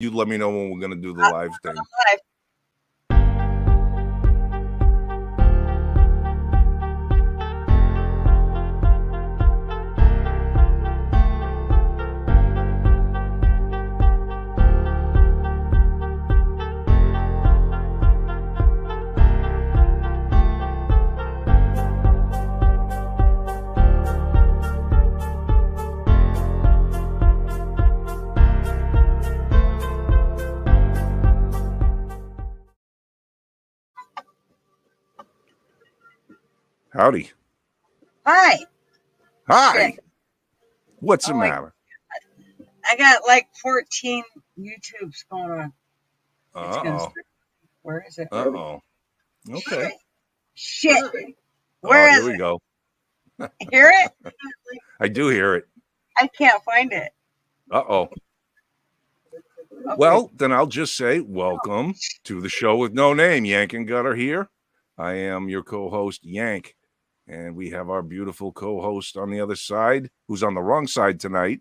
You let me know when we're gonna do the live thing. Live. Howdy. Hi. Hi. Shit. What's the Oh my- matter? I got like 14 YouTubes going on. It's gonna Uh-oh. start. Where is it? Uh-oh. Okay. Shit. Where Here is we it? go. Hear it? I do hear it. I can't find it. Uh-oh. Okay. Well, then I'll just say welcome to the show with no name. Yank and Gutter here. I am your co-host, Yank. And we have our beautiful co-host on the other side, who's on the wrong side tonight,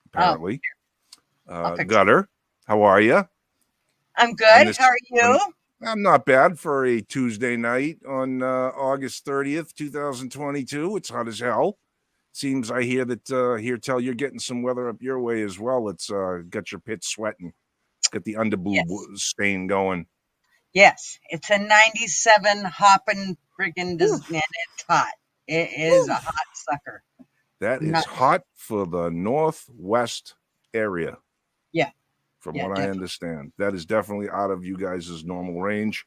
apparently. I'll fix it. Gutter, how are you? I'm good. How are you? I'm not bad for a Tuesday night on August 30th, 2022. It's hot as hell. Seems I hear that tell you're getting some weather up your way as well. It's got your pits sweating. It's got the underboob stain going. Yes, it's a 97 hopping friggin' and it's hot. It is a hot sucker. That is hot for the northwest area. Yeah. From what I understand. That is definitely out of you guys' normal range.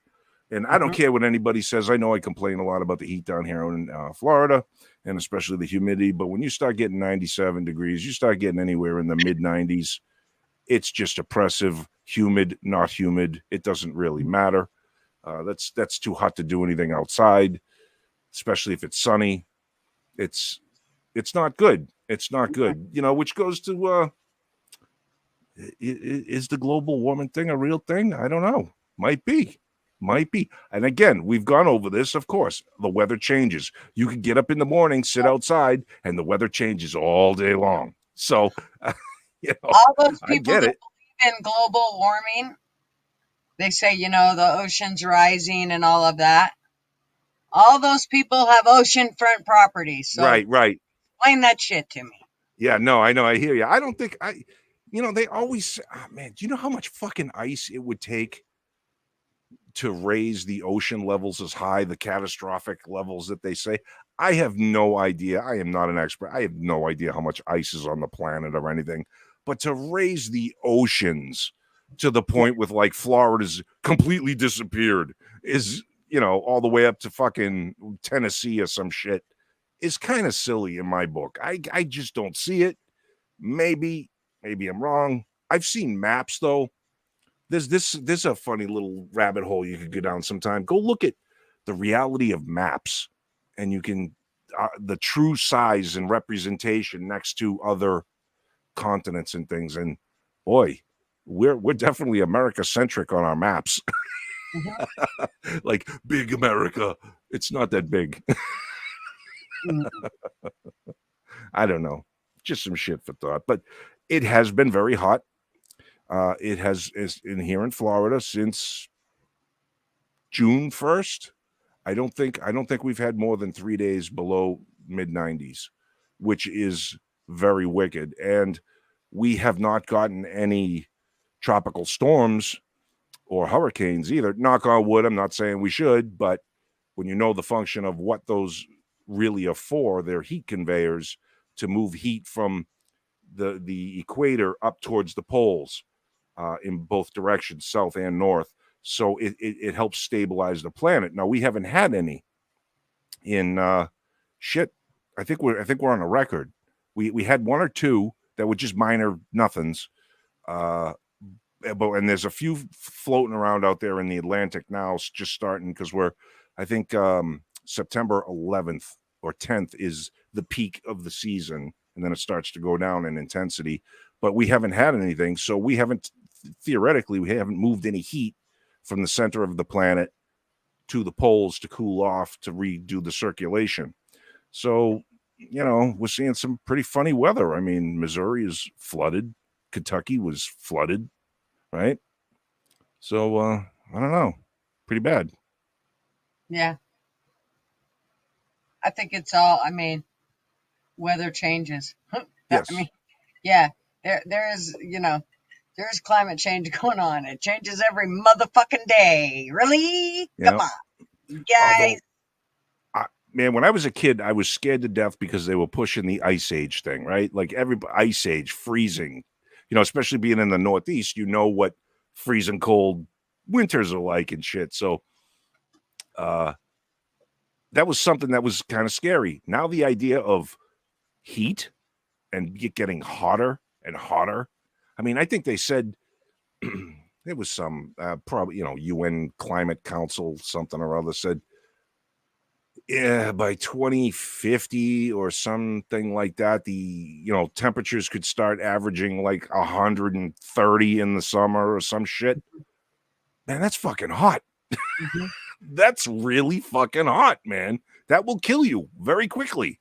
And I don't care what anybody says. I know I complain a lot about the heat down here in Florida, and especially the humidity. But when you start getting 97 degrees, you start getting anywhere in the mid-90s. It's just oppressive, humid, not humid. It doesn't really matter. That's too hot to do anything outside, especially if it's sunny. It's not good. It's not good. You know, which goes to is the global warming thing a real thing? I don't know. Might be. And again, we've gone over this. Of course, the weather changes. You can get up in the morning, sit outside, and the weather changes all day long. So, you know, all those people I get that it. believe in global warming, they say, you know, the ocean's rising and all of that. All those people have oceanfront property. So Right. explain that shit to me. Yeah, no, I know. I hear you. I don't think they always say, man, do you know how much fucking ice it would take to raise the ocean levels as high, the catastrophic levels that they say? I have no idea. I am not an expert. I have no idea how much ice is on the planet or anything. But to raise the oceans to the point with like Florida's completely disappeared is, you know, all the way up to fucking Tennessee or some shit is kind of silly in my book. I just don't see it. Maybe I'm wrong. I've seen maps though. There's a funny little rabbit hole you could go down sometime. Go look at the reality of maps, and you can the true size and representation next to other continents and things. And boy, we're definitely America centric on our maps. Like big America, it's not that big. I don't know, just some shit for thought. But it has been very hot. Is in here in Florida since June 1st. I don't think we've had more than 3 days below mid-90s, which is very wicked. And we have not gotten any tropical storms or hurricanes either. Knock on wood. I'm not saying we should, but when you know the function of what those really are for, they're heat conveyors to move heat from the equator up towards the poles. In both directions, south and north, so it helps stabilize the planet. Now we haven't had any in shit. I think we're on a record. We had one or two that were just minor nothings, and there's a few floating around out there in the Atlantic now, just starting because I think September 11th or 10th is the peak of the season, and then it starts to go down in intensity. But we haven't had anything, so we haven't moved any heat from the center of the planet to the poles to cool off, to redo the circulation. So, you know, we're seeing some pretty funny weather. I mean, Missouri is flooded. Kentucky was flooded, right? So I don't know. Pretty bad. Yeah. I think it's all, I mean, weather changes. Yes. I mean, yeah, there is, there's climate change going on. It changes every motherfucking day. Really? Yeah. Come on, guys. Man, when I was a kid, I was scared to death because they were pushing the ice age thing, right? Like every ice age, freezing, especially being in the Northeast, what freezing cold winters are like and shit. So that was something that was kind of scary. Now the idea of heat and getting hotter and hotter. I mean, I think they said it was some probably, UN Climate Council, something or other said, yeah, by 2050 or something like that, the temperatures could start averaging like 130 in the summer or some shit. Man, that's fucking hot. Mm-hmm. That's really fucking hot, man. That will kill you very quickly.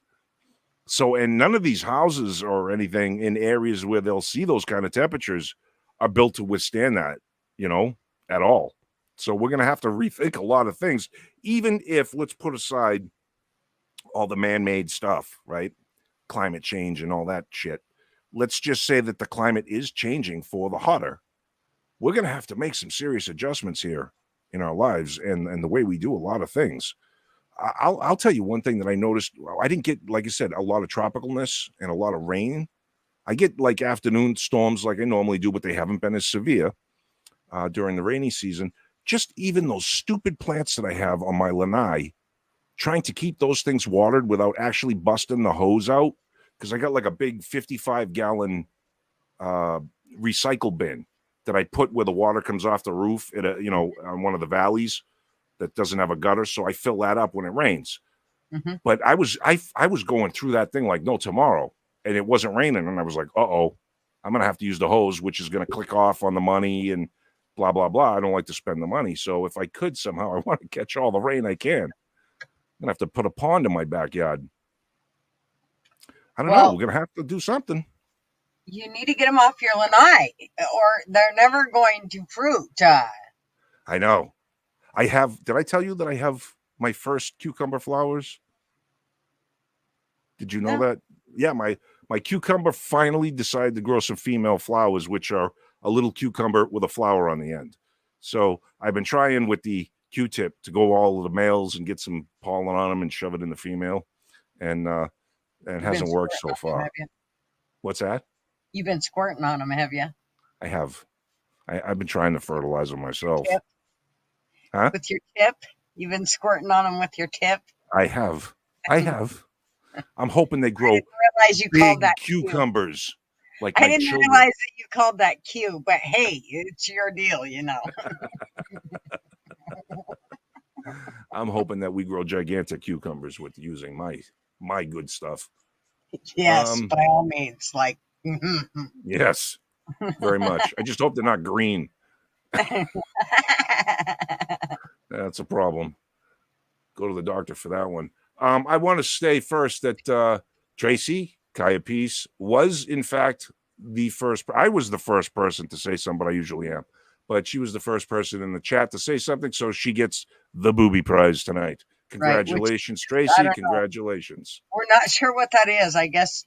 So, and none of these houses or anything in areas where they'll see those kind of temperatures are built to withstand that, at all. So we're going to have to rethink a lot of things, even if, let's put aside all the man-made stuff, right? Climate change and all that shit. Let's just say that the climate is changing for the hotter. We're going to have to make some serious adjustments here in our lives and the way we do a lot of things. I'll tell you one thing that I noticed. I didn't get, like I said, a lot of tropicalness and a lot of rain. I get like afternoon storms like I normally do, but they haven't been as severe during the rainy season. Just even those stupid plants that I have on my lanai, trying to keep those things watered without actually busting the hose out, because I got like a big 55-gallon recycle bin that I put where the water comes off the roof at on one of the valleys that doesn't have a gutter, so I fill that up when it rains. Mm-hmm. But I was going through that thing like no tomorrow, and it wasn't raining, and I was like, I'm gonna have to use the hose, which is gonna click off on the money and blah blah blah. I don't like to spend the money, so if I could somehow, I want to catch all the rain I can. I'm gonna have to put a pond in my backyard. I don't know. We're gonna have to do something. You need to get them off your lanai, or they're never going to fruit. I know. Did I tell you that I have my first cucumber flowers? Did you know that? Yeah, my cucumber finally decided to grow some female flowers, which are a little cucumber with a flower on the end. So I've been trying with the Q-tip to go all of the males and get some pollen on them and shove it in the female, and it hasn't worked so far. What's that? You've been squirting on them, have you? I have. I've been trying to fertilize them myself. Tip? Huh? With your tip? You've been squirting on them with your tip? I have. I'm hoping they grow. I didn't realize you called that cucumbers. Like I didn't realize that you called that Q, but hey, it's your deal, I'm hoping that we grow gigantic cucumbers with using my good stuff. Yes, by all means. Like, yes, very much. I just hope they're not green. That's a problem. Go to the doctor for that one. I want to say first that Tracy Kaya-Peace was, in fact, the first. I was the first person to say something, but I usually am. But she was the first person in the chat to say something, so she gets the booby prize tonight. Congratulations, right, Tracy. Congratulations. We're not sure what that is. I guess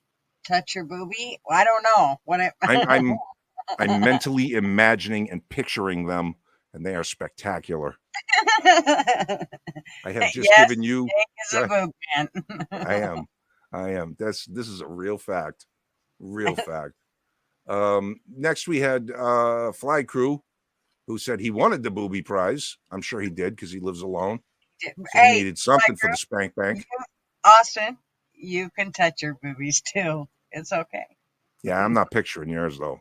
touch your boobie. I don't know what I'm mentally imagining and picturing them, and they are spectacular. I have just given you. A boob man. I am. This is a real fact. Real fact. Next we had Fly Crew, who said he wanted the booby prize. I'm sure he did because he lives alone. So he needed something for the spank bank. Austin, you can touch your boobies too. It's okay. Yeah, I'm not picturing yours though.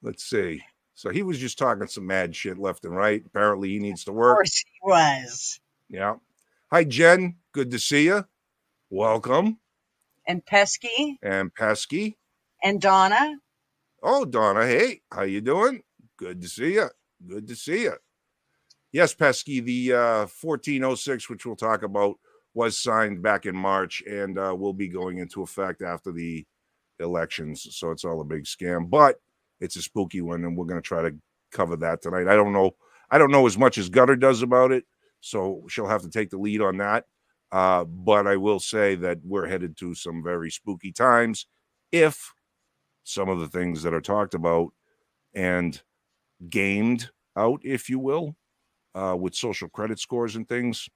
Let's see. So he was just talking some mad shit left and right. Apparently he needs to work. Of course he was. Yeah. Hi, Jen. Good to see you. Welcome. And Pesky. And Donna. Oh, Donna. Hey, how you doing? Good to see you. Yes, Pesky, the 1406, which we'll talk about, was signed back in March and will be going into effect after the elections. So it's all a big scam, but it's a spooky one, and we're going to try to cover that tonight. I don't know as much as Gutter does about it, so she'll have to take the lead on that. But I will say that we're headed to some very spooky times if some of the things that are talked about and gamed out, if you will, with social credit scores and things,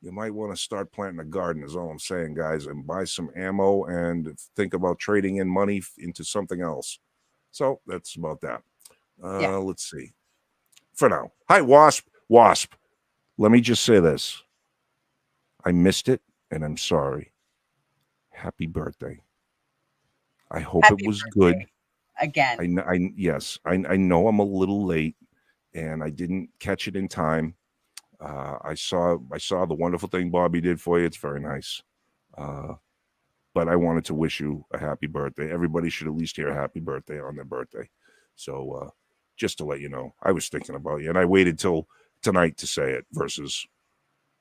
you might want to start planting a garden, is all I'm saying, guys, and buy some ammo and think about trading in money into something else. So that's about that. Let's see. For now. Hi, Wasp. Wasp. Let me just say this. I missed it, and I'm sorry. Happy birthday. I hope Happy it was birthday. good. Again. Yes, I know I'm a little late, and I didn't catch it in time. I saw the wonderful thing Bobby did for you. It's very nice. But I wanted to wish you a happy birthday. Everybody should at least hear a happy birthday on their birthday. So just to let you know, I was thinking about you, and I waited till tonight to say it versus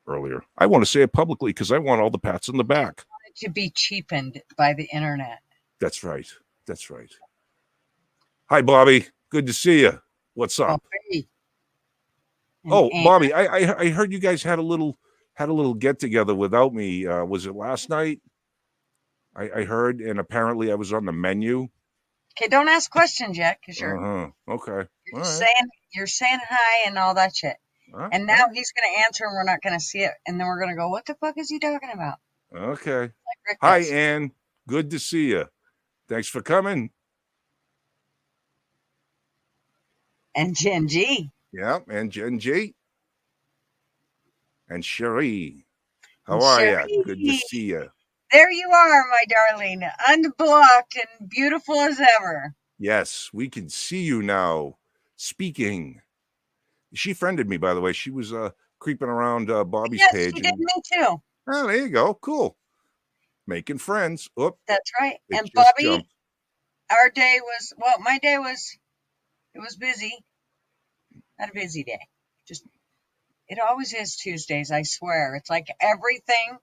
earlier. I want to say it publicly because I want all the pats on the back. To be cheapened by the internet. That's right. That's right. Hi, Bobby. Good to see you. What's up? Oh, Bobby, I heard you guys had a little get together without me. Was it last night? I heard, and apparently I was on the menu. Okay, don't ask questions yet, because okay. You're saying hi and all that shit. And now he's gonna answer, and we're not gonna see it, and then we're gonna go, "What the fuck is he talking about?" Okay. Like hi, Ann. Good to see you. Thanks for coming. And Jen G. Yeah, and Jen G. And Cherie. How are you? Good to see you. There you are, my darling, unblocked and beautiful as ever. Yes, we can see you now. Speaking. She friended me, by the way. She was creeping around Bobby's page. Yes, she did me too. Oh, there you go. Cool. Making friends. Oh, that's right. And Bobby, jumped. Our day was, well, my day was, it was busy. Not a busy day. Just, it always is Tuesdays, I swear. It's like everything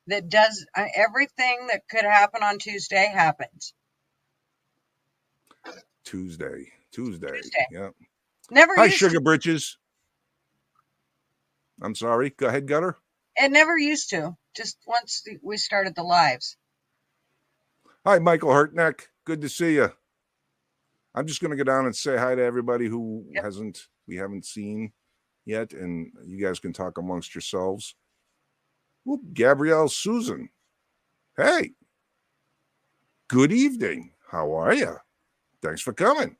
that could happen on Tuesday happens. Tuesday. Yeah. Never. Hi, Sugar Britches. I'm sorry. Go ahead, Gutter. It never used to. Just once we started the lives. Hi, Michael Hurtneck. Good to see you. I'm just going to go down and say hi to everybody who we haven't seen yet, and you guys can talk amongst yourselves. Whoop, Gabrielle Susan. Hey. Good evening. How are you? Thanks for coming.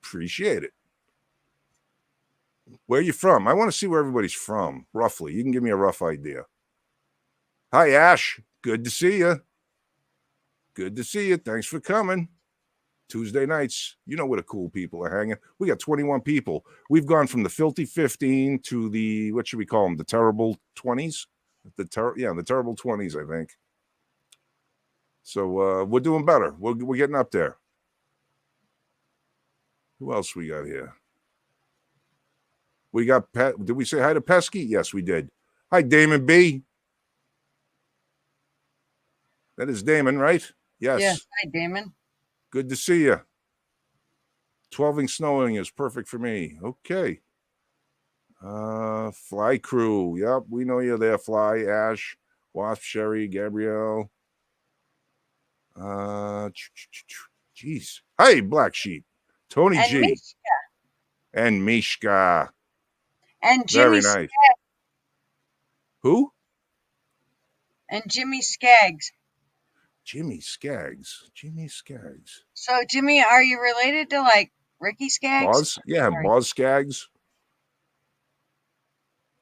Appreciate it. Where are you from? I want to see where everybody's from, roughly. You can give me a rough idea. Hi, Ash. Good to see you. Good to see you. Thanks for coming. Tuesday nights, you know where the cool people are hanging. We got 21 people. We've gone from the filthy 15 to the, what should we call them? The terrible 20s? The terrible 20s, I think. So we're doing better. We're getting up there. Who else we got here? We got Did we say hi to Pesky? Yes, we did. Hi, Damon B. That is Damon, right? Yes. Yes. Hi, Damon. Good to see you. 12ing snowing is perfect for me. Okay. Fly crew. Yep, we know you're there. Fly, Ash, Wasp, Sherry, Gabrielle. Jeez. Hi, Black Sheep. Tony and G. Mishka. And Mishka. And Jimmy Very nice. Skaggs. Who? And Jimmy Skaggs. Jimmy Skaggs. Jimmy Skaggs. So, Jimmy, are you related to, like, Ricky Skaggs? Boz? Yeah, Boz Skaggs.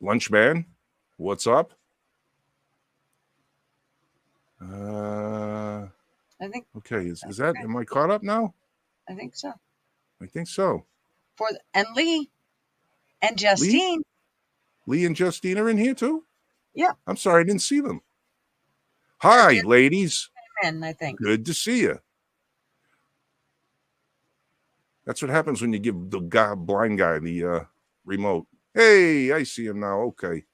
Lunchman. What's up? I think. Okay, is that, am I caught up now? I think so. I think so. And Lee. And Justine. Lee and Justine are in here too? Yeah. I'm sorry, I didn't see them. Hi, ladies. Men, I think. Good to see you. That's what happens when you give the blind guy the remote. Hey, I see him now. Okay.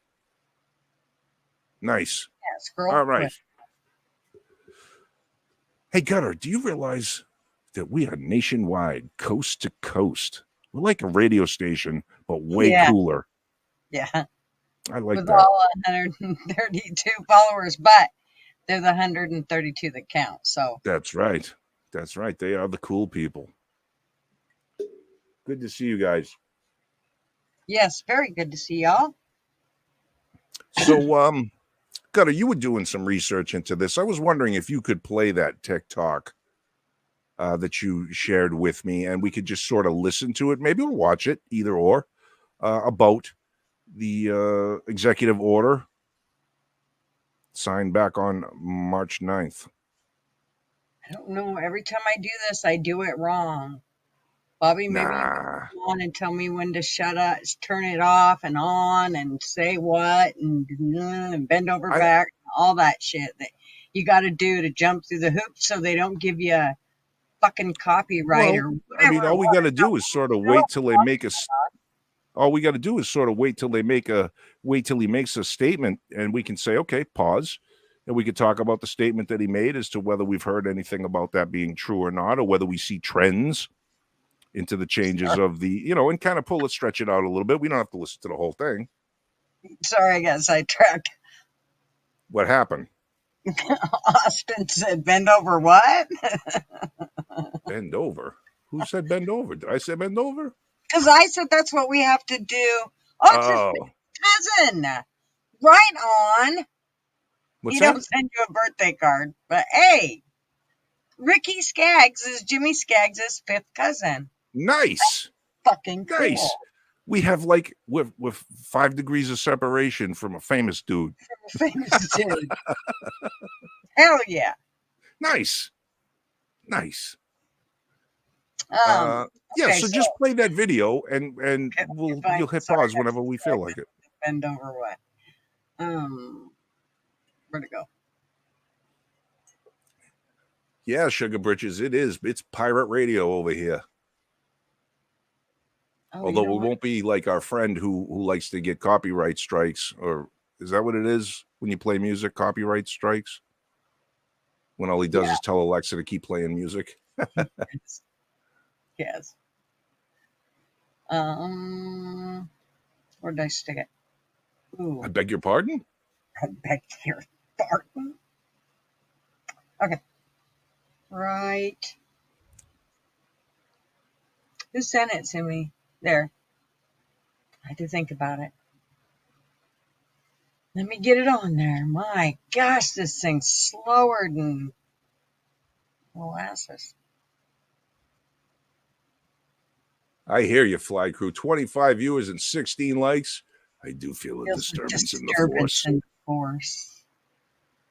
Nice. Yeah, scroll All right. quick. Hey, Gutter, do you realize that we are nationwide, coast to coast? We're like a radio station, but way Yeah. cooler. Yeah. I like With that. all 132 followers, but they're the 132 that count. So That's right. That's right. They are the cool people. Good to see you guys. yes, very good to see y'all. So, Gutter, you were doing some research into this. I was wondering if you could play that TikTok that you shared with me, and we could just sort of listen to it, maybe or watch it, either or, about the executive order signed back on March 9th. I don't know. Every time I do this, I do it wrong. Bobby, maybe you can come on and tell me when to shut up, turn it off and on, and say what, and bend over back, all that shit that you got to do to jump through the hoops so they don't give you a fucking copyright or whatever. I mean, all we got to do is sort of wait till they make us. All we got to do is sort of wait till he makes a statement, and we can say, okay, pause. And we could talk about the statement that he made as to whether we've heard anything about that being true or not, or whether we see trends into the changes of the, and kind of stretch it out a little bit. We don't have to listen to the whole thing. Sorry, I got sidetracked. What happened? Austin said, bend over what? Bend over? Who said bend over? Did I say bend over? Because I said that's what we have to do. Oh, it's his cousin. Right on. What's don't send you a birthday card, but hey, Ricky Skaggs is Jimmy Skaggs' fifth cousin. Nice. That's fucking cool. Nice. We have with 5 degrees of separation from a famous dude. Hell yeah. Nice. Nice. Okay, so just play that video and you'll hit pause whenever we feel like it. Bend over what? Where'd it go? Yeah, Sugar Britches, it is. It's pirate radio over here. Although it won't be like our friend who likes to get copyright strikes, or is that what it is when you play music? Copyright strikes? When all he does is tell Alexa to keep playing music. Yes. Where did I stick it? Ooh. I beg your pardon? I beg your pardon? Okay. Right. Who sent it to me? There. I had to think about it. Let me get it on there. My gosh, this thing's slower than molasses. I hear you, Fly Crew. 25 viewers and 16 likes. I do feel a disturbance in the force.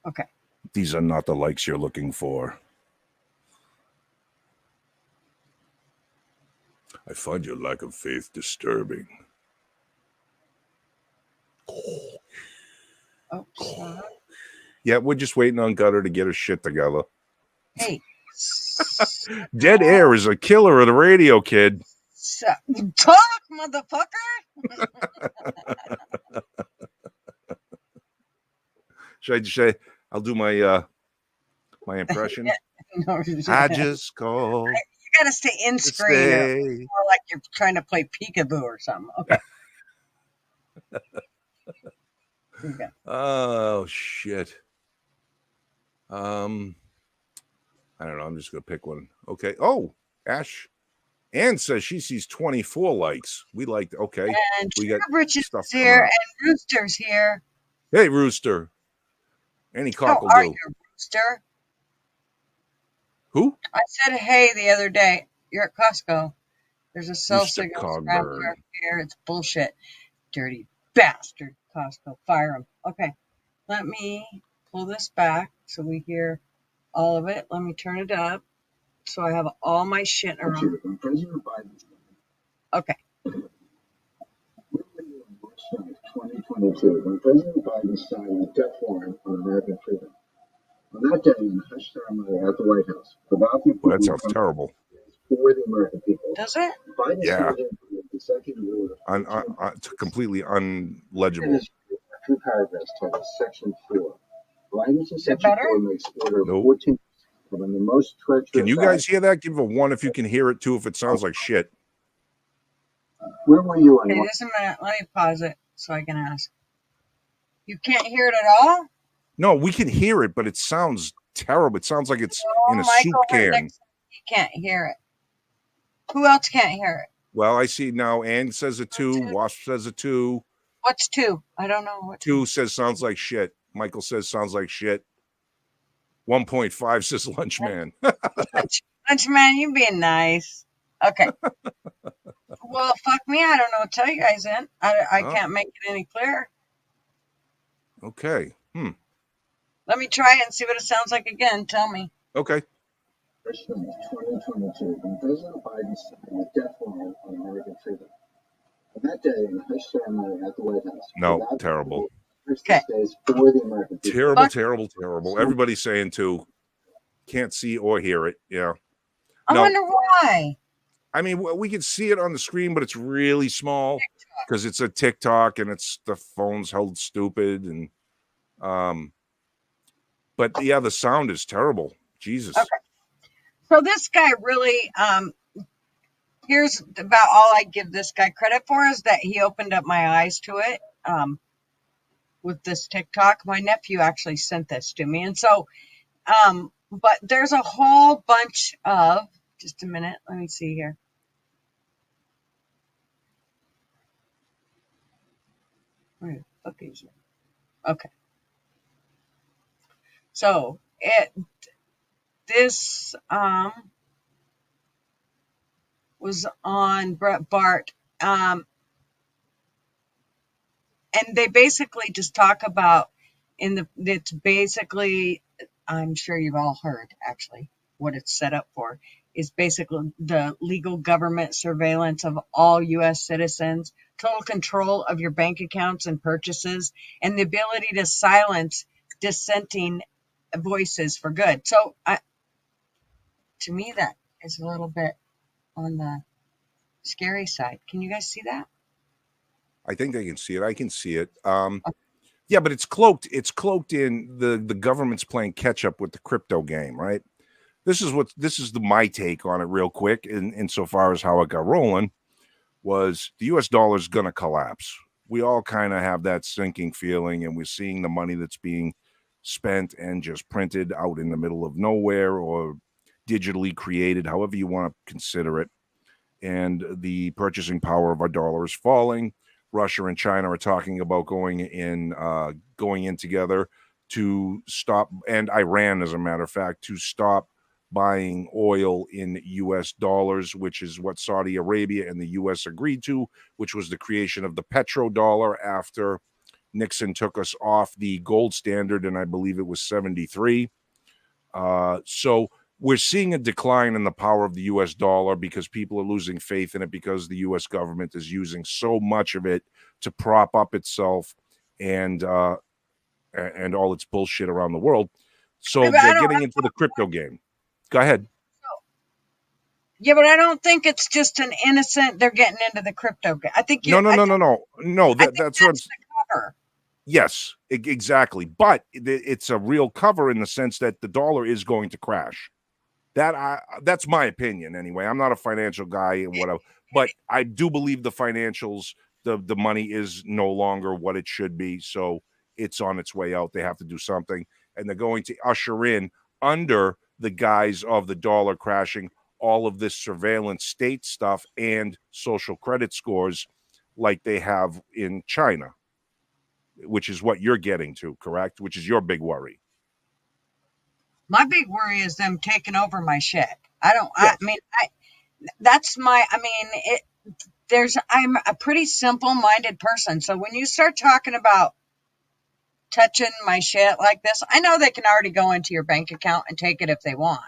Okay. These are not the likes you're looking for. I find your lack of faith disturbing. Oh, sorry. Yeah, we're just waiting on Gutter to get her shit together. Hey. Dead air is a killer of the radio, kid. Talk, motherfucker. Should I just say, I'll do my impression? No, I just call. You gotta stay in screen. More like you're trying to play peekaboo or something. Okay. Okay. Oh shit. I don't know. I'm just gonna pick one. Okay. Oh, Ash Ann says she sees 24 likes. We like. Okay. And we got Bridget's here and Rooster's here. Hey, Rooster. Any cock will do. You, Rooster? Who? I said hey the other day. You're at Costco. There's a cell signal here. It's bullshit. Dirty bastard. Costco. Fire him. Okay. Let me pull this back so we hear all of it. Let me turn it up so I have all my shit around. Okay. 2022, when President Biden signed the death warrant on American freedom. On that day, in the hushed ceremony at the White House, the document that sounds terrible. For the American people. Does it? Biden yeah. The executive order. Completely unlegible. two paragraphs titled Section 4. Language in Is it Section better? 4 makes order Nope. 14 of the most treacherous Can you guys acts. hear that? Give a 1 if you can hear it, 2 if it sounds like shit. Where were you on Okay, just a minute. Let me pause it so I can ask. You can't hear it at all? No, we can hear it, but it sounds terrible. It sounds like it's in a soup Michael can. next, he can't hear it. Who else can't hear it? Well, I see now. Ann says a 2. Wasp says a 2. What's 2? I don't know what 2 says sounds like shit. Michael says sounds like shit. 1.5 says lunch man. Lunch man, you being nice. Okay. Well, fuck me. I don't know what to tell you guys then. I Oh. can't make it any clearer. Okay. Let me try it and see what it sounds like again. Tell me. Okay. March 9th, 2022, when President Biden signed the death warrant on American freedom. On that day, in a hush ceremony at the White House, No, without terrible. Okay. Days for the American people. Terrible, Fuck. terrible, terrible. Everybody's saying too. Can't see or hear it. Yeah. I No. wonder why. I mean, we can see it on the screen, but it's really small because it's a TikTok and it's the phone's held stupid and but yeah, the sound is terrible. Jesus. Okay. So this guy really, here's about all I give this guy credit for is that he opened up my eyes to it with this TikTok. My nephew actually sent this to me. And so, but there's a whole bunch of, just a minute, let me see here. Where the fuck is it? Okay. So this was on Breitbart, and they basically just talk about it's basically, I'm sure you've all heard actually what it's set up for is basically the legal government surveillance of all U.S. citizens, total control of your bank accounts and purchases, and the ability to silence dissenting voices for good. So to me, that is a little bit on the scary side. Can you guys see that? I think they can see it. I can see it. Yeah, but it's cloaked in the government's playing catch up with the crypto game, right? This is my take on it real quick insofar as how it got rolling was the US dollar is going to collapse. We all kind of have that sinking feeling, and we're seeing the money that's being spent and just printed out in the middle of nowhere or digitally created, however you want to consider it. And the purchasing power of our dollar is falling. Russia and China are talking about going in together to stop, and Iran, as a matter of fact, to stop buying oil in U.S. dollars, which is what Saudi Arabia and the U.S. agreed to, which was the creation of the petrodollar after Nixon took us off the gold standard, and I believe it was 73. So we're seeing a decline in the power of the U.S. dollar because people are losing faith in it because the U.S. government is using so much of it to prop up itself and all its bullshit around the world. So they're getting into the crypto game. Go ahead. Yeah, but I don't think it's just an innocent. They're getting into the crypto game. I think No. That's what I'm saying. Cover. Yes, exactly. But it's a real cover in the sense that the dollar is going to crash. That's my opinion anyway. I'm not a financial guy and whatever, but I do believe the financials, the money is no longer what it should be. So it's on its way out. They have to do something, and they're going to usher in under the guise of the dollar crashing all of this surveillance state stuff and social credit scores like they have in China, which is what you're getting to, correct? Which is your big worry. My big worry is them taking over my shit. I'm a pretty simple-minded person. So when you start talking about touching my shit like this, I know they can already go into your bank account and take it if they want.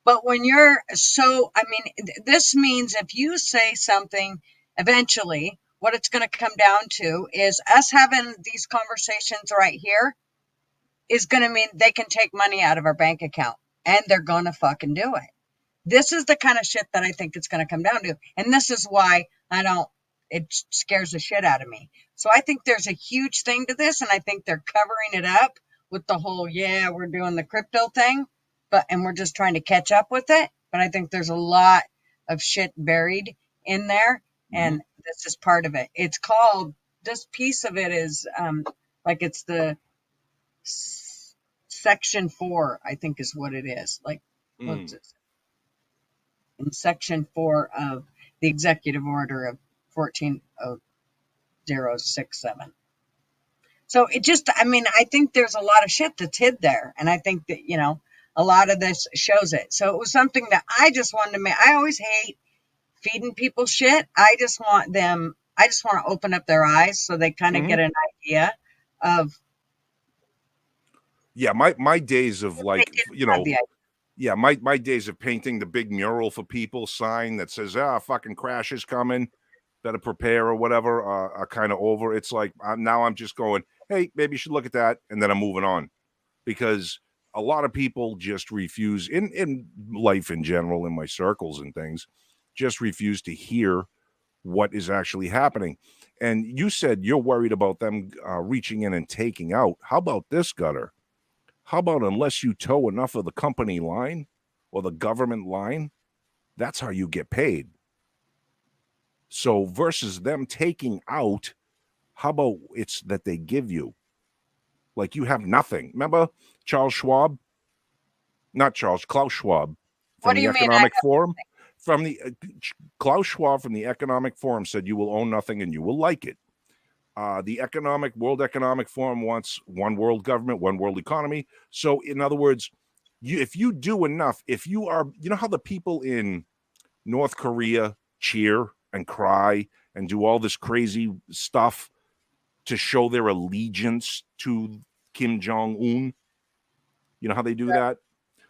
But when this means if you say something, eventually, what it's going to come down to is us having these conversations right here is going to mean they can take money out of our bank account, and they're going to fucking do it. This is the kind of shit that I think it's going to come down to. And this is why I don't, it scares the shit out of me. So I think there's a huge thing to this, and I think they're covering it up with the whole, yeah, we're doing the crypto thing, and we're just trying to catch up with it. But I think there's a lot of shit buried in there, and this is part of it. It's called, this piece of it is like it's the section 4, I think is what it is. Like, what's it? In section 4 of the executive order of 14067. So it just, I mean, I think there's a lot of shit that's hid there. And I think that, you know, a lot of this shows it. So it was something that I just wanted to make. I always hate feeding people shit. I just want to open up their eyes so they kind of get an idea of. Yeah, my days of, like, you know, yeah, my days of painting the big mural for people sign that says, fucking crash is coming, better prepare or whatever, are kind of over. It's like, now I'm just going, hey, maybe you should look at that. And then I'm moving on, because a lot of people just refuse in life in general, in my circles and things, just refuse to hear what is actually happening. And you said you're worried about them reaching in and taking out. How about this, Gutter? How about, unless you toe enough of the company line or the government line, that's how you get paid. So versus them taking out, how about it's that they give you? Like, you have nothing. Remember Klaus Schwab from the Economic Forum? From the Klaus Schwab from the Economic Forum said you will own nothing and you will like it. The World Economic Forum wants one world government, one world economy. So in other words, if you do enough, if you are, you know how the people in North Korea cheer and cry and do all this crazy stuff to show their allegiance to Kim Jong-un? You know how they do that?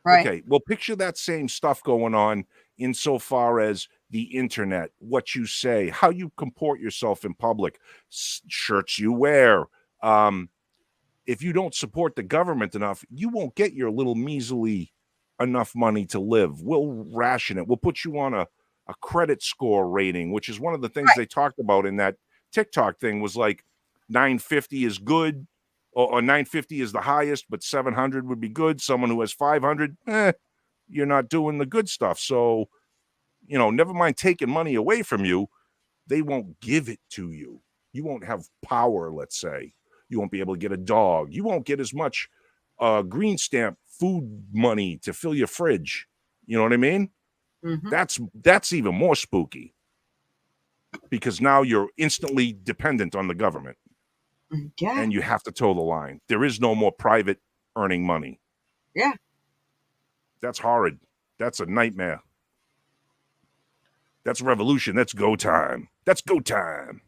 Right. Okay, well, picture that same stuff going on insofar as the internet, what you say, how you comport yourself in public, shirts you wear. If you don't support the government enough, you won't get your little measly enough money to live. We'll ration it. We'll put you on a credit score rating, which is one of the things they talked about in that TikTok thing, was like 950 is good, or 950 is the highest, but 700 would be good. Someone who has 500, you're not doing the good stuff. So, you know, never mind taking money away from you, they won't give it to you. You won't have power, let's say. You won't be able to get a dog. You won't get as much green stamp food money to fill your fridge. You know what I mean? Mm-hmm. That's even more spooky, because now you're instantly dependent on the government. Yeah. And you have to toe the line. There is no more private earning money. Yeah. That's horrid. That's a nightmare. That's revolution. That's go time. That's go time.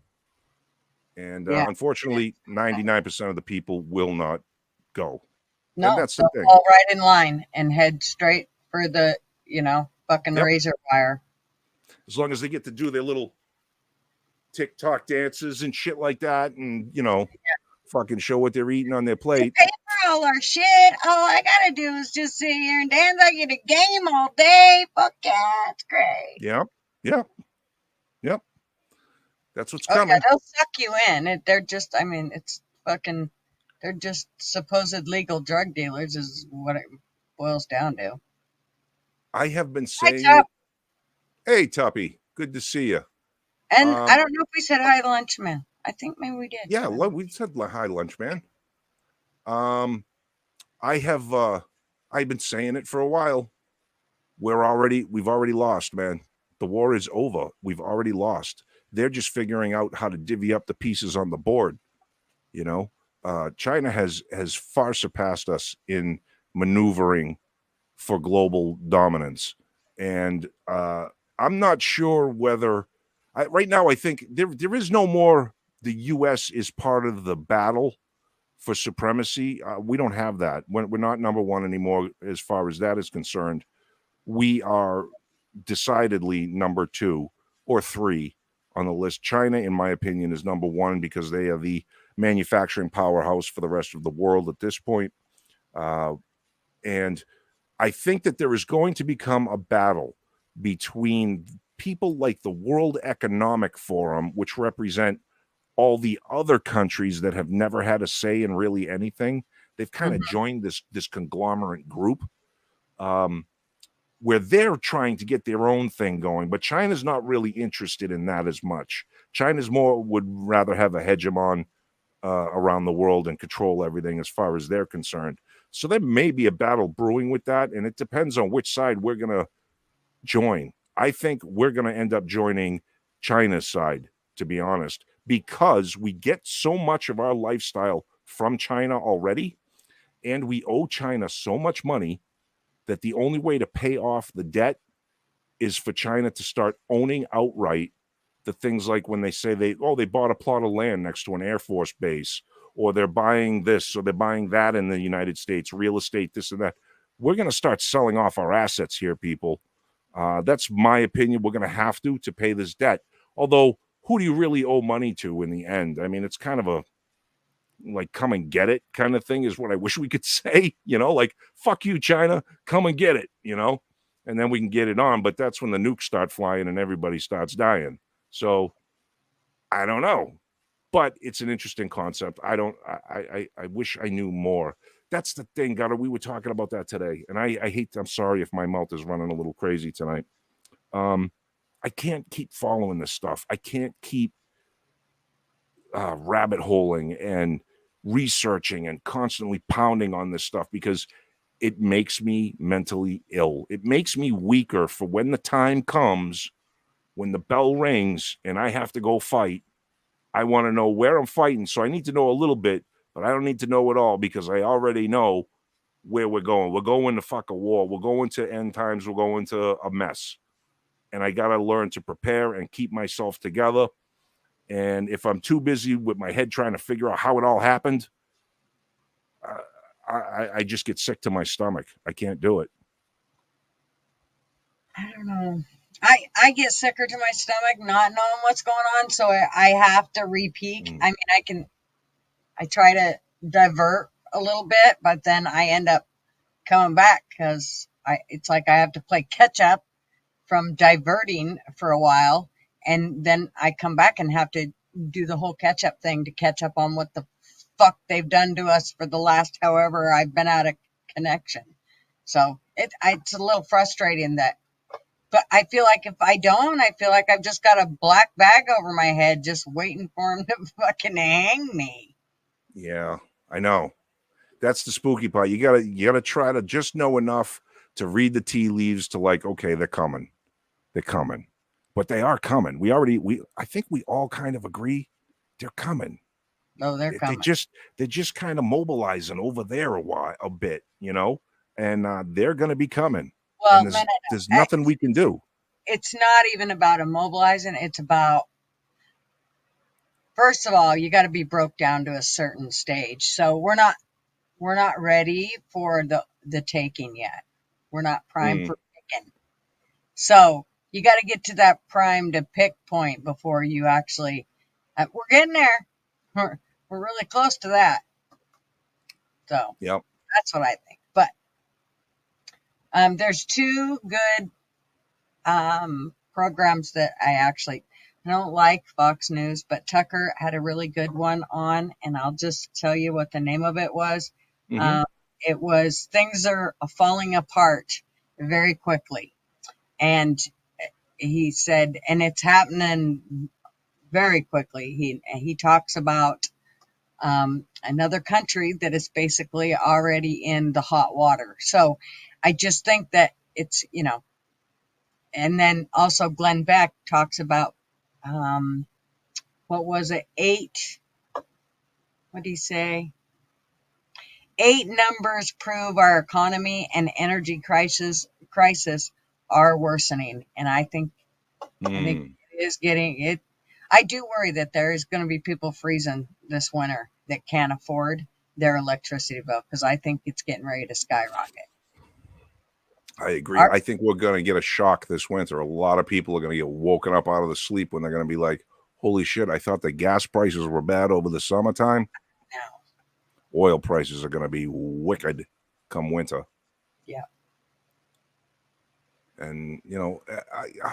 And unfortunately, 99% of the people will not go. No, and that's the thing. Fall right in line and head straight for the, fucking razor wire. As long as they get to do their little TikTok dances and shit like that, and fucking show what they're eating on their plate. Pay for all our shit. All I gotta do is just sit here and dance. I get a game all day. Fuck yeah, it's great. Yep. That's what's coming. Yeah, they'll suck you in. They're just, it's fucking. They're just supposed legal drug dealers, is what it boils down to. I have been saying. Hey, Tuppy, good to see you. And I don't know if we said hi, lunch man. I think maybe we did. Yeah, we said hi, lunch man. I've been saying it for a while. We've already lost, man. The war is over. We've already lost. They're just figuring out how to divvy up the pieces on the board. China has far surpassed us in maneuvering for global dominance, and I'm not sure whether. Right now, I think there is no more. The U.S. is part of the battle for supremacy. We don't have that. We're not number one anymore as far as that is concerned. We are decidedly number 2 or 3 on the list. China, in my opinion, is number 1 because they are the manufacturing powerhouse for the rest of the world at this point. And I think that there is going to become a battle between people like the World Economic Forum, which represent all the other countries that have never had a say in really anything, they've kind of joined this conglomerate group where they're trying to get their own thing going, but China's not really interested in that as much. China's would rather have a hegemon around the world and control everything as far as they're concerned. So there may be a battle brewing with that, and it depends on which side we're going to join. I think we're going to end up joining China's side, to be honest, because we get so much of our lifestyle from China already, and we owe China so much money that the only way to pay off the debt is for China to start owning outright the things like when they say they bought a plot of land next to an Air Force base, or they're buying this, or they're buying that in the United States, real estate, this and that. We're going to start selling off our assets here, people. That's my opinion. We're going to have to pay this debt. Although, who do you really owe money to in the end? I mean, it's kind of a like come and get it kind of thing is what I wish we could say, like, fuck you, China, come and get it, and then we can get it on. But that's when the nukes start flying and everybody starts dying. So I don't know, but it's an interesting concept. I wish I knew more. That's the thing, Gutter. We were talking about that today, and I'm sorry if my mouth is running a little crazy tonight. I can't keep following this stuff. I can't keep rabbit holing and researching and constantly pounding on this stuff because it makes me mentally ill. It makes me weaker for when the time comes, when the bell rings and I have to go fight. I want to know where I'm fighting. So I need to know a little bit, but I don't need to know it all because I already know where we're going. We're going to fuck a war. We're going to end times. We're going to a mess. And I got to learn to prepare and keep myself together. And if I'm too busy with my head trying to figure out how it all happened, I just get sick to my stomach. I can't do it. I don't know. I get sicker to my stomach not knowing what's going on, so I have to repeat. I mean, I try to divert a little bit, but then I end up coming back because it's like I have to play catch up from diverting for a while. And then I come back and have to do the whole catch-up thing to catch up on what the fuck they've done to us for the last however I've been out of connection. So it's a little frustrating but I feel like if I don't, I feel like I've just got a black bag over my head just waiting for him to fucking hang me. Yeah, I know. That's the spooky part. You gotta try to just know enough to read the tea leaves to like, okay, they're coming. They're coming. But they are coming. I think we all kind of agree they're coming. No, they're coming. They're just kind of mobilizing over there a bit, and they're going to be coming. Well, there's nothing we can do. It's not even about immobilizing. It's about, first of all, you got to be broke down to a certain stage. So we're not ready for the taking yet. We're not primed for picking. So you got to get to that prime to pick point before you actually. We're getting there. We're really close to that. So yep, that's what I think. But there's two good programs that I don't like Fox News, but Tucker had a really good one on, and I'll just tell you what the name of it was. It was Things Are Falling Apart Very Quickly. And he said, and it's happening very quickly. He talks about another country that is basically already in the hot water. So I just think that it's, and then also Glenn Beck talks about, what was it? 8, what did he say? 8 numbers prove our economy and energy crisis are worsening. And I think it is getting it. I do worry that there is going to be people freezing this winter that can't afford their electricity bill because I think it's getting ready to skyrocket. I agree. I think we're going to get a shock this winter. A lot of people are going to get woken up out of the sleep when they're going to be like, holy shit, I thought the gas prices were bad over the summertime. No. Oil prices are going to be wicked come winter. Yeah. And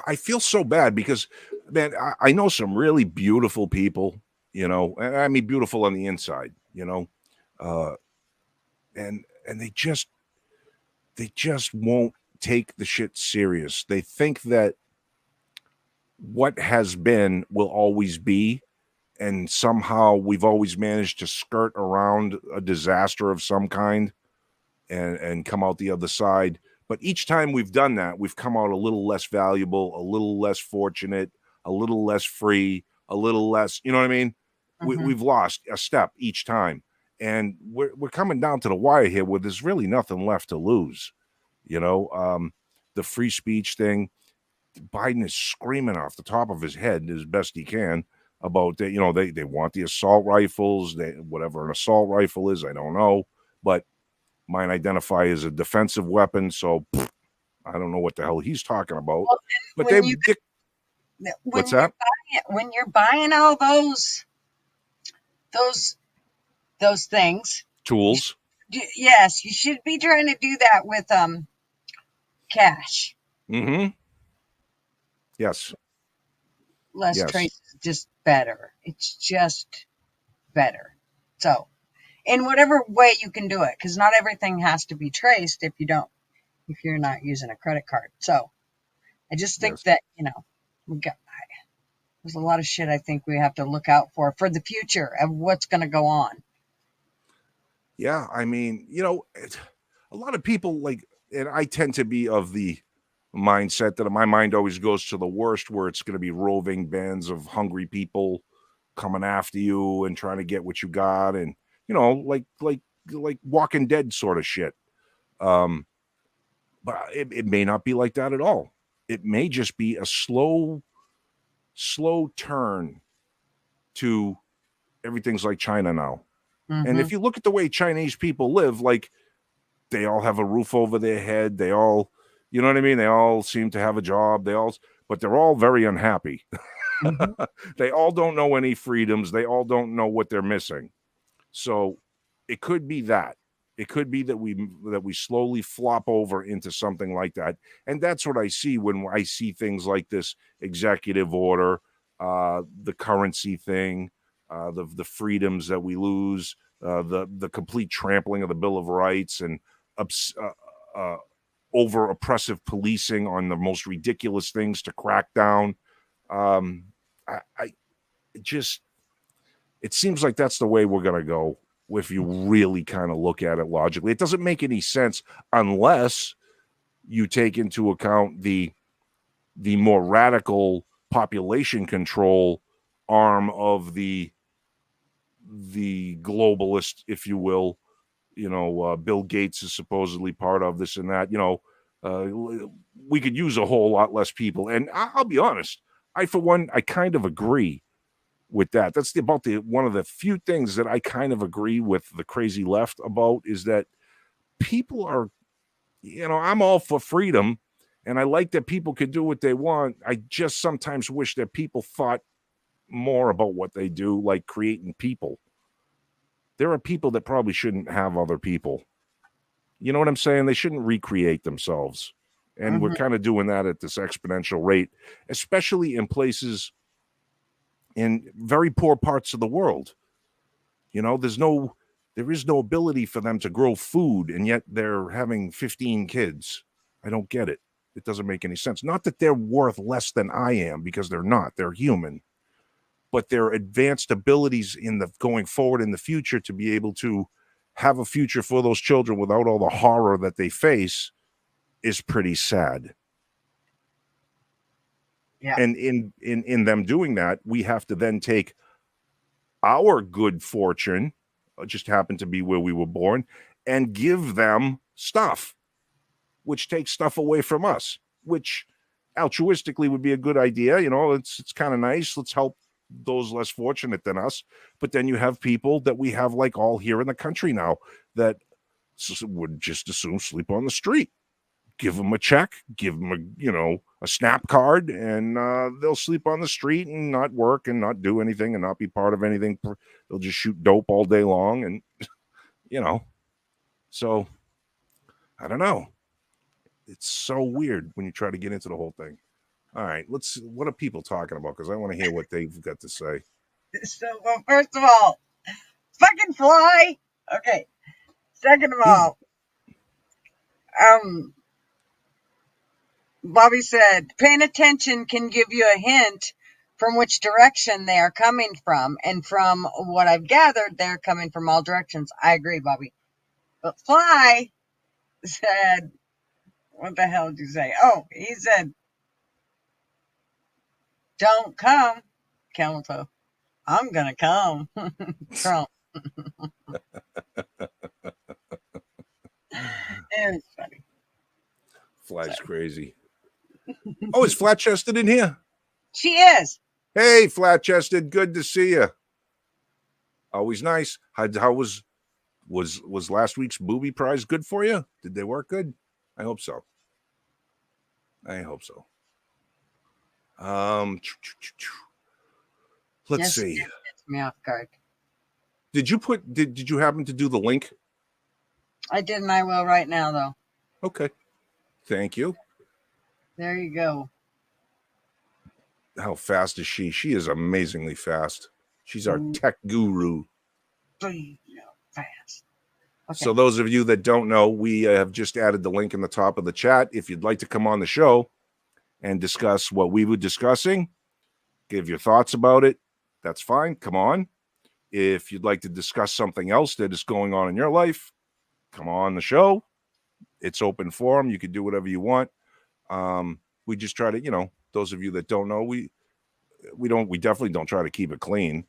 I feel so bad because, man, I know some really beautiful people, and I mean beautiful on the inside, uh, and they just won't take the shit serious. They think that what has been will always be, and somehow we've always managed to skirt around a disaster of some kind and come out the other side. But each time we've done that, we've come out a little less valuable, a little less fortunate, a little less free, a little less, you know what I mean? We've lost a step each time. And we're coming down to the wire here where there's really nothing left to lose. The free speech thing, Biden is screaming off the top of his head as best he can about that. They want the assault rifles, whatever an assault rifle is, I don't know, but mine identify as a defensive weapon, so I don't know what the hell he's talking about. Well, but what's that? When you're buying all those things, tools, yes, you should be trying to do that with cash. Yes. Less traces, just better. It's just better. So, in whatever way you can do it, because not everything has to be traced if you're not using a credit card. So, I just think that there's a lot of shit I think we have to look out for the future of what's going to go on. Yeah, I mean, a lot of people and I tend to be of the mindset that my mind always goes to the worst, where it's going to be roving bands of hungry people coming after you and trying to get what you got, and like Walking Dead sort of shit. But it may not be like that at all. It may just be a slow turn to everything's like China now. And if you look at the way Chinese people live, like they all have a roof over their head, they all, you know what I mean? They all seem to have a job. But they're all very unhappy. They all don't know any freedoms. They all don't know what they're missing. So it could be that. It could be that we slowly flop over into something like that. And that's what I see when I see things like this executive order, the currency thing, the freedoms that we lose, the complete trampling of the Bill of Rights, and over oppressive policing on the most ridiculous things to crack down. It seems like that's the way we're going to go if you really kind of look at it logically. It doesn't make any sense unless you take into account the more radical population control arm of the globalist, if you will. Bill Gates is supposedly part of this and that. We could use a whole lot less people. And I'll be honest, for one, I kind of agree with that. That's one of the few things that I kind of agree with the crazy left about, is that people are, I'm all for freedom, and I like that people can do what they want. I just sometimes wish that people thought more about what they do, like creating people. There are people that probably shouldn't have other people. You know what I'm saying? They shouldn't recreate themselves. And we're kind of doing that at this exponential rate, especially in places in very poor parts of the world. There is no ability for them to grow food, and yet they're having 15 kids. I don't get it. It doesn't make any sense. Not that they're worth less than I am, because they're not. They're human. But their advanced abilities going forward in the future to be able to have a future for those children without all the horror that they face is pretty sad. Yeah. And in them doing that, we have to then take our good fortune, just happened to be where we were born, and give them stuff, which takes stuff away from us, which altruistically would be a good idea. It's kind of nice. Let's help those less fortunate than us. But then you have people that we have like all here in the country now that would just as soon sleep on the street. Give them a check, give them a SNAP card, and they'll sleep on the street and not work and not do anything and not be part of anything. They'll just shoot dope all day long. And, so I don't know. It's so weird when you try to get into the whole thing. All right, what are people talking about? Because I want to hear what they've got to say. So, well, first of all, fucking fly. Okay. Second of all, Bobby said, paying attention can give you a hint from which direction they are coming from. And from what I've gathered, they're coming from all directions. I agree, Bobby. But Fly said, what the hell did you say? Oh, he said, don't come, camel toe. I'm going to come, Trump. It was funny. Fly's crazy. Oh, is Flat Chested in here? She is. Hey, Flat Chested, good to see you. Always nice. How was last week's booby prize good for you? Did they work good? I hope so. Let's see. It gets me off guard. Did you happen to do the link? I did, and I will right now, though. Okay. Thank you. There you go. How fast is she? She is amazingly fast. She's our tech guru. Fast. Okay. So those of you that don't know, we have just added the link in the top of the chat. If you'd like to come on the show and discuss what we were discussing, give your thoughts about it, that's fine. Come on. If you'd like to discuss something else that is going on in your life, come on the show. It's open forum. You can do whatever you want. We just try to, those of you that don't know, we definitely don't try to keep it clean.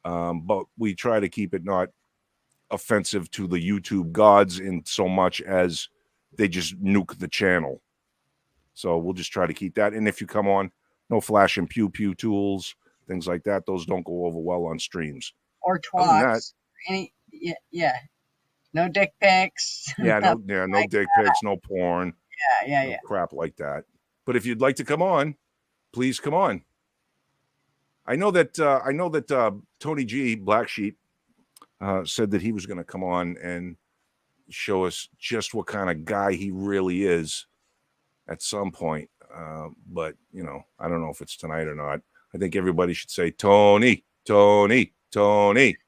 But we try to keep it not offensive to the YouTube gods in so much as they just nuke the channel. So we'll just try to keep that. And if you come on, no flash and pew tools, things like that. Those don't go over well on streams. Or twats. Yeah. No dick pics. No dick pics, no porn. Yeah. Crap like that. But if you'd like to come on, please come on. I know that Tony G, Black Sheep, said that he was going to come on and show us just what kind of guy he really is at some point. But, I don't know if it's tonight or not. I think everybody should say, Tony. There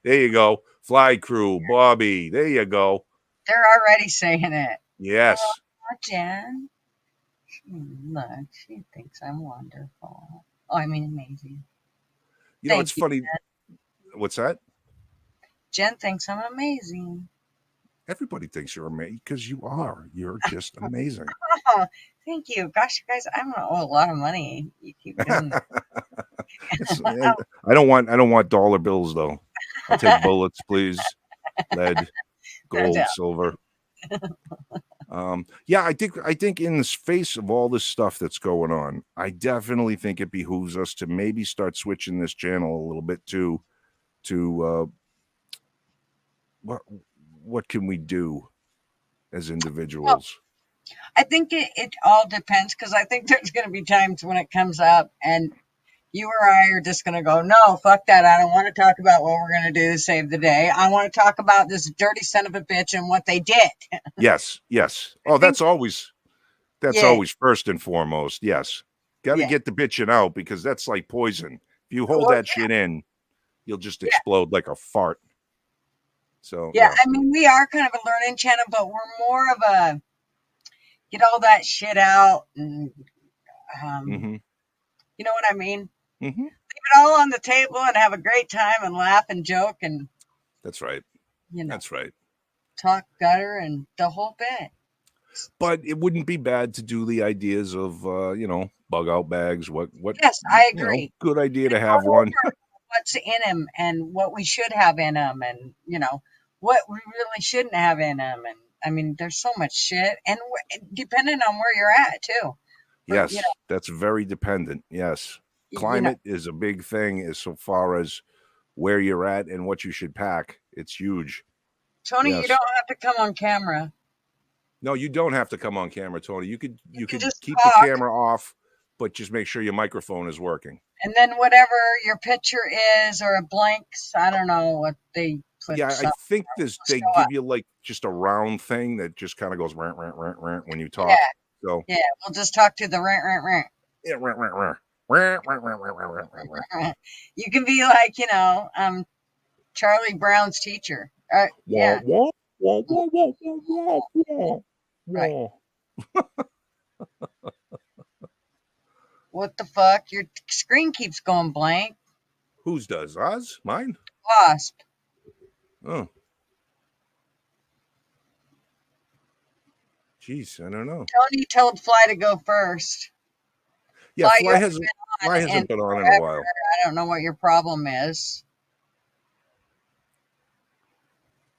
you go. Fly Crew, Bobby. There you go. They're already saying it. Yes. Oh, Jen. Look, she thinks I'm wonderful. Oh, I mean, amazing. It's funny. Jen. What's that? Jen thinks I'm amazing. Everybody thinks you're amazing because you are. You're just amazing. Oh, thank you. Gosh, you guys, I'm gonna owe a lot of money. You keep doing that. I don't want dollar bills though. I'll take bullets, please. Lead, gold, silver. I think in the face of all this stuff that's going on, I definitely think it behooves us to maybe start switching this channel a little bit to what can we do as individuals? Well, I think it all depends, because I think there's going to be times when it comes up and you or I are just going to go, no, fuck that. I don't want to talk about what we're going to do to save the day. I want to talk about this dirty son of a bitch and what they did. Yes. Oh, that's always first and foremost. Yes. Got to get the bitching out, because that's like poison. If you hold that shit in, you'll just explode like a fart. So, I mean, we are kind of a learning channel, but we're more of a get all that shit out and, you know what I mean? Mm-hmm. Leave it all on the table and have a great time and laugh and joke and. That's right. That's right. Talk gutter and the whole bit. But it wouldn't be bad to do the ideas of, bug out bags. What? Yes, I agree. Good idea to have one. What's in them and what we should have in them, and what we really shouldn't have in them. And I mean, there's so much shit, and depending on where you're at too. Yes, that's very dependent. Yes, climate is a big thing as so far as where you're at and what you should pack. It's huge. Tony, you don't have to come on camera. No, you don't have to come on camera, Tony. You could just keep talk. the camera off, but just make sure your microphone is working. And then whatever your picture is, or a blanks, I don't know what they put. Yeah, I think they give you like just a round thing that just kind of goes rant when you talk. So Yeah, we'll just talk to the rant. yeah, You can be like, Charlie Brown's teacher. Yeah, right. What the fuck? Your screen keeps going blank. Whose does? Oz? Mine? Wasp. Oh. Jeez, I don't know. Tony told Fly to go first. Yeah, Fly, Fly hasn't been on in a while. I don't know what your problem is.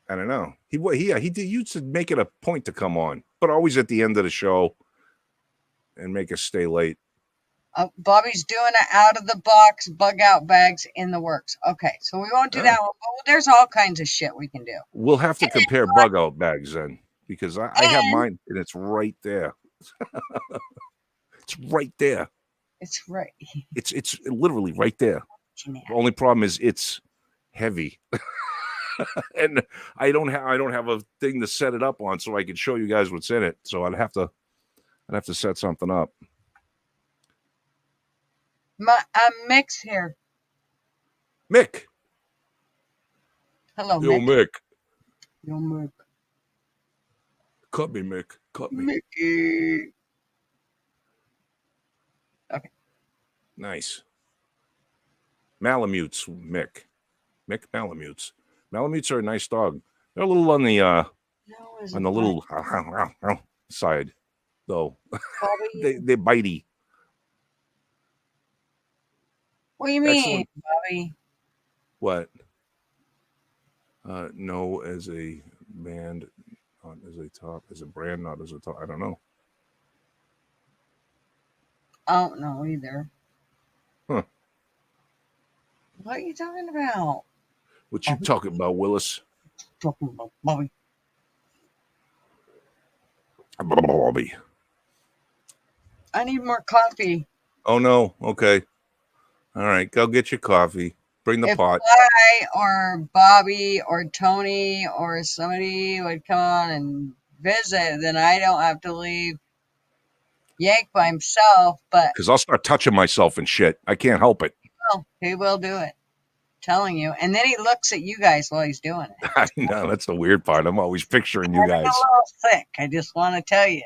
I don't know. He did used to make it a point to come on, but always at the end of the show and make us stay late. Bobby's doing an out of the box bug out bags in the works. Okay, so we won't do that one. But there's all kinds of shit we can do. We'll have to compare bug out bags then, because I have mine and it's right there. It's right there. It's right. It's literally right there. The only problem is it's heavy. And I don't have a thing to set it up on so I can show you guys what's in it. So I'd have to set something up. Mick's here. Mick. Hello, Yo, Mick. Mick. Yo, Mick. Cut me, Mick. Cut me. Mickey. Okay. Nice. Malamutes, Mick. Mick Malamutes. Malamutes are a nice dog. They're a little on the little side, though. They're bitey. What do you mean, Bobby? What? No, as a band, not as a top, as a brand, not as a top. I don't know. I don't know either. Huh. What are you talking about? What you talking about, Willis? Talking about Bobby. Bobby. I need more coffee. Oh no. Okay. All right. Go get your coffee. Bring the pot. If I or Bobby or Tony or somebody would come on and visit, then I don't have to leave Yank by himself. But because I'll start touching myself and shit. I can't help it. Well, he will do it. Telling you, and then he looks at you guys while he's doing it. I know, that's the weird part. I'm always picturing you guys. I'm a little sick. I just want to tell you.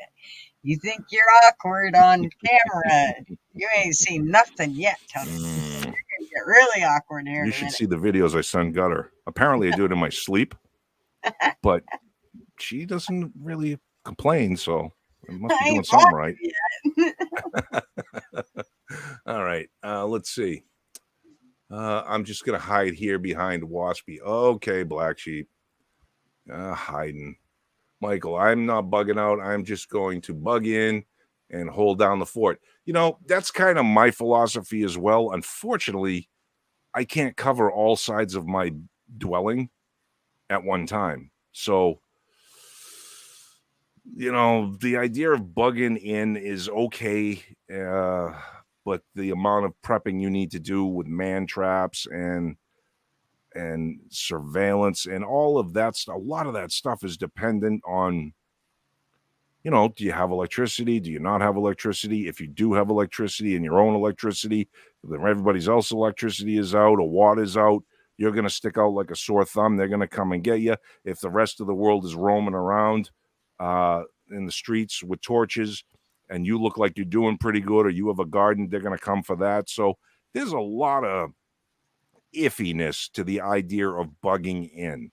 You think you're awkward on camera? You ain't seen nothing yet, Tony. You're gonna get really awkward here. You should see the videos I send Gutter. Apparently, I do it in my sleep, but she doesn't really complain, so I must be doing something right. All right, let's see. I'm just gonna hide here behind Waspy. Okay, Black Sheep, hiding. Michael, I'm not bugging out. I'm just going to bug in and hold down the fort. You know, that's kind of my philosophy as well. Unfortunately, I can't cover all sides of my dwelling at one time. So, you know, the idea of bugging in is okay, but the amount of prepping you need to do with man traps and surveillance and all of that stuff, a lot of that stuff is dependent on, you know, do you have electricity? Do you not have electricity? If you do have electricity and your own electricity, then everybody's else electricity is out or water's out, you're going to stick out like a sore thumb. They're going to come and get you. If the rest of the world is roaming around in the streets with torches and you look like you're doing pretty good or you have a garden, they're going to come for that. So there's a lot of iffiness to the idea of bugging in.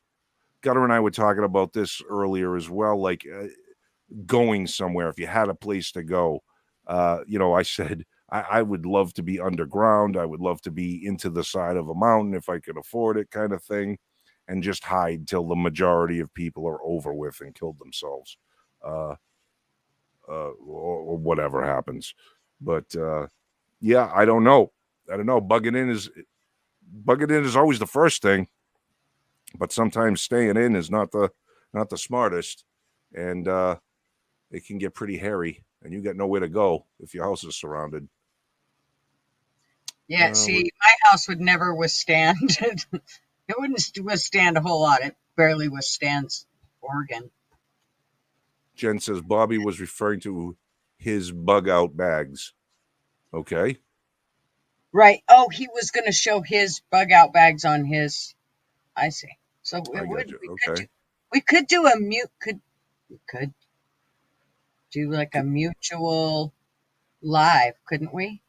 Gutter and I were talking about this earlier as well, like going somewhere. If you had a place to go, you know, I said I would love to be underground. I would love to be into the side of a mountain if I could afford it, kind of thing, and just hide till the majority of people are over with and killed themselves, or whatever happens. But yeah, I don't know. Bugging in is always the first thing, but sometimes staying in is not the smartest, and it can get pretty hairy, and you got nowhere to go if your house is surrounded. Yeah, see, my house would never withstand. It wouldn't withstand a whole lot. It barely withstands Oregon. Jen says Bobby was referring to his bug out bags. Okay. Right. Oh, he was going to show his bug out bags on his. I see. So I it got would. you. We Okay. could do a mute. We could do like a mutual live, couldn't we?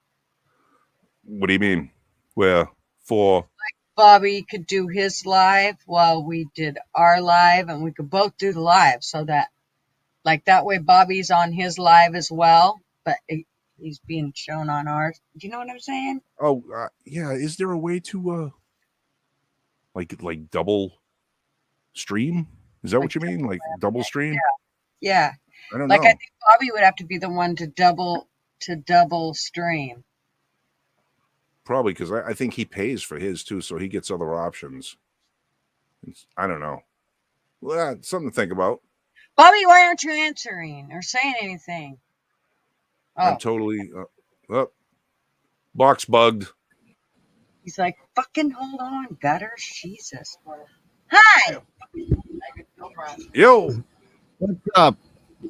What do you mean? Well, for Bobby could do his live while we did our live, and we could both do the live, so that like that way Bobby's on his live as well, but he's being shown on ours. Do you know what I'm saying? yeah. Is there a way to like double stream? Is that what you mean? Like double stream? Yeah. I don't Like know. I think Bobby would have to be the one to double stream. Probably because I think he pays for his too, so he gets other options. I don't know. Well, something to think about. Bobby, why aren't you answering or saying anything? I'm Oh, totally box bugged. he's like, fucking hold on, gutters, Jesus. Hi. Yo, What's up?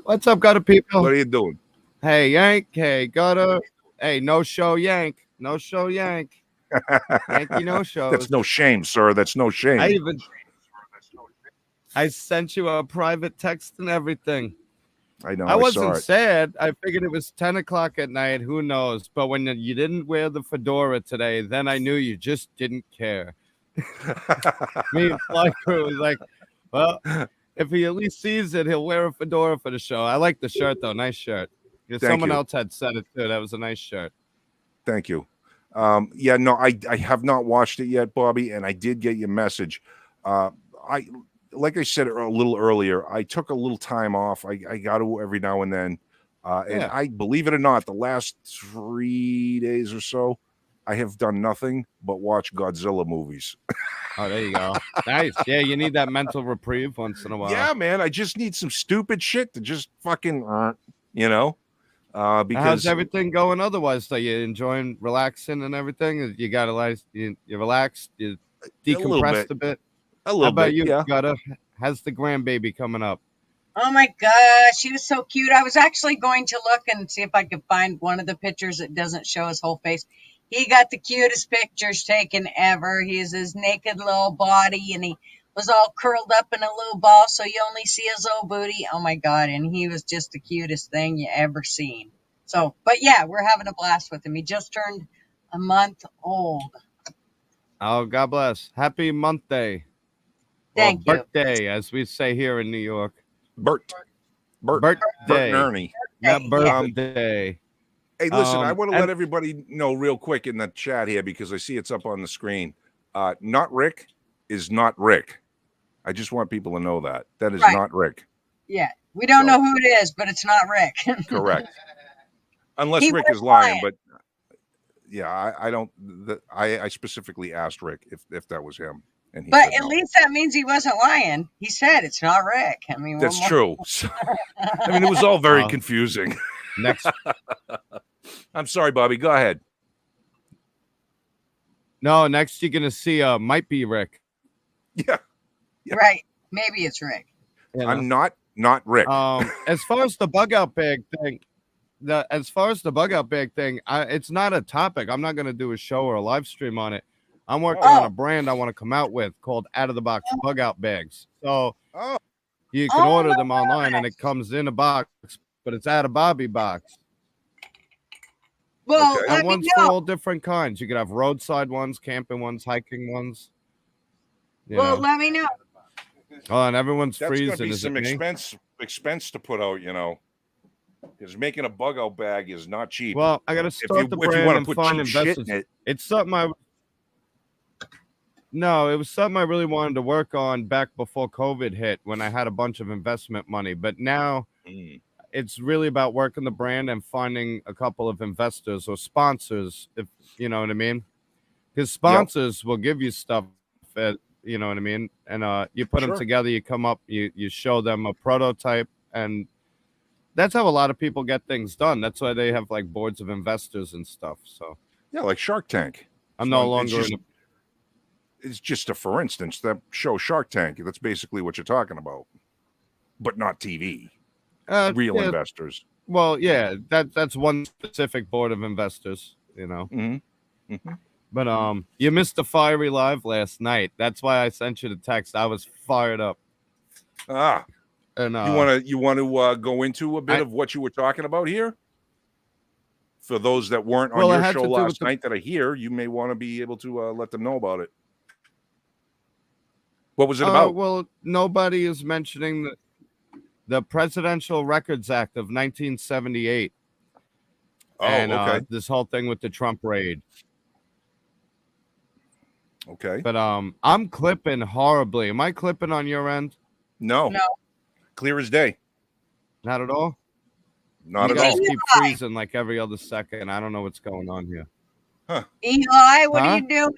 What's up, gutter people? what are you doing? Hey, Yank. Hey, gutter. Hey, no show, Yank. No show, Yank. Yankee, no shows. That's no shame, sir. That's no shame. I sent you a private text and everything. I know. I wasn't saw it. sad. I figured it was 10 o'clock at night. Who knows? But when you didn't wear the fedora today, then I knew you just didn't care. Me and Fly Crew was like, well, if he at least sees it, he'll wear a fedora for the show. I like the shirt, though. Nice shirt. If Thank someone you. else had said it, too. That was a nice shirt. Thank you. Yeah, no, I have not watched it yet, Bobby, and I did get your message. Like I said a little earlier, I took a little time off. I got to every now and then. And Yeah. I believe it or not, the last 3 days or so, I have done nothing but watch Godzilla movies. Oh, there you go. Nice. Yeah, you need that mental reprieve once in a while. Yeah, man, I just need some stupid shit to just fucking, because How's everything going otherwise? So you enjoying relaxing and everything? You got you relaxed, you decompressed a bit. a How little about bit, you, yeah. Gutter? How's the grandbaby coming up? Oh my gosh, he was so cute. I was actually going to look and see if I could find one of the pictures that doesn't show his whole face. He got the cutest pictures taken ever. He's his naked little body, and he was all curled up in a little ball, so you only see his little booty. Oh my God, and he was just the cutest thing you ever seen. So, but yeah, we're having a blast with him. He just turned a month old. Oh, God bless. Happy month day. Thank or you. birthday, as we say here in New York. Bert Birthday. and Ernie. Not Yeah. birthday. Hey, listen, I Um, want to and- let everybody know real quick in the chat here because I see it's up on the screen. Not Rick is not Rick. I just want people to know that. That is Right. not Rick. Yeah, we don't So- know who it is, but it's not Rick. Correct. Unless He Rick was is lying, lying. but yeah, I don't. I specifically asked Rick if that was him, and he But said at no. least that means he wasn't lying. He said it's not Rick. I mean, That's what more- true. So- I mean, it was all very Oh. confusing. Next. I'm sorry, Bobby. Go ahead. No, next you're going to see might be Rick. Yeah, Right. Maybe it's Rick. You know? I'm not Rick. As far as the bug out bag thing, it's not a topic. I'm not going to do a show or a live stream on it. I'm working on a brand I want to come out with called Out of the Box Bug Out Bags. So Oh. you can Oh order my them online and it comes in a box, but it's out of Bobby box. Well, Okay. let And me ones for know. all different kinds. You could have roadside ones, camping ones, hiking ones. You Well, know. let me know. Oh, and everyone's That's going to freezing. be Is it some me? expense to put out, because making a bug out bag is not cheap. Well, I got to if you start the brand want and to put find cheap shit investors. in it, It's something it was something I really wanted to work on back before COVID hit when I had a bunch of investment money. But now it's really about working the brand and finding a couple of investors or sponsors, if you know what I mean. Because sponsors will give you stuff that, you know what I mean. And you put them Sure. together, you come up, you show them a prototype, and that's how a lot of people get things done. That's why they have like boards of investors and stuff. So yeah, like Shark Tank. I'm So no it's longer just, in a it's just a for instance, that show Shark Tank. That's basically what you're talking about, but not TV. Real yeah, investors. Well, yeah, that's one specific board of investors, you know. Mm-hmm. Mm-hmm. But you missed the fiery live last night. That's why I sent you the text. I was fired up. Ah, And you want to go into a bit of what you were talking about here? For those that weren't on your show last night that are here, you may want to be able to let them know about it. What was it about? Well, nobody is mentioning the Presidential Records Act of 1978. Oh, and okay. This whole thing with the Trump raid. Okay. But I'm clipping horribly. Am I clipping on your end? No. Clear as day. Not at all? Not you at all. Keep freezing like every other second. I don't know what's going on here. Huh. Eli, what are you doing?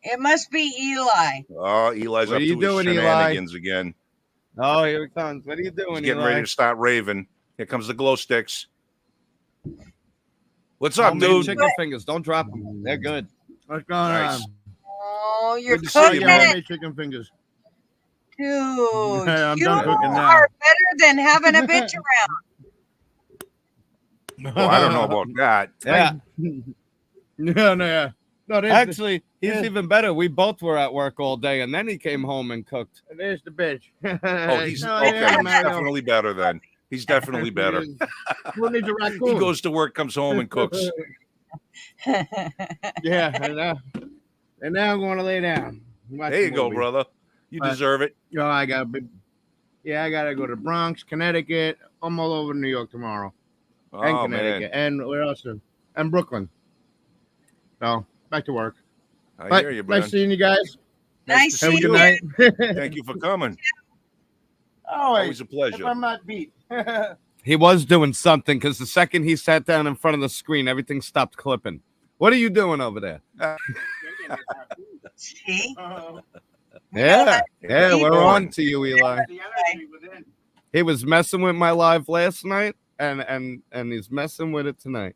It must be Eli. Oh, Eli's up to his shenanigans again. Oh, here he comes. What are you doing, He's getting ready to start raving. Here comes the glow sticks. What's up, dude? Chicken fingers. Don't drop them. They're good. What's going on? Oh, you're cooking it. Chicken fingers. Dude, I'm you done cooking now. are better than having a bitch around. Well, I don't know about that. Yeah. No. Actually, he's even better. We both were at work all day, and then he came home and cooked. There's the bitch. Oh, he's okay. He's definitely better then. He's definitely better. Who needs a raccoon? He goes to work, comes home, and cooks. Yeah, and now I'm going to lay down. There you go, brother. You deserve it. I got to go to Bronx, Connecticut. I'm all over New York tomorrow. And Connecticut. And where else? And Brooklyn. So, back to work. I hear you, man. Nice seeing you guys. Nice seeing you. Night. Thank you for coming. Always a pleasure. If I'm not beat. He was doing something because the second he sat down in front of the screen, everything stopped clipping. What are you doing over there? See? Yeah, we're on to you, Eli. He was messing with my live last night, and he's messing with it tonight.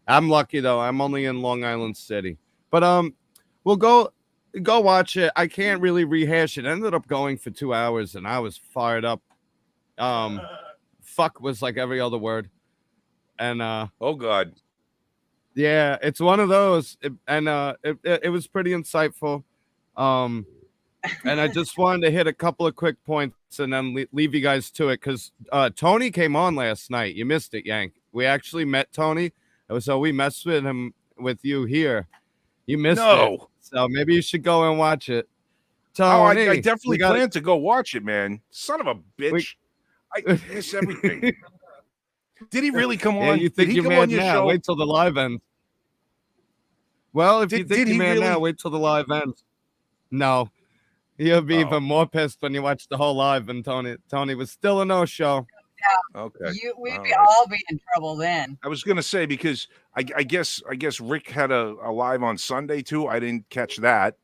I'm lucky though. I'm only in Long Island City, but we'll go watch it. I can't really rehash it. Ended up going for 2 hours, and I was fired up. Fuck was like every other word, and oh god, yeah, it's one of those, it was pretty insightful. And I just wanted to hit a couple of quick points and then leave you guys to it because Tony came on last night. You missed it, Yank. We actually met Tony. So we messed with him with you here. You missed it. So maybe you should go and watch it. Tony, I definitely plan to go watch it, man. Son of a bitch. I miss everything. Did he really come on? You think you're mad now? Show? Wait till the live ends. Well, if you think you're mad now, wait till the live ends. No. You'll be even more pissed when you watch the whole live and Tony was still a no-show. Yeah. Okay. We'd all be in trouble then. I was gonna say because I guess Rick had a live on Sunday too. I didn't catch that,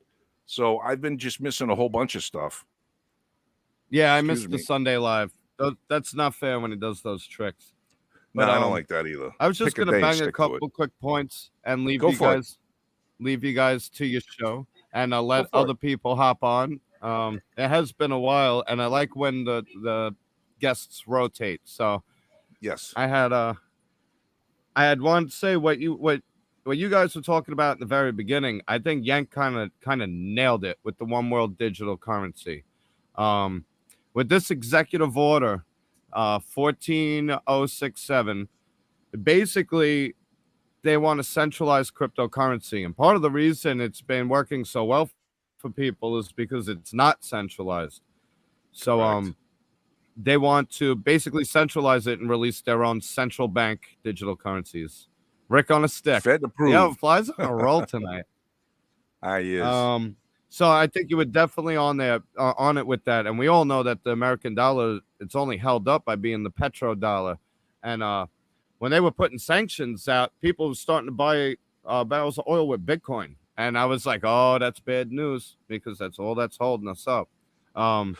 so I've been just missing a whole bunch of stuff. Yeah, I missed the Sunday live. That's not fair when he does those tricks. But I don't like that either. I was just gonna bang a couple quick points and leave you guys to your show and let other people hop on. It has been a while, and I like when the guests rotate. So yes, I had one to say what you guys were talking about in the very beginning. I think Yank kind of nailed it with the one world digital currency. With this executive order 14067, basically they want to centralize cryptocurrency, and part of the reason it's been working so well for people is because it's not centralized. So they want to basically centralize it and release their own central bank digital currencies. Rick on a stick. Fed approved. Yeah, flies on a roll tonight. Is. So I think you were definitely on it with that. And we all know that the American dollar, it's only held up by being the petrodollar. And when they were putting sanctions out, people were starting to buy barrels of oil with Bitcoin. And I was like, oh, that's bad news because that's all that's holding us up. Something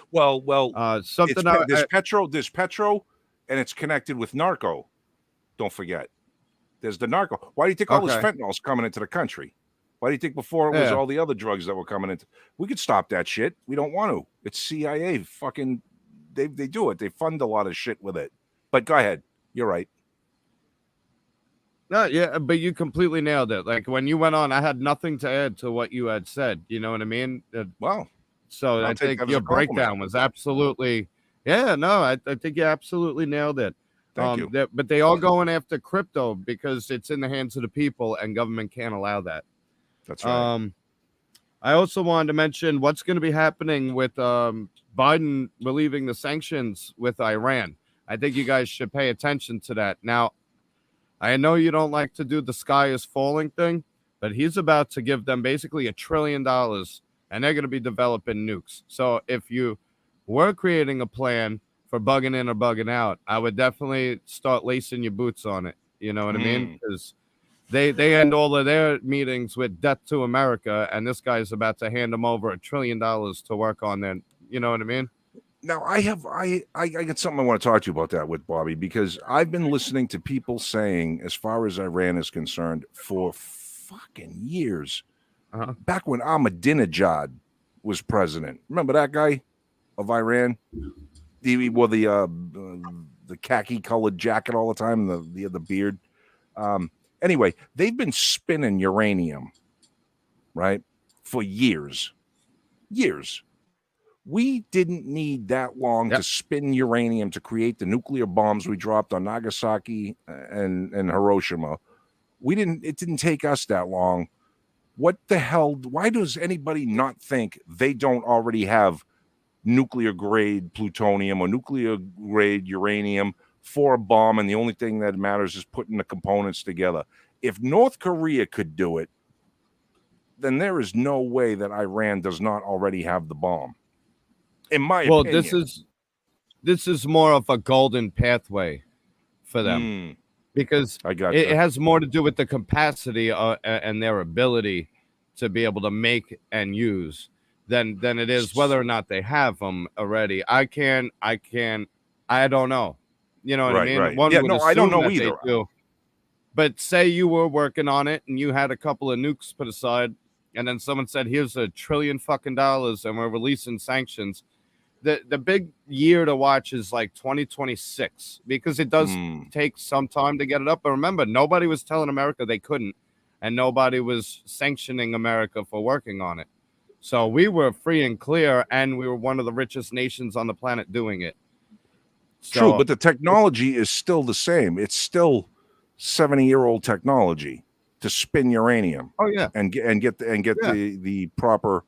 there's petro, and it's connected with narco. Don't forget, there's the narco. Why do you think all this fentanyl's coming into the country? Why do you think before it was all the other drugs that were coming into? We could stop that shit. We don't want to. It's CIA. Fucking, they do it. They fund a lot of shit with it. But go ahead. You're right. No, yeah, but you completely nailed it. Like when you went on, I had nothing to add to what you had said. You know what I mean? Wow. So I'll I take think that as your a compliment. breakdown was absolutely, yeah, no, I think you absolutely nailed it. Thank you. But they all going after crypto because it's in the hands of the people and government can't allow that. That's right. I also wanted to mention what's going to be happening with Biden relieving the sanctions with Iran. I think you guys should pay attention to that. Now, I know you don't like to do the sky is falling thing, but he's about to give them basically $1 trillion and they're going to be developing nukes. So if you were creating a plan for bugging in or bugging out, I would definitely start lacing your boots on it. You know what I mean? Because they end all of their meetings with death to America, and this guy's about to hand them over $1 trillion to work on their, you know what I mean? Now I got something I want to talk to you about that with Bobby, because I've been listening to people saying, as far as Iran is concerned, for fucking years, back when Ahmadinejad was president. Remember that guy of Iran? He wore the khaki colored jacket all the time, the beard. Anyway, they've been spinning uranium, right, for years. We didn't need that long to spin uranium to create the nuclear bombs we dropped on Nagasaki and Hiroshima. It didn't take us that long. What the hell? Why does anybody not think they don't already have nuclear grade plutonium or nuclear grade uranium for a bomb, and the only thing that matters is putting the components together? If North Korea could do it, then there is no way that Iran does not already have the bomb. In my opinion. This is more of a golden pathway for them because it has more to do with the capacity and their ability to be able to make and use than it is whether or not they have them already. I don't know. You know what I mean? Right. One would I don't know that either. they do. But say you were working on it and you had a couple of nukes put aside, and then someone said, "Here's $1 trillion fucking dollars, and we're releasing sanctions." The big year to watch is like 2026 because it does take some time to get it up. But remember, nobody was telling America they couldn't, and nobody was sanctioning America for working on it. So we were free and clear, and we were one of the richest nations on the planet doing it. True, but the technology is still the same. It's still 70-year-old technology to spin uranium. Oh yeah, and get the proper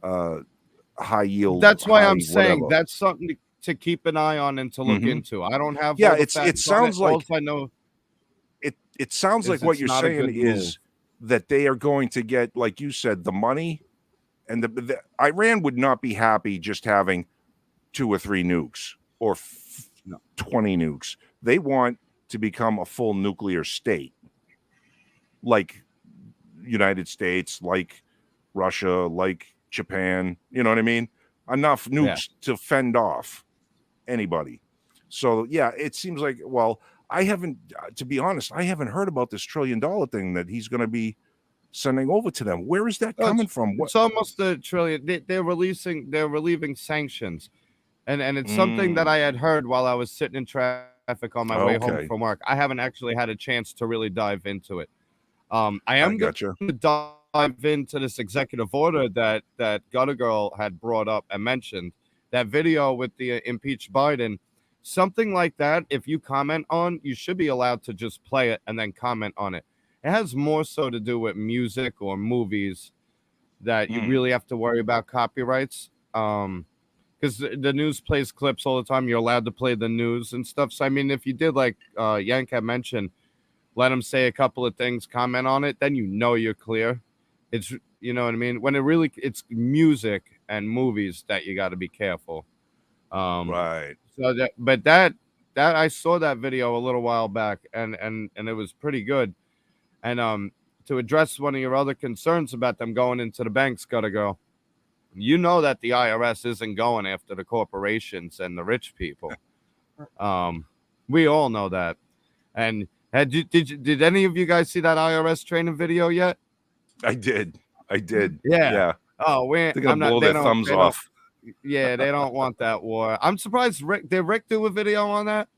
high yield. That's why I'm saying that's something to keep an eye on and to look into. I don't have. Yeah, it sounds like. I know. It sounds like what you're saying is that they are going to get, like you said, the money, and the Iran would not be happy just having 2 or 3 nukes or 20 nukes. They want to become a full nuclear state, like United States, like Russia, like Japan. You know what I mean? Enough nukes to fend off anybody. So yeah, it seems like, well, I haven't, to be honest, I haven't heard about this $1 trillion that he's going to be sending over to them. Where is that coming from? It's almost $1 trillion. They're relieving sanctions, and it's something that I had heard while I was sitting in traffic on my way home from work. I haven't actually had a chance to really dive into it. I am going to dive into this executive order that Gutter Girl had brought up and mentioned, that video with the impeached Biden. Something like that, if you comment on, you should be allowed to just play it and then comment on it. It has more so to do with music or movies that you really have to worry about copyrights. Because the news plays clips all the time. You're allowed to play the news and stuff. So, I mean, if you did, like Yank had mentioned, let him say a couple of things, comment on it, then you know you're clear. It's, you know what I mean? When it's music and movies that you got to be careful. Right. So that I saw that video a little while back, and it was pretty good. And to address one of your other concerns about them going into the banks, Gotta Go, you know that the IRS isn't going after the corporations and the rich people. We all know that. And did any of you guys see that IRS training video yet? I did. Yeah. Oh, they're gonna blow their thumbs off. Yeah, they don't want that war. I'm surprised. Did Rick do a video on that?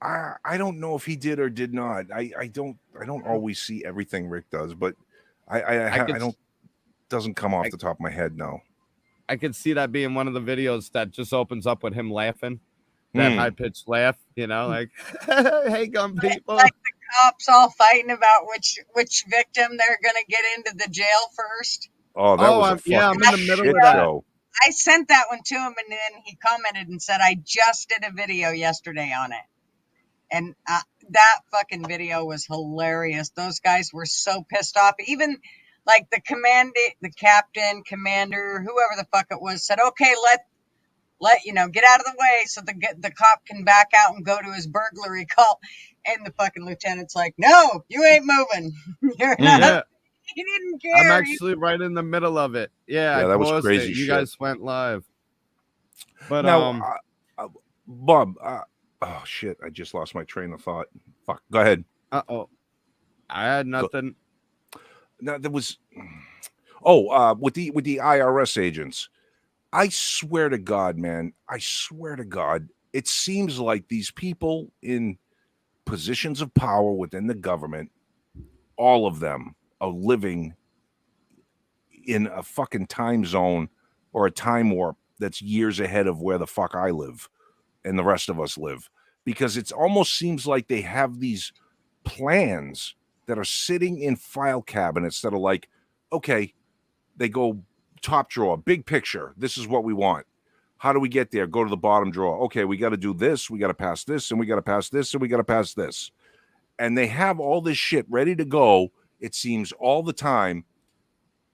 I don't know if he did or did not. I don't always see everything Rick does, but I don't doesn't come off the top of my head now. I could see that being one of the videos that just opens up with him laughing, that high pitched laugh, like, hey, gun people. Like the cops all fighting about which victim they're gonna get into the jail first. Oh, that was I'm in the middle of that. Show. I sent that one to him, and then he commented and said, "I just did a video yesterday on it," and that fucking video was hilarious. Those guys were so pissed off. Even like the captain, commander, whoever the fuck it was, said, "Okay, let get out of the way so the cop can back out and go to his burglary call." And the fucking lieutenant's like, "No, you ain't moving. You're not." Yeah. He didn't care. I'm actually right in the middle of it. Yeah, that was crazy. You guys went live. But now, Bob. Oh shit! I just lost my train of thought. Fuck. Go ahead. I had nothing. No, there was. With the IRS agents, I swear to God, man. I swear to God, it seems like these people in positions of power within the government, all of them are living in a fucking time zone or a time warp that's years ahead of where the fuck I live and the rest of us live, because it almost seems like they have these plans that are sitting in file cabinets that are like, okay, they go top drawer, big picture. This is what we want. How do we get there? Go to the bottom drawer. Okay, we got to do this. We got to pass this, and we got to pass this, and we got to pass this. And they have all this shit ready to go, it seems, all the time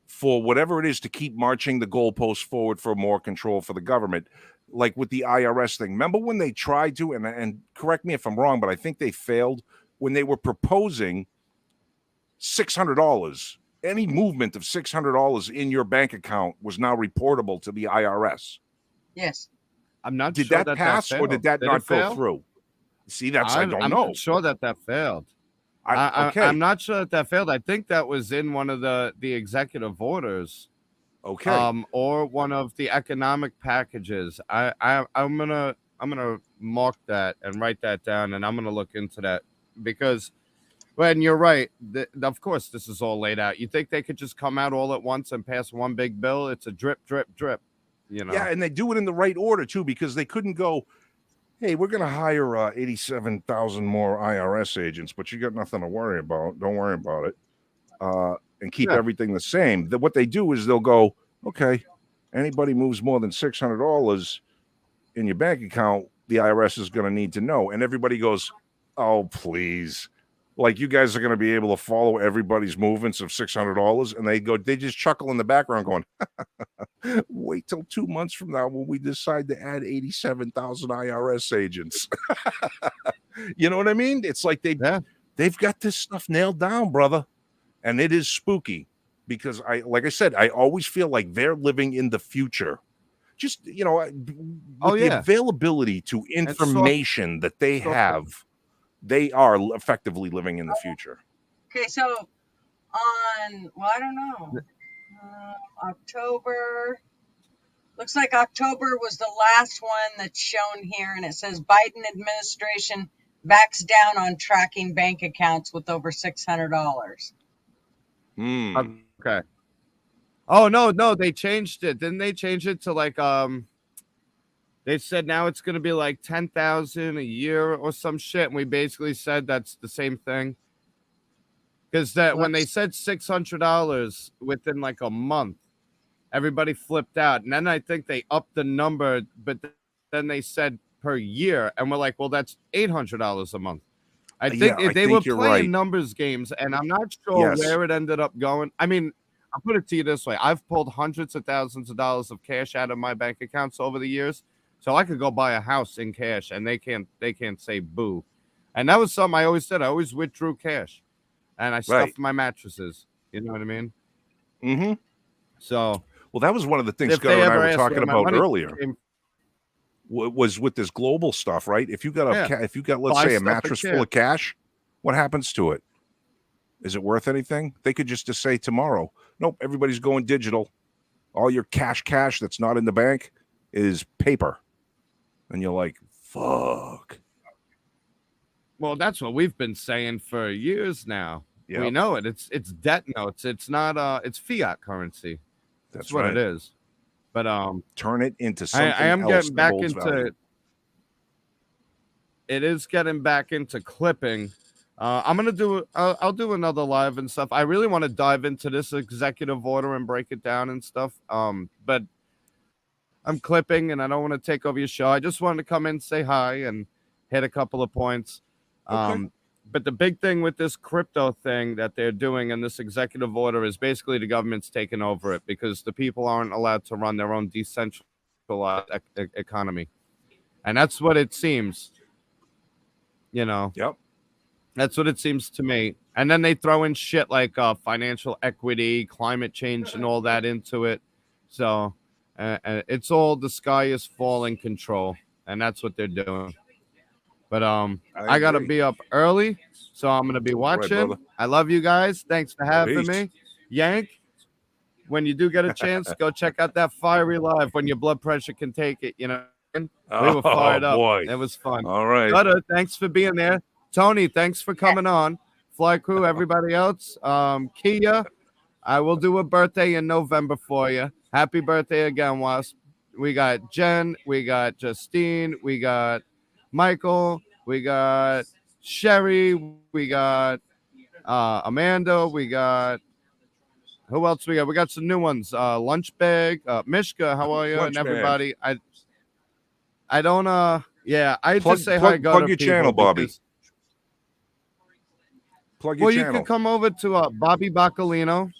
for whatever it is to keep marching the goalposts forward for more control for the government. Like with the IRS thing. Remember when they tried to, and correct me if I'm wrong, but I think they failed when they were proposing $600. Any movement of $600 in your bank account was now reportable to the IRS. Yes. I'm not did sure that pass or did that not go through? See, I don't know. I'm sure that failed. Okay. I'm not sure that failed. I think that was in one of the executive orders. Okay. Or one of the economic packages. I'm gonna mark that and write that down, and I'm gonna look into that, because when you're right, of course this is all laid out. You think they could just come out all at once and pass one big bill? It's a drip, drip, drip. Yeah, and they do it in the right order too, because they couldn't go, hey, we're going to hire 87,000 more IRS agents, but you got nothing to worry about. Don't worry about it. And keep everything the same. What they do is they'll go, okay, anybody moves more than $600 in your bank account, the IRS is going to need to know. And everybody goes, oh, please. Like, you guys are going to be able to follow everybody's movements of $600. And they just chuckle in the background going, wait till 2 months from now when we decide to add 87,000 IRS agents. You know what I mean? It's like they've got this stuff nailed down, brother. And it is spooky, because like I said, I always feel like they're living in the future. Just, with the availability to information that they have, they are effectively living in the future. Okay, so I don't know. October. Looks like October was the last one that's shown here, and it says Biden administration backs down on tracking bank accounts with over $600. Okay. Oh no, they changed it. Didn't they change it to like they said now it's going to be like 10,000 a year or some shit, and we basically said that's the same thing. Because when they said $600 within like a month, everybody flipped out. And then I think they upped the number, but then they said per year. And we're like, well, that's $800 a month. I think they were playing numbers games, and I'm not sure where it ended up going. I mean, I'll put it to you this way. I've pulled hundreds of thousands of dollars of cash out of my bank accounts over the years. So I could go buy a house in cash, and they can't say boo. And that was something I always said. I always withdrew cash. And I stuffed my mattresses. You know what I mean? Mm-hmm. So, well, that was one of the things Scott and I were talking about earlier. Was with this global stuff, right? If you got let's say a mattress full of cash, what happens to it? Is it worth anything? They could just say tomorrow, nope, everybody's going digital. All your cash that's not in the bank is paper, and you're like, fuck. Well, that's what we've been saying for years now. We Yep. know it. It's debt notes. It's not it's fiat currency. That's what right. it is. But Turn it into something I am else getting that back holds into value. it is getting back into clipping. I'm gonna do I'll do another live and stuff. I really want to dive into this executive order and break it down and stuff. But I'm clipping and I don't want to take over your show. I just wanted to come in, say hi, and hit a couple of points. Okay. But the big thing with this crypto thing that they're doing in this executive order is basically the government's taking over it because the people aren't allowed to run their own decentralized economy. And that's what it seems. You know, Yep. that's what it seems to me. And then they throw in shit like financial equity, climate change, and all that into it. So it's all the sky is falling control. And that's what they're doing. But I gotta agree. be up early, so I'm gonna be All right, watching. brother. I love you guys. Thanks for having Peace. me. Yank, when you do get a chance, go check out that Fiery Live when your blood pressure can take it. You know, we were fired up. Boy. It was fun. All right. Gutter, thanks for being there. Tony, thanks for coming on. Fly crew, everybody else. Kia, I will do a birthday in November for you. Happy birthday again, Wasp. We got Jen, we got Justine, we got Michael, we got Sherry, we got Amanda, we got who else we got? We got some new ones. Lunch Bag, Mishka, how are you? Lunch and Bag. everybody. I don't yeah, I Plug- just say plug- hi, go plug to your people channel, Bobby. because- Plug your Well, you channel. can come over to Bobby Bacalino,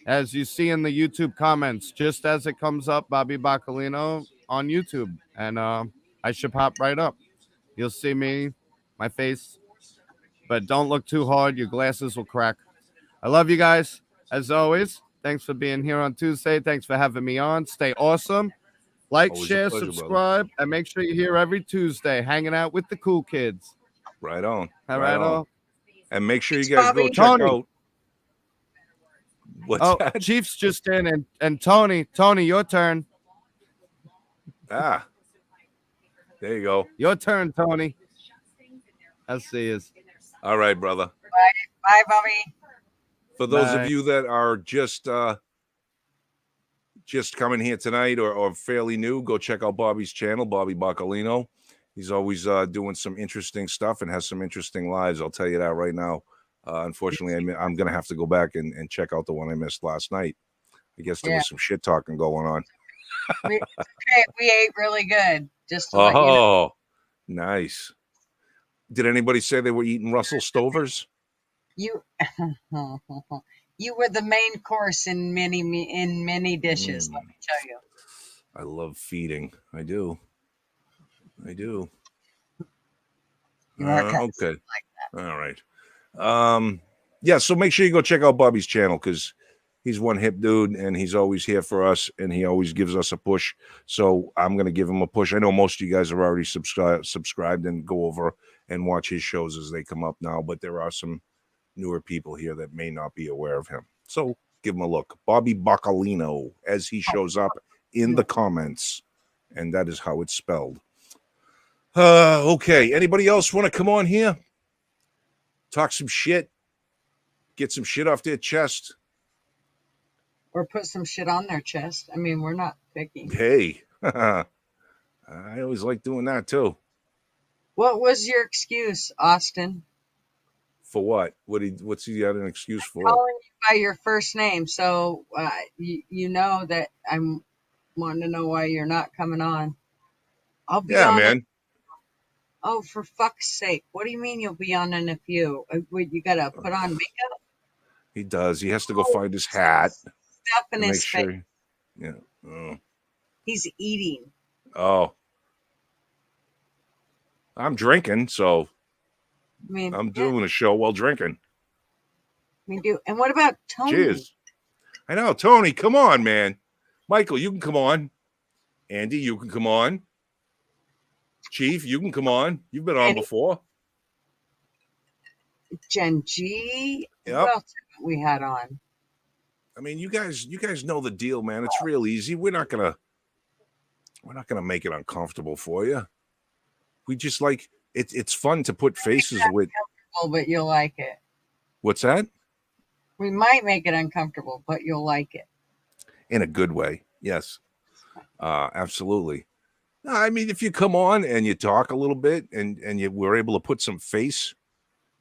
as you see in the YouTube comments, just as it comes up, Bobby Bacalino on YouTube, and I should pop right up. You'll see me, my face, but don't look too hard. Your glasses will crack. I love you guys, as always. Thanks for being here on Tuesday. Thanks for having me on. Stay awesome. Like, Always a share, pleasure, brother. subscribe, and make sure you're here every Tuesday hanging out with the cool kids. Right on. All right right, on. And make sure you Thanks, guys go Bobby. check Tony. out. What's Oh, that? Chief's just in, and Tony, your turn. Ah. There you go. Your turn, Tony. I'll see you. All right, brother. Bye, Bobby. For those Bye. of you that are just coming here tonight or fairly new, go check out Bobby's channel, Bobby Bacalino. He's always doing some interesting stuff and has some interesting lives. I'll tell you that right now. Unfortunately, I'm going to have to go back and check out the one I missed last night. I guess there was some shit talking going on. We ate really good. Just to let you know. Oh, nice. Did anybody say they were eating Russell Stovers? You you were the main course in many dishes. Let me tell you. I love feeding. I do. You are kind of Okay. like that. All right. Yeah, so make sure you go check out Bobby's channel because he's one hip dude and he's always here for us and he always gives us a push. So I'm going to give him a push. I know most of you guys are already subscribed and go over and watch his shows as they come up now, but there are some newer people here that may not be aware of him. So give him a look. Bobby Bacalino, as he shows up in the comments, and that is how it's spelled. Okay. Anybody else want to come on here? Talk some shit. Get some shit off their chest. Or put some shit on their chest. I mean, we're not picky. Hey. I always like doing that too. What was your excuse, Austin? For what? What's he got an excuse for? Calling you by your first name. So you know that I'm wanting to know why you're not coming on. I'll be on. Man. Oh, for fuck's sake. What do you mean you'll be on in a few? Wait, you got to put on makeup? He does. He has to go find his hat. Stuff in to his make face. sure. Yeah. Oh. He's eating. Oh. I'm drinking, so I mean, I'm doing a show while drinking. And what about Tony? Cheers. I know. Tony, come on, man. Michael, you can come on. Andy, you can come on. Chief, you can come on. You've been on before. Jen G. Yep. What else have we had on? I mean, you guys know the deal, man. It's real easy. We're not gonna make it uncomfortable for you. We just like it's fun to put faces with. But you'll like it. What's that? We might make it uncomfortable, but you'll like it. In a good way. Yes. Absolutely. No, I mean, if you come on and you talk a little bit and we're able to put some face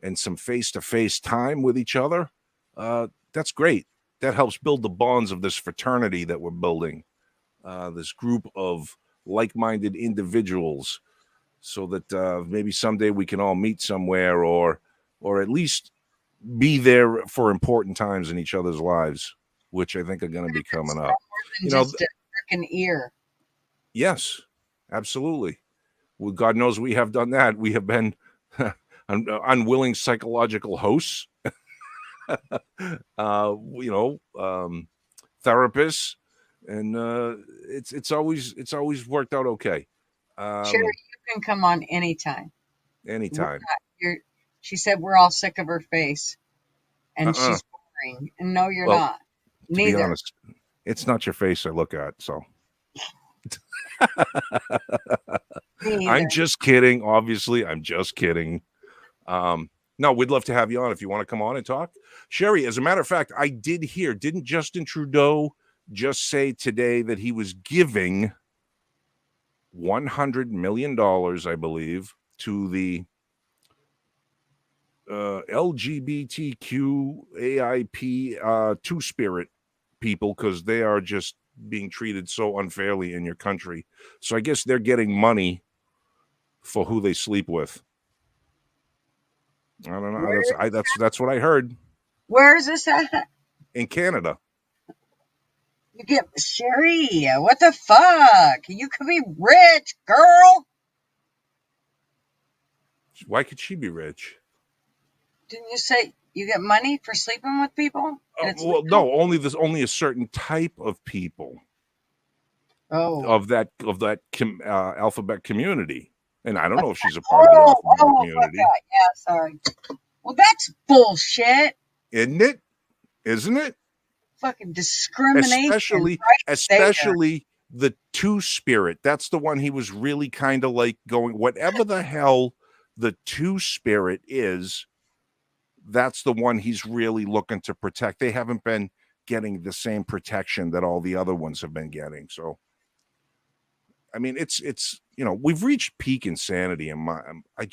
and some face-to-face time with each other, that's great. That helps build the bonds of this fraternity that we're building, this group of like-minded individuals, so that maybe someday we can all meet somewhere or at least be there for important times in each other's lives, which I think are going to be coming up. You know, just a freaking ear. Yes, absolutely. Well, God knows we have done that. We have been unwilling psychological hosts, therapists, and it's always worked out okay. Sure, you can come on anytime. Anytime. She said we're all sick of her face, and she's boring. And no, you're not. Neither. To be honest, it's not your face I look at, so. I'm just kidding. Obviously, I'm just kidding. No, we'd love to have you on if you want to come on and talk. Sherry, as a matter of fact, I did hear, didn't Justin Trudeau just say today that he was giving $100 million, I believe, to the LGBTQ AIP Two-Spirit people because they are just being treated so unfairly in your country. So I guess they're getting money for who they sleep with. I don't know. That's what I heard. Where is this at? In Canada. You get Sherry. What the fuck? You could be rich, girl. Why could she be rich? Didn't you say you get money for sleeping with people? Well, no, only a certain type of people. Oh, of that alphabet community, and I don't know if she's a part of the alphabet community. Yeah, sorry. Well, that's bullshit, isn't it? Isn't it? Fucking discrimination, especially the Two-Spirit. That's the one he was really kind of like going. Whatever the hell the Two-Spirit is, that's the one he's really looking to protect. They haven't been getting the same protection that all the other ones have been getting. So, I mean, it's we've reached peak insanity, and I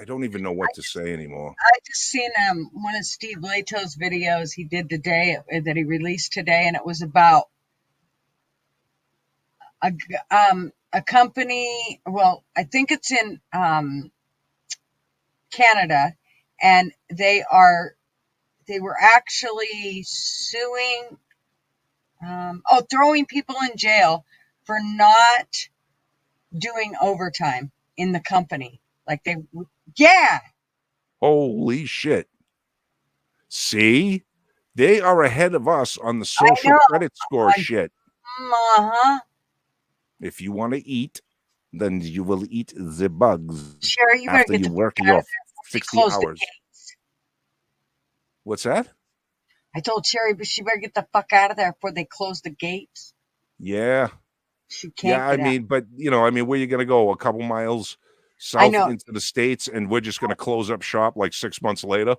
don't even know what to say anymore. I just seen one of Steve Leto's videos he did today that he released today, and it was about a company. Well, I think it's in Canada, and they were actually suing, throwing people in jail for not doing overtime in the company. Like holy shit. See, they are ahead of us on the social credit score shit. If you want to eat, then you will eat the bugs. Sure, you after you work your 60 hours. What's that? I told Sherry, but she better get the fuck out of there before they close the gates. Yeah. She can't. But where you gonna go? A couple miles south into the States, and we're just gonna close up shop like 6 months later.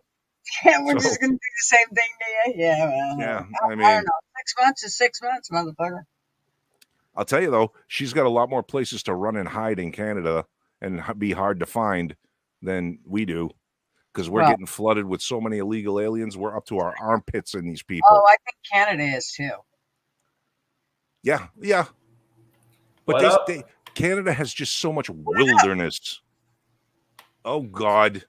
Yeah, we're just gonna do the same thing to you. Yeah. Well, yeah. I don't know. 6 months is 6 months, motherfucker. I'll tell you though, she's got a lot more places to run and hide in Canada and be hard to find than we do, because we're getting flooded with so many illegal aliens. We're up to our armpits in these people. Oh, I think Canada is too. Yeah. But Canada has just so much wilderness. Oh God.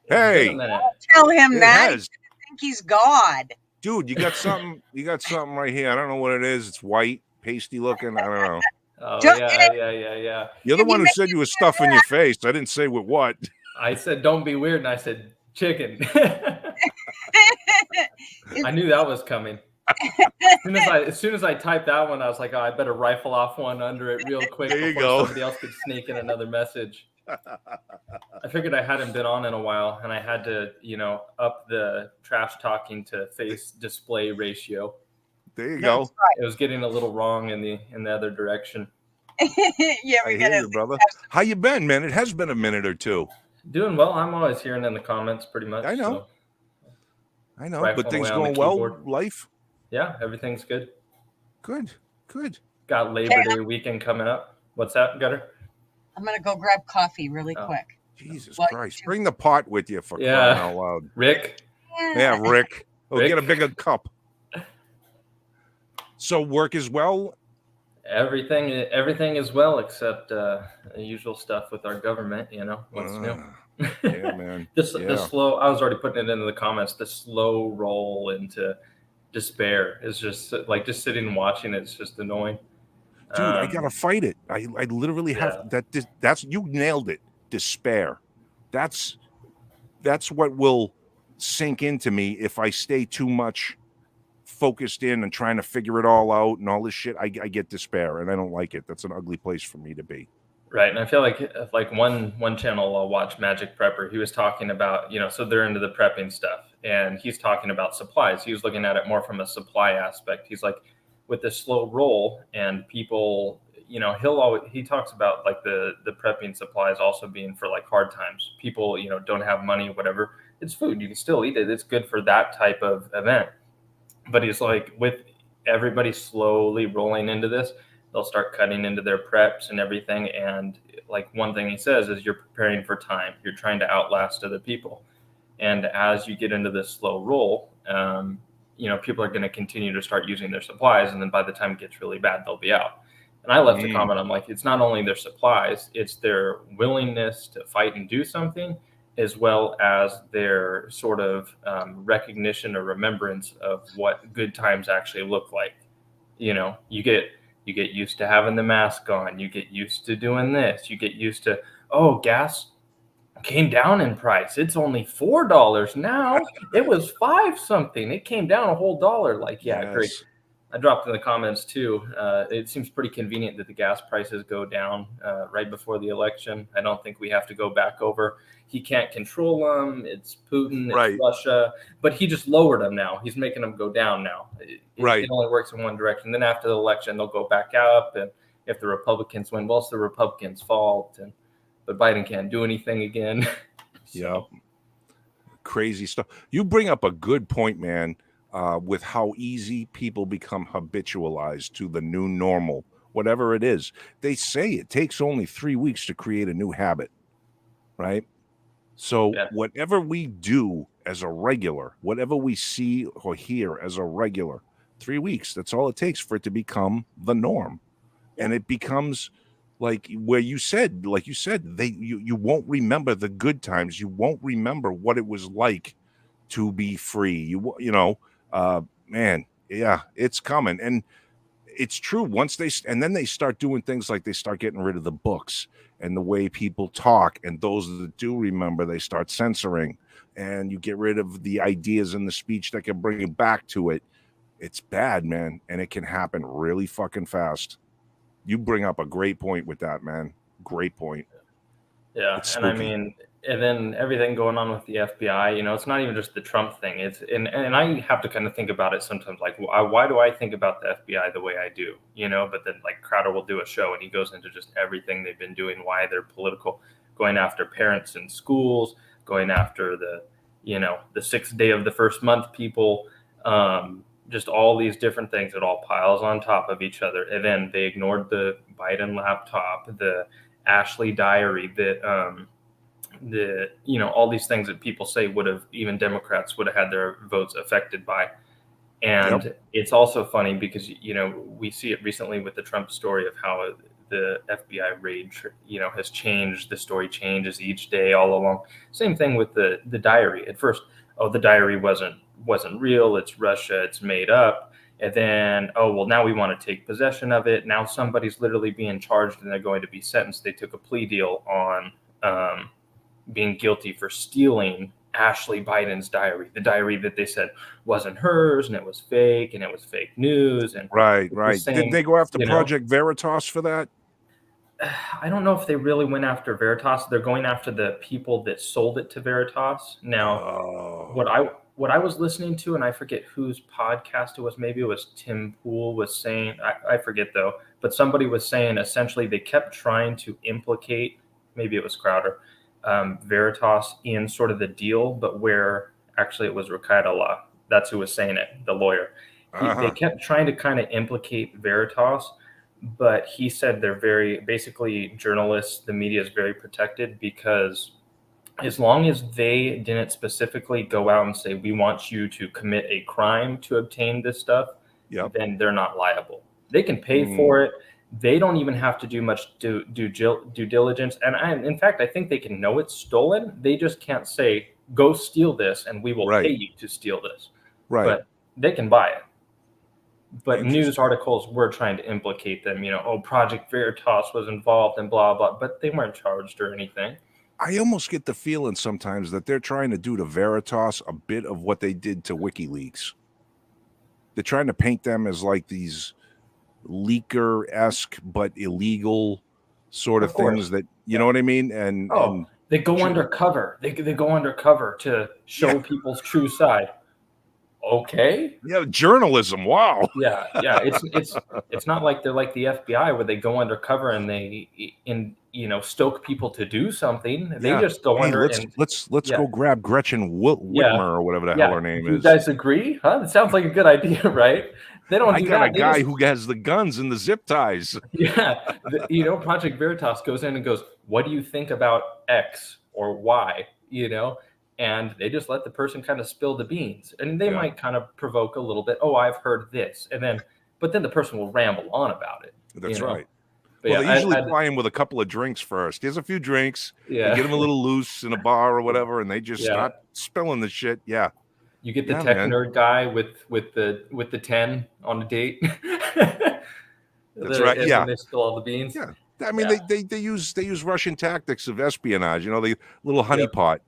Hey, don't tell him that. I think he's God. Dude, you got something right here. I don't know what it is. It's white, pasty looking. I don't know. Oh, yeah. You're the one who said you were stuffing your face. I didn't say with what. I said, don't be weird. And I said, chicken. I knew that was coming. As soon as I typed that one, I was like, oh, I better rifle off one under it real quick before somebody else could sneak in another message. I figured I hadn't been on in a while, and I had to, up the trash talking to face display ratio. There you go. It was getting a little wrong in the other direction. Yeah, I we hear gotta you, brother. How you been, man? It has been a minute or two. Doing well. I'm always hearing in the comments pretty much. I know. So I know, rifling but things away on the going well. keyboard. Life. Yeah, everything's good. Good. Got Labor Day weekend coming up. What's that, Gutter? I'm gonna go grab coffee really Oh. quick. Jesus Well, Christ! Bring the pot with you for crying Yeah. out loud. Rick? Yeah, Rick. We'll Rick? get a bigger cup. So work as well. Everything is well except the usual stuff with our government. You know what's new. Yeah, man. The Yeah. slow. I was already putting it into the comments. The slow roll into despair is just like just sitting and watching. It's just annoying. Dude, I gotta fight it. I literally have that. That's you nailed it. Despair. That's what will sink into me if I stay too much focused in and trying to figure it all out and all this shit. I get despair, and I don't like it. That's an ugly place for me to be. Right, and I feel like one channel I'll watch, Magic Prepper. He was talking about, so they're into the prepping stuff, and he's talking about supplies. He was looking at it more from a supply aspect. He's like, with this slow roll and people, he talks about like the prepping supplies also being for like hard times. People, don't have money, whatever. It's food. You can still eat it. It's good for that type of event. But he's like, with everybody slowly rolling into this, they'll start cutting into their preps and everything. And like one thing he says is you're preparing for time. You're trying to outlast other people. And as you get into this slow roll, people are going to continue to start using their supplies. And then by the time it gets really bad, they'll be out. And I left a comment. I'm like, it's not only their supplies, it's their willingness to fight and do something, as well as their sort of recognition or remembrance of what good times actually look like. You get used to having the mask on. You get used to doing this. You get used to, gas came down in price. It's only $4 now. It was $5 something. It came down a whole dollar. Like, yeah, Yes. great. I dropped in the comments too. It seems pretty convenient that the gas prices go down right before the election. I don't think we have to go back over. He can't control them. It's Putin. It's Right. Russia. But he just lowered them now. He's making them go down now. Right. It only works in one direction. Then after the election, they'll go back up. And if the Republicans win, well, it's the Republicans' fault. But Biden can't do anything again. Yeah. Crazy stuff. You bring up a good point, man. With how easy people become habitualized to the new normal, whatever it is. They say it takes only 3 weeks to create a new habit, right? So whatever we do as a regular, whatever we see or hear as a regular, 3 weeks, that's all it takes for it to become the norm. And it becomes like you said, you won't remember the good times. You won't remember what it was like to be free. Man, yeah, it's coming. And it's true. Then they start doing things like they start getting rid of the books and the way people talk. And those that do remember, they start censoring, and you get rid of the ideas in the speech that can bring you back to it. It's bad, man. And it can happen really fucking fast. You bring up a great point with that, man. Great point. Yeah. And I mean, and then everything going on with the FBI, it's not even just the Trump thing. And I have to kind of think about it sometimes, like, why do I think about the FBI the way I do? But then like Crowder will do a show and he goes into just everything they've been doing, why they're political, going after parents in schools, going after the 6th day of the first month people, just all these different things. It all piles on top of each other. And then they ignored the Biden laptop, the Ashley diary, all these things that people say even Democrats would have had their votes affected by. And It's also funny because, we see it recently with the Trump story of how the FBI raid, has changed. The story changes each day all along. Same thing with the diary. At first, the diary wasn't real. It's Russia. It's made up. And then, now we want to take possession of it. Now somebody's literally being charged and they're going to be sentenced. They took a plea deal on being guilty for stealing Ashley Biden's diary, the diary that they said wasn't hers and it was fake and it was fake news. And right. Did they go after Project Veritas for that? I don't know if they really went after Veritas. They're going after the people that sold it to Veritas. Now, what I was listening to, and I forget whose podcast it was, maybe it was Tim Pool was saying, I forget though, but somebody was saying essentially they kept trying to implicate, maybe it was Crowder, Veritas in sort of the deal, but where actually it was Rukaydallah. That's who was saying it, the lawyer. They kept trying to kind of implicate Veritas, but he said they're very, basically journalists, the media is very protected because as long as they didn't specifically go out and say, we want you to commit a crime to obtain this stuff, then they're not liable. They can pay for it. They don't even have to do much due diligence. And in fact, I think they can know it's stolen. They just can't say, go steal this and we will pay you to steal this. Right. But they can buy it. But news articles were trying to implicate them, Project Veritas was involved and blah, blah, but they weren't charged or anything. I almost get the feeling sometimes that they're trying to do to Veritas a bit of what they did to WikiLeaks. They're trying to paint them as like these leaker-esque but illegal sort of things that, you know what I mean? And they go undercover. They go undercover to show people's true side. Okay. Yeah, journalism. Wow. Yeah. It's not like they're like the FBI where they go undercover and they stoke people to do something. They just go under. Let's go grab Gretchen Whitmer or whatever the hell her name is. You guys agree? Huh? That sounds like a good idea, right? They don't. I got a guy who has the guns and the zip ties. Yeah, Project Veritas goes in and goes, "What do you think about X or Y?" And they just let the person kind of spill the beans, and they might kind of provoke a little bit. Oh, I've heard this, but then the person will ramble on about it. That's right. But they usually fly him with a couple of drinks first. Here's a few drinks. Yeah, get him a little loose in a bar or whatever, and they just start spilling the shit. Yeah. You get the tech nerd guy with the 10 on a date. That's right. Yeah. They spill all the beans. Yeah. I mean, they use Russian tactics of espionage. The little honeypot.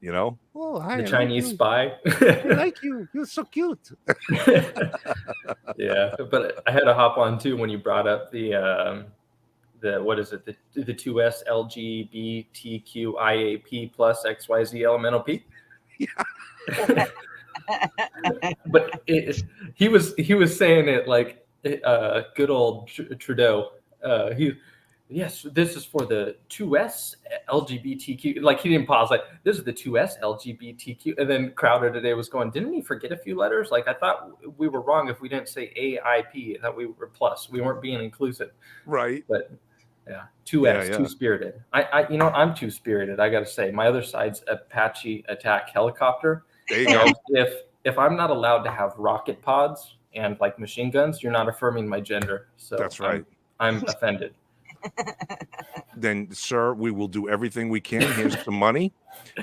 Oh, hi, the Chinese spy. I like you. You're so cute. Yeah, but I had to hop on too when you brought up the what is it? The 2S LGBTQIAP plus XYZ elemental P. Yeah. But he was saying it like good old Trudeau. Yes, this is for the 2S LGBTQ. Like he didn't pause. Like this is the 2S LGBTQ. And then Crowder today was going, didn't he forget a few letters? Like I thought we were wrong if we didn't say AIP. I thought we were plus. We weren't being inclusive. Right. But yeah, 2S, two spirited. I'm two spirited. I got to say, my other side's Apache attack helicopter. There you go. If I'm not allowed to have rocket pods and like machine guns, you're not affirming my gender. So that's right. I'm offended. Then, sir, we will do everything we can. Here's some money.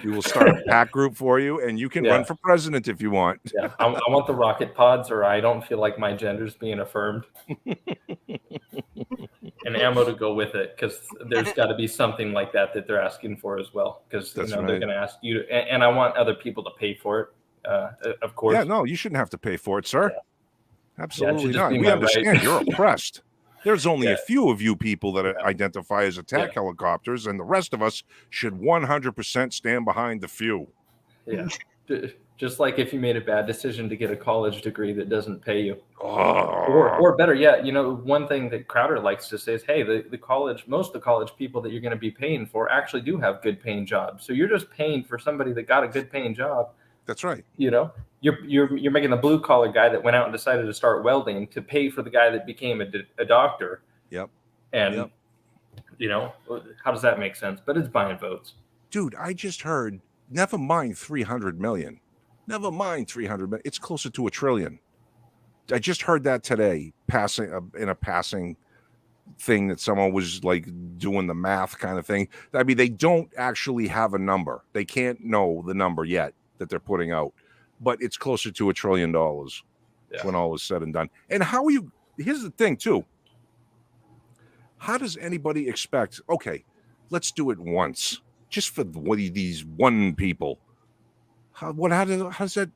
We will start a PAC group for you, and you can run for president if you want. Yeah, I want the rocket pods, or I don't feel like my gender's being affirmed. And ammo to go with it, because there's got to be something like that they're asking for as well. Because they're going to ask you, and I want other people to pay for it. Of course. Yeah, no, you shouldn't have to pay for it, sir. Yeah. Absolutely not. We understand you're oppressed. There's only a few of you people that identify as attack helicopters, and the rest of us should 100% stand behind the few. Yeah. Just like if you made a bad decision to get a college degree that doesn't pay you. Or better yet, one thing that Crowder likes to say is, hey, most of the college people that you're going to be paying for actually do have good paying jobs. So you're just paying for somebody that got a good paying job. That's right. You're making the blue collar guy that went out and decided to start welding to pay for the guy that became a doctor. Yep. And how does that make sense? But it's buying votes. Dude, I just heard, never mind 300 million. Never mind 300 million. It's closer to $1 trillion. I just heard that today, in a passing thing that someone was like doing the math kind of thing. I mean, they don't actually have a number. They can't know the number yet that they're putting out, but it's closer to $1 trillion when all is said and done. And here's the thing too. How does anybody expect, okay, let's do it once just for these one people? How does that,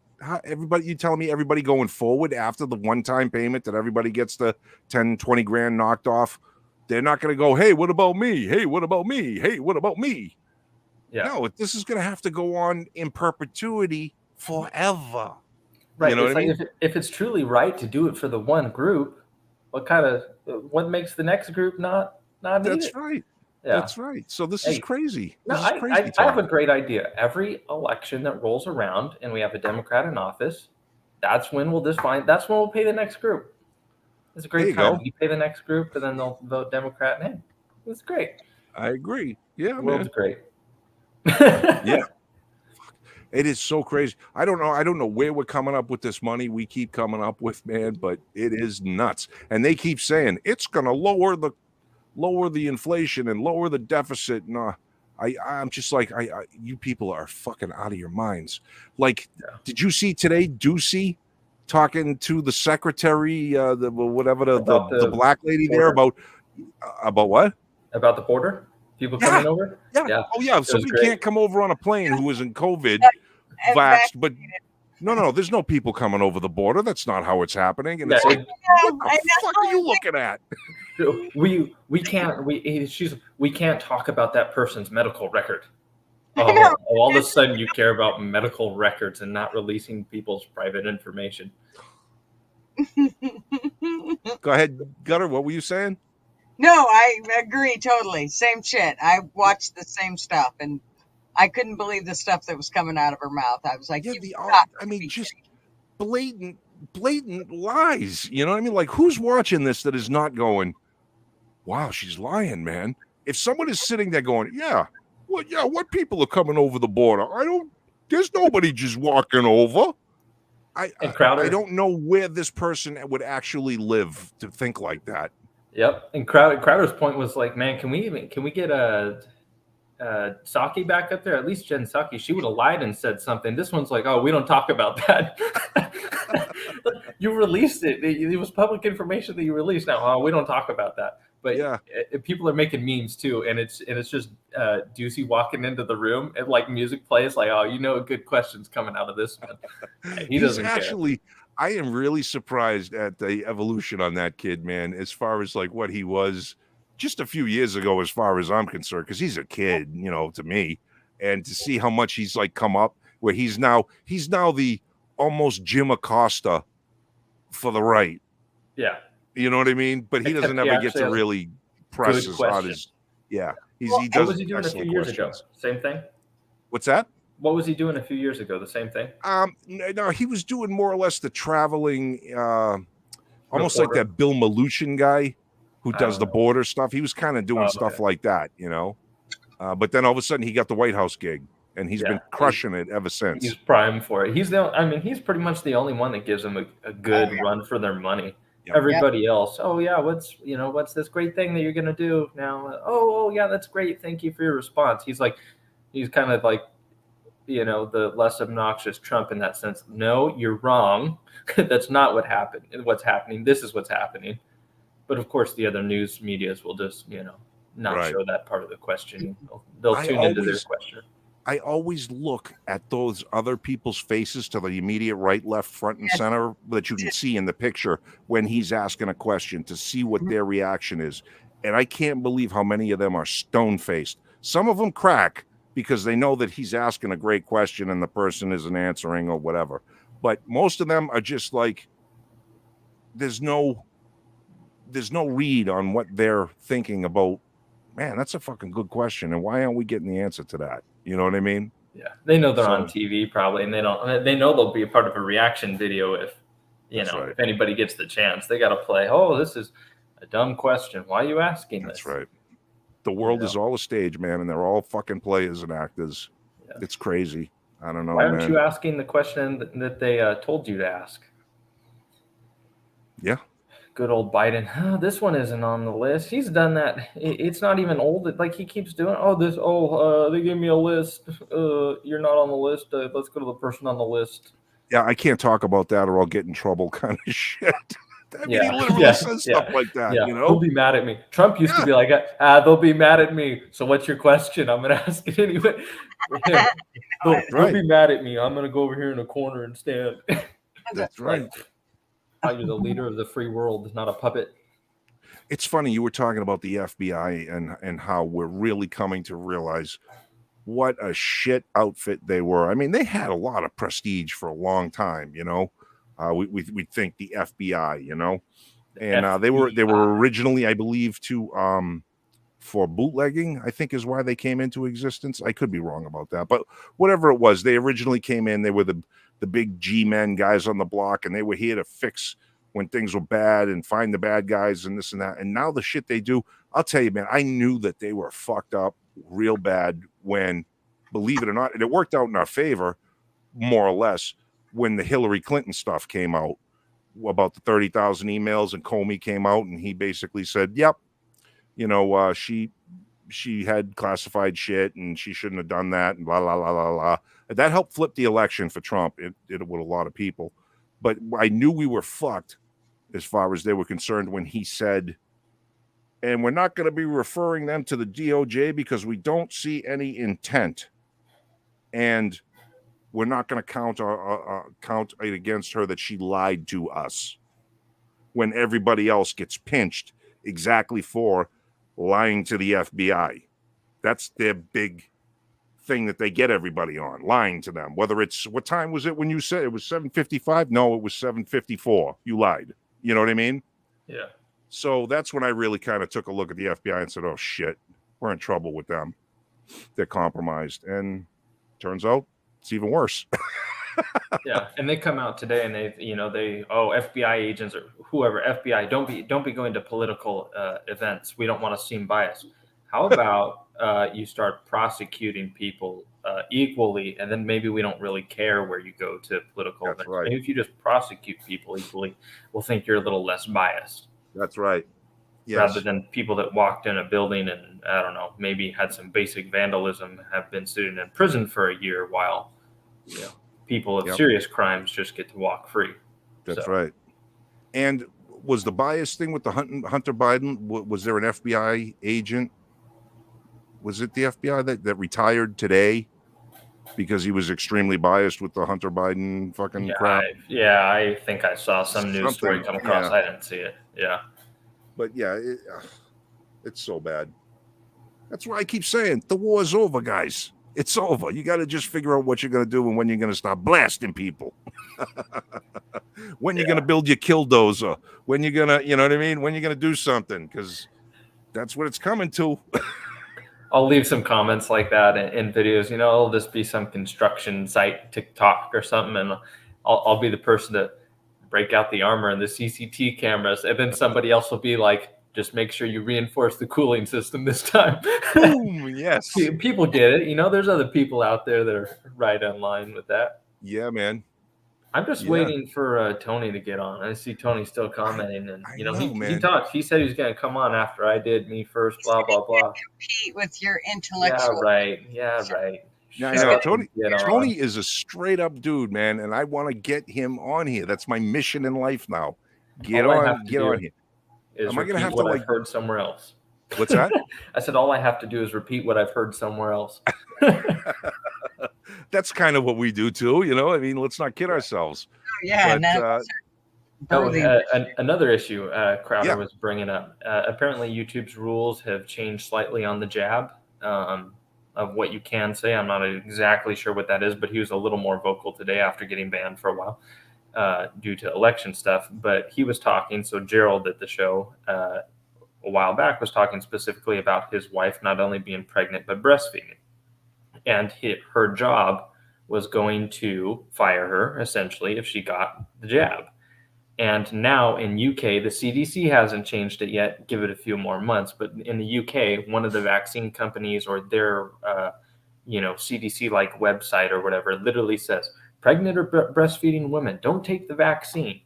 you telling me everybody going forward after the one-time payment that everybody gets the 10, 20 grand knocked off? They're not going to go, hey, what about me? Hey, what about me? Hey, what about me? Yeah. No, this is going to have to go on in perpetuity forever. Right. You know what I mean? If it's truly right to do it for the one group, what makes the next group not need That's it? right. Yeah. That's right. So this is Hey, crazy. No, This is crazy. I have a Tom. great idea. Every election that rolls around and we have a Democrat in office, that's when we'll pay the next group. It's a There great you time. go. You pay the next group and then they'll vote Democrat in. Hey, it's great. I agree. Yeah, The world's man. great. Yeah. It is so crazy. I don't know where we're coming up with this money we keep coming up with, man, but it is nuts. And they keep saying it's going to lower the inflation and lower the deficit. And I'm just like, you people are fucking out of your minds. Like, did you see today Ducey talking to the secretary, the black lady there about what? About the border? People coming over? Yeah. Oh yeah. If somebody can't come over on a plane who isn't COVID vaxxed, but no, there's no people coming over the border. That's not how it's happening. And it's like, what the fuck are you looking at? We can't talk about that person's medical record. Oh, all of a sudden you care about medical records and not releasing people's private information. Go ahead, Gutter. What were you saying? No, I agree totally. Same shit. I watched the same stuff and I couldn't believe the stuff that was coming out of her mouth. I was like, just blatant lies. You know what I mean? Like, who's watching this that is not going, wow, she's lying, man? If someone is sitting there going, what people are coming over the border? There's nobody just walking over. I don't know where this person would actually live to think like that. Yep. And Crowder's point was like, man, can we get Psaki back up there? At least Jen Psaki, she would have lied and said something. This one's like, oh, we don't talk about that. You released it. It was public information that you released. Now, we don't talk about that. But people are making memes too, and it's just Ducey walking into the room and like music plays, like, oh, a good question's coming out of this one. He doesn't care. I am really surprised at the evolution on that kid, man, as far as like what he was just a few years ago, as far as I'm concerned, because he's a kid, to me, and to see how much he's like come up where he's now the almost Jim Acosta for the right. Yeah. You know what I mean? But he doesn't ever get to really press his out his. Yeah. He does. What was he doing a few years ago? Same thing? What's that? What was he doing a few years ago? The same thing? No, he was doing more or less the traveling, almost like that Bill Maluchin guy who does the border stuff. He was kind of doing stuff like that, but then all of a sudden he got the White House gig and he's been crushing it ever since. He's prime for it. He's pretty much the only one that gives them a good run for their money. Yep. Everybody else, what's this great thing that you're going to do now? Oh, yeah, that's great. Thank you for your response. He's kind of like, the less obnoxious Trump in that sense. No, you're wrong. That's not what happened. What's happening. This is what's happening. But of course, the other news medias will just, not show that part of the question. They'll tune into their question. I always look at those other people's faces to the immediate right, left, front, and center that you can see in the picture when he's asking a question to see what their reaction is. And I can't believe how many of them are stone-faced. Some of them crack because they know that he's asking a great question and the person isn't answering or whatever. But most of them are just like, there's no read on what they're thinking about. Man, that's a fucking good question. And why aren't we getting the answer to that? You know what I mean? Yeah. They know they're on TV probably, and they know they'll be a part of a reaction video if anybody gets the chance. They got to play, oh, this is a dumb question. Why are you asking this? That's right. The world is all a stage, man, and they're all fucking players and actors. Yeah. It's crazy. I don't know. Why aren't you asking the question that they told you to ask? Yeah. Good old Biden. Oh, this one isn't on the list. He's done that. It's not even old. Like he keeps doing. They gave me a list. You're not on the list. Let's go to the person on the list. Yeah, I can't talk about that or I'll get in trouble. Kind of shit. He literally says stuff like that. Yeah. They'll be mad at me. Trump used to be like, they'll be mad at me. So what's your question? I'm gonna ask it anyway. They'll be mad at me. I'm gonna go over here in a corner and stand. That's right. You're the leader of the free world, not a puppet. It's funny you were talking about the FBI and how we're really coming to realize what a shit outfit they were. I mean, they had a lot of prestige for a long time, We think the FBI, And they were originally, I believe, for bootlegging, I think is why they came into existence. I could be wrong about that, but whatever it was, they originally came in. They were the big G-men guys on the block, and they were here to fix when things were bad and find the bad guys and this and that. And now the shit they do, I'll tell you, man, I knew that they were fucked up real bad when, believe it or not, and it worked out in our favor, more or less, when the Hillary Clinton stuff came out about the 30,000 emails, and Comey came out and he basically said, yep, she had classified shit and she shouldn't have done that and blah, blah, blah, blah, blah. That helped flip the election for Trump. It did it with a lot of people. But I knew we were fucked as far as they were concerned when he said, and we're not going to be referring them to the DOJ because we don't see any intent. And we're not going to count it against her that she lied to us when everybody else gets pinched exactly for lying to the FBI. That's their big thing that they get everybody on, lying to them. Whether it's, what time was it when you said it was 7:55? No, it was 7:54. You lied. You know what I mean? Yeah. So that's when I really kind of took a look at the FBI and said, oh shit, we're in trouble with them. They're compromised. And turns out it's even worse. Yeah, and they come out today and FBI agents or whoever, FBI, don't be going to political events. We don't want to seem biased. How about you start prosecuting people equally, and then maybe we don't really care where you go to political That's events. right. Maybe if you just prosecute people equally, we'll think you're a little less biased. That's right. Yes. Rather than people that walked in a building and, I don't know, maybe had some basic vandalism, have been sitting in prison for a year while, people of serious crimes just get to walk free. That's right. And was the bias thing with the Hunter Biden, was there an FBI agent? Was it the FBI that retired today because he was extremely biased with the Hunter Biden fucking crap? I think I saw some news story come across. I didn't see it. Yeah. But yeah, it's so bad. That's why I keep saying the war's over, guys. It's over. You got to just figure out what you're going to do and when you're going to stop blasting people. When you're going to build your killdozer. When you're going to, you know what I mean? When you're going to do something, because that's what it's coming to. I'll leave some comments like that in videos. It'll just be some construction site, TikTok or something, and I'll be the person to break out the armor and the CCTV cameras, and then somebody else will be like, just make sure you reinforce the cooling system this time. Boom, yes. People get it. There's other people out there that are right on line with that. Yeah, man. I'm just waiting for Tony to get on. I see Tony still commenting, and he talks. He said he's going to come on after I did, me first, blah blah blah. Compete with your intellectual. Yeah, right. Yeah, Tony is a straight up dude, man, and I want to get him on here. That's my mission in life now. Get on here. Am I going to have to I've heard somewhere else? What's that? I said all I have to do is repeat what I've heard somewhere else. That's kind of what we do too, I mean, let's not kid ourselves. Yeah. Another issue Crowder was bringing up. Apparently, YouTube's rules have changed slightly on the jab of what you can say. I'm not exactly sure what that is, but he was a little more vocal today after getting banned for a while due to election stuff. But he was talking. So Gerald at the show a while back was talking specifically about his wife not only being pregnant but breastfeeding. And her job was going to fire her, essentially, if she got the jab. And now in UK, the CDC hasn't changed it yet. Give it a few more months. But in the UK, one of the vaccine companies or their, CDC-like website or whatever literally says, pregnant or breastfeeding women, don't take the vaccine.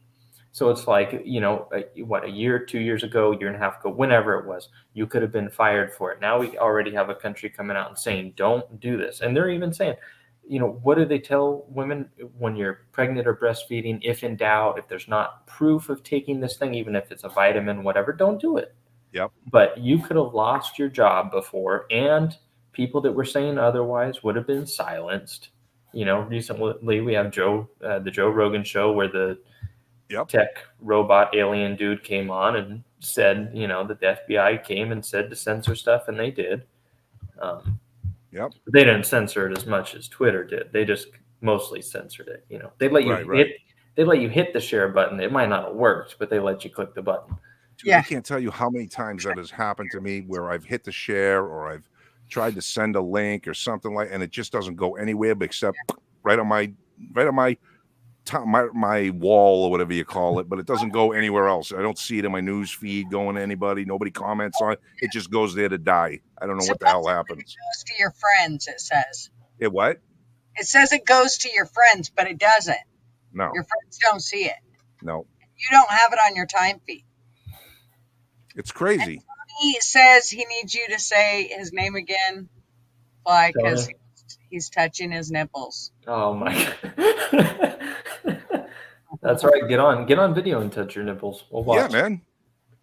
So it's like, a year, 2 years ago, year and a half ago, whenever it was, you could have been fired for it. Now we already have a country coming out and saying, don't do this. And they're even saying, what do they tell women when you're pregnant or breastfeeding? If in doubt, if there's not proof of taking this thing, even if it's a vitamin, whatever, don't do it. Yep. But you could have lost your job before, and people that were saying otherwise would have been silenced. Recently we have the Joe Rogan show where the tech robot alien dude came on and said, that the FBI came and said to censor stuff, and they did. They didn't censor it as much as Twitter did. They just mostly censored it. They let you they let you hit the share button. It might not have worked, but they let you click the button. Dude, I can't tell you how many times that has happened to me where I've hit the share or I've tried to send a link or something like, and it just doesn't go anywhere except right on my wall or whatever you call it, but it doesn't go anywhere else. I don't see it in my news feed going to anybody. Nobody comments on it. It just goes there to die. I don't know what the hell happens. It goes to your friends, it says. It what? It says it goes to your friends, but it doesn't. No. Your friends don't see it. No. You don't have it on your time feed. It's crazy. He says he needs you to say his name again, like, because he's touching his nipples. Oh my God. That's right. Get on video and touch your nipples. We'll watch. Yeah, man.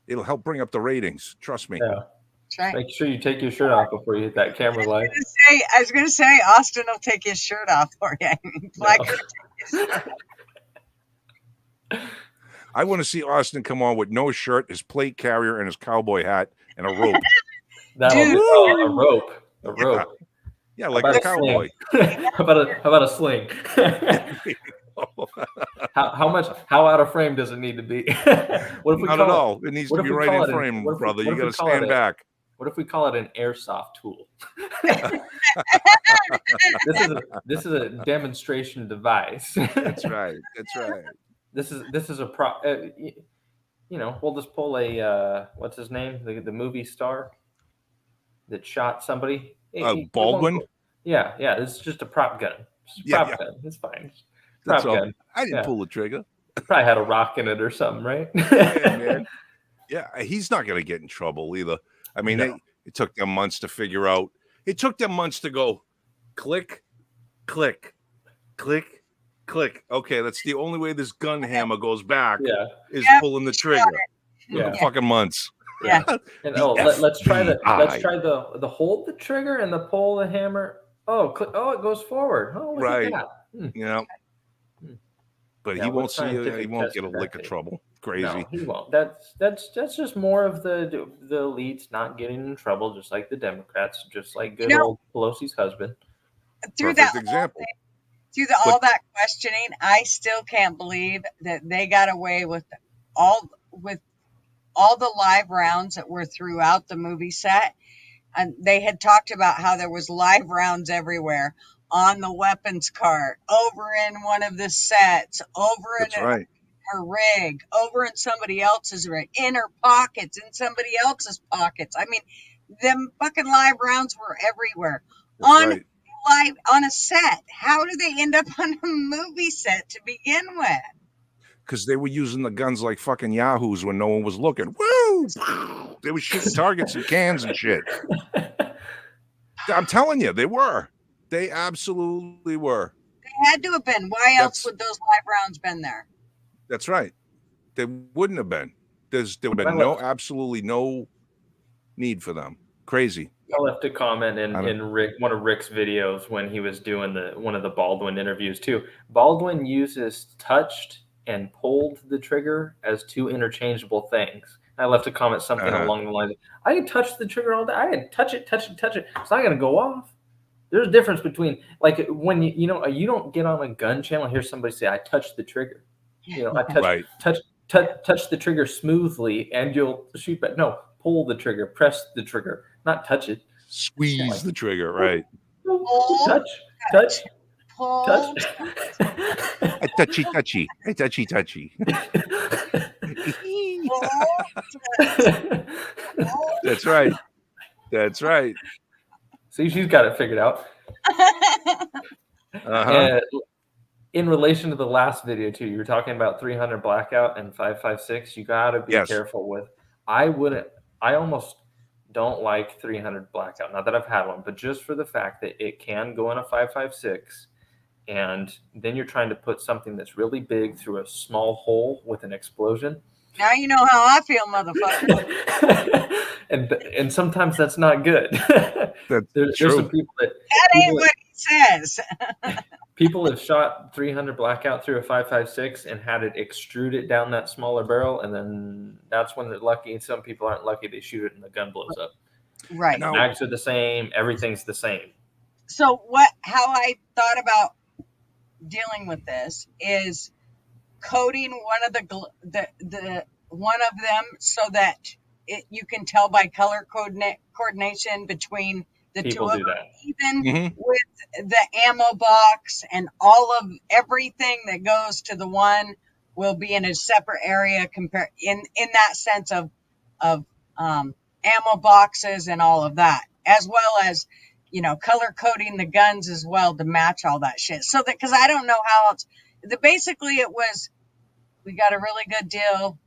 It'll help bring up the ratings. Trust me. Yeah. Right. Make sure you take your shirt off before you hit that camera light. I was going to say, Austin will take his shirt off for you. I want to see Austin come on with no shirt, his plate carrier, and his cowboy hat, and a rope. A rope. A rope. Yeah, like a cowboy. How about a sling? How out of frame does it need to be? What if we Not at all. It needs to be right in frame, brother. You got to stand back. What if we call it an airsoft tool? This is a demonstration device. That's right. That's right. This is a pro. We'll just pull a what's his name? The movie star that shot somebody. Baldwin. Yeah. This is just a prop gun. Gun. It's fine. Prop gun. I didn't pull the trigger. Probably had a rock in it or something, right? Yeah, man. Yeah, he's not going to get in trouble either. I mean, it took them months to figure out. It took them months to go click, click, click, click. Okay, that's the only way this gun hammer goes back is pulling the trigger. Fucking months. Yeah. And let's try the hold the trigger and the pull the hammer. Oh, click. Oh, it goes forward. Oh, look at that. Yeah. But he won't see you. He won't get a lick of trouble. Crazy. No, he won't. That's just more of the elites not getting in trouble, just like the Democrats, just like good old Pelosi's husband. Through Perfect example. All that questioning, I still can't believe that they got away with all the live rounds that were throughout the movie set. And they had talked about how there was live rounds everywhere, on the weapons cart, over in one of the sets, over in her rig, over in somebody else's rig, in her pockets, in somebody else's pockets. I mean, them fucking live rounds were everywhere. Live on a set. How do they end up on a movie set to begin with? Because they were using the guns like fucking yahoos when no one was looking. Woo! They were shooting targets and cans and shit. I'm telling you, they were. They absolutely were. They had to have been. Why else would those live rounds been there? That's right. They wouldn't have been. There would have been absolutely no need for them. Crazy. I left a comment in one of Rick's videos when he was doing one of the Baldwin interviews too. Baldwin uses touched and pulled the trigger as two interchangeable things. I left a comment something along the lines of, I can touch the trigger all day. I can touch it. It's not going to go off. There's a difference between, like, when you don't get on a gun channel and hear somebody say, I touched the trigger. I touch the trigger smoothly and you'll shoot back. No, pull the trigger, press the trigger, not touch it. Squeeze the trigger, right. Touch. Pull. Touch. Touchy. That's right. See, she's got it figured out. In relation to the last video too, you were talking about 300 blackout and 5.56. You got to be careful with. I almost don't like 300 blackout. Not that I've had one, but just for the fact that it can go in a 5.56, and then you're trying to put something that's really big through a small hole with an explosion. Now you know how I feel, motherfucker. and sometimes that's not good. There's some people that ain't what he says. People have shot 300 blackout through a 5.56 and had it extrude it down that smaller barrel, and then that's when they're lucky. Some people aren't lucky; they shoot it and the gun blows up. Right. Mags are the same. Everything's the same. So how I thought about dealing with this is coating one of the one of them so that you can tell by color coordination between the People two of do them, that. even Mhm. with the ammo box and all of everything that goes to the one will be in a separate area compared in that sense of ammo boxes and all of that, as well as color coding the guns as well to match all that shit. So that, because I don't know how else. Basically, it was, we got a really good deal.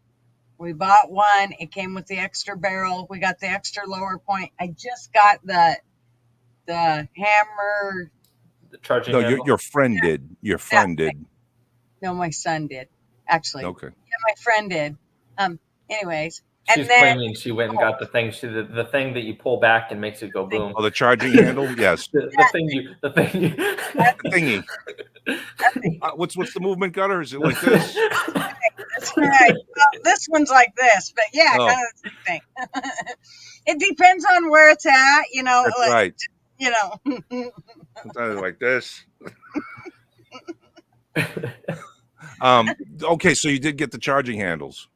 We bought one. It came with the extra barrel. We got the extra lower point. I just got the hammer. The charging No, handle. your friend did. Your friend did. No, my son did actually. Okay. Yeah, my friend did. Anyways, She's and then claiming she went and got the thing. The thing that you pull back and makes it go boom. Oh, the charging handle. Yes. The thing you. The thingy. What's the movement, Gutter? Is it like this? That's right. Well, this one's like this, but yeah, Oh. kind of the same thing. It depends on where it's at, That's like, right. Sometimes like this. Okay, so you did get the charging handles.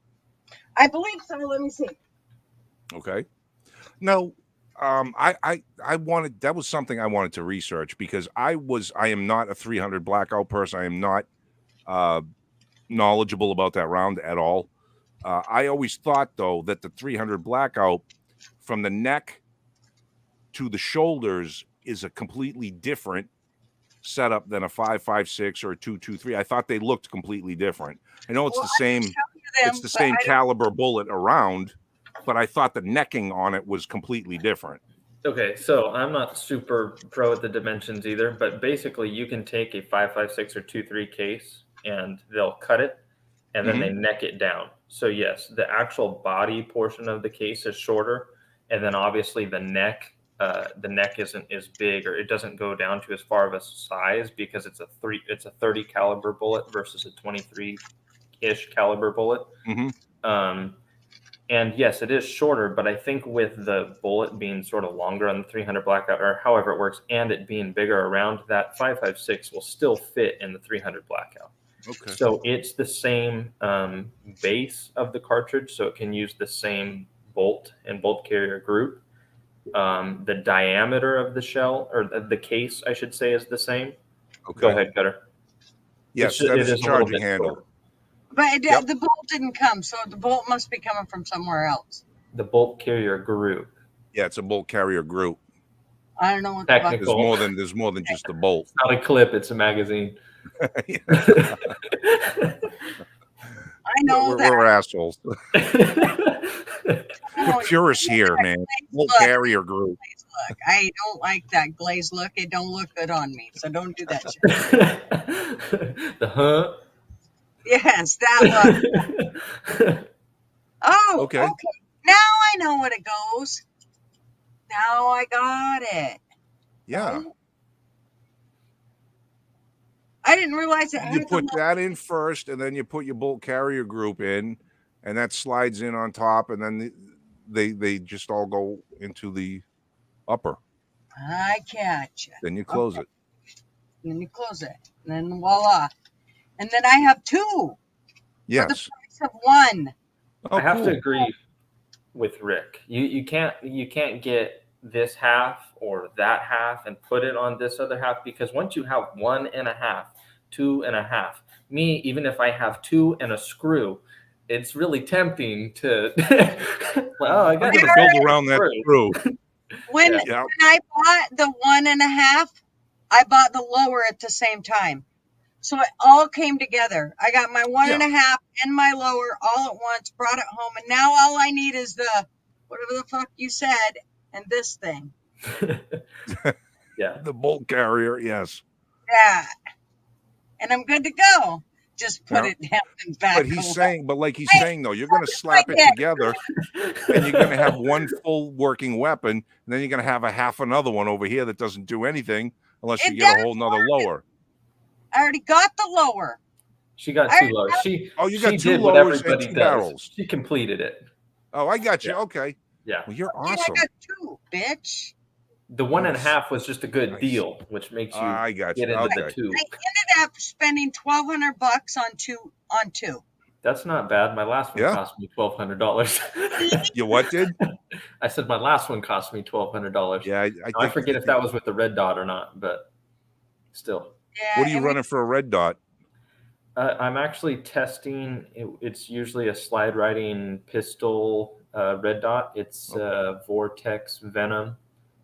I believe so. Let me see. Okay. No, I wanted, that was something I wanted to research because I am not a 300 blackout person. I am not knowledgeable about that round at all. I always thought though that the 300 blackout from the neck to the shoulders is a completely different setup than a 5.56 or a 2.23. I thought they looked completely different. I know it's the same. It's the same caliber bullet around, but I thought the necking on it was completely different. Okay, so I'm not super pro at the dimensions either, but basically you can take a 5.56 or 2.3 case and they'll cut it and then they neck it down. So yes, the actual body portion of the case is shorter, and then obviously the neck isn't as big, or it doesn't go down to as far of a size because it's a 30 caliber bullet versus a 23-ish caliber bullet. And yes, it is shorter, but I think with the bullet being sort of longer on the 300 blackout, or however it works, and it being bigger around, that 5.56 will still fit in the 300 blackout. Okay. So it's the same base of the cartridge, so it can use the same bolt and bolt carrier group. The diameter of the shell, or the case, I should say, is the same. Okay. Go ahead, Cutter. Yes, that is a charging handle. But the bolt didn't come, so the bolt must be coming from somewhere else. The bolt carrier group. Yeah, it's a bolt carrier group. I don't know what Technical. There's more than just the bolt. It's not a clip, it's a magazine. I know we're assholes. We're purists here, man. Bolt carrier group. Look, I don't like that glazed look. It don't look good on me, so don't do that shit. The Yes, that look. Oh, okay. Now I know what it goes. Now I got it. Yeah. I didn't realize it. You put that in first, and then you put your bolt carrier group in, and that slides in on top, and then they just all go into the upper. I catch you. Then you close it. And then you close it. And then voila. And then I have two. Yes. For the price of one. Oh, I have cool. to agree with Rick. You can't get this half or that half and put it on this other half, because once you have 1.5, 2.5, me, even if I have 2 and a screw, it's really tempting to well, I got to build around that screw. When I bought the 1.5, I bought the lower at the same time. So it all came together. I got my 1.5 and my lower all at once, brought it home, and now all I need is the whatever the fuck you said and this thing. Yeah. The bolt carrier, yes. Yeah. And I'm good to go. Just put it down and back. But he's saying, like he's saying though, you're going to slap it together, and you're going to have one full working weapon, and then you're going to have a half another one over here that doesn't do anything unless you get a whole nother lower. I already got the lower. She got 2 lowers. You got 2 did what lowers everybody and 2 does. barrels. She completed it. Oh, I got you. Yeah. Okay. Yeah. Well, you're I awesome. got 2, bitch. The 1.5 was just a good deal, which makes you I got get you. into Okay. the 2. I ended up spending $1,200 on two. That's not bad. My last one cost me $1,200. You what did? I said my last one cost me $1,200. Yeah, I forget if that was with the red dot or not, but still. Yeah, what are you running for a red dot? I'm actually testing. It's usually a slide riding pistol red dot. It's Vortex Venom.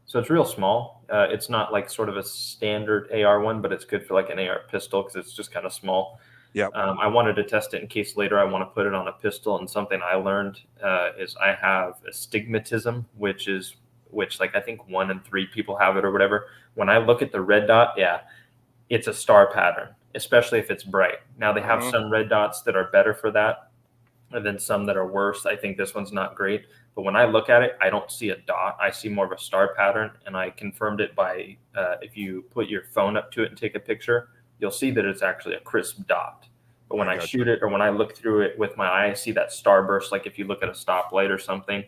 So it's real small. It's not like sort of a standard AR one, but it's good for like an AR pistol because it's just kind of small. Yeah. I wanted to test it in case later I want to put it on a pistol. And something I learned is I have astigmatism, which like I think 1 in 3 people have it or whatever. When I look at the red dot, it's a star pattern, especially if it's bright. Now they have some red dots that are better for that, and then some that are worse. I think this one's not great. But when I look at it, I don't see a dot. I see more of a star pattern, and I confirmed it by if you put your phone up to it and take a picture, you'll see that it's actually a crisp dot. But when I shoot it or when I look through it with my eye, I see that starburst, like if you look at a stoplight or something.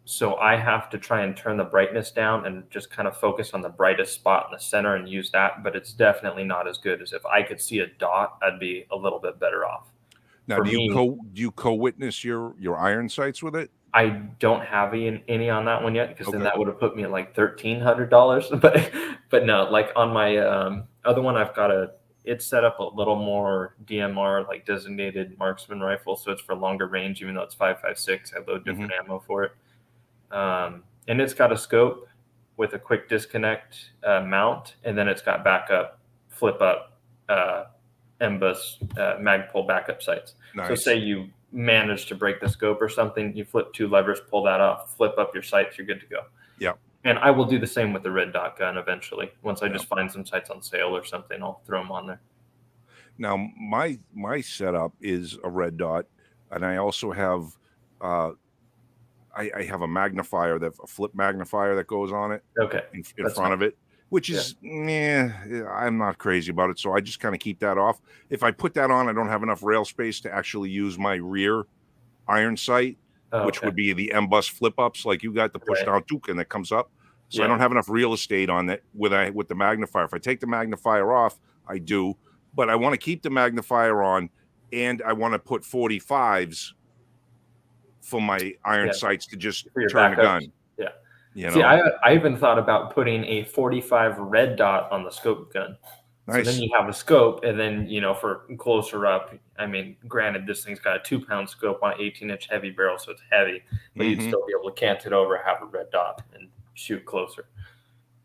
So I have to try and turn the brightness down and just kind of focus on the brightest spot in the center and use that. But it's definitely not as good as if I could see a dot, I'd be a little bit better off. Now, do you co-witness your iron sights with it? I don't have any on that one yet because then that would have put me at like $1,300. But no, like on my other one, it's set up a little more DMR, like designated marksman rifle. So it's for longer range, even though it's 5.56. I load different ammo for it. And it's got a scope with a quick disconnect mount. And then it's got backup, flip up, MBUS, Magpul backup sights. Nice. So say you manage to break the scope or something, you flip 2 levers, pull that off, flip up your sights, you're good to go. Yeah. And I will do the same with the red dot gun eventually. Once I just find some sights on sale or something, I'll throw them on there. Now, my setup is a red dot, and I also have I have a flip magnifier that goes on it. Okay. In front of it, which is I'm not crazy about it, so I just kind of keep that off. If I put that on, I don't have enough rail space to actually use my rear iron sight, which would be the MBUS flip ups, like you got the push down and that comes up. So I don't have enough real estate on that with the magnifier. If I take the magnifier off, I do, but I want to keep the magnifier on, and I want to put 45s for my iron sights to just turn the gun. Yeah. You know? See, I even thought about putting a 45 red dot on the scope gun. Nice. So then you have a scope, and then, for closer up, I mean, granted, this thing's got a 2-pound scope on an 18-inch heavy barrel, so it's heavy, but you'd still be able to cant it over, have a red dot, and shoot closer.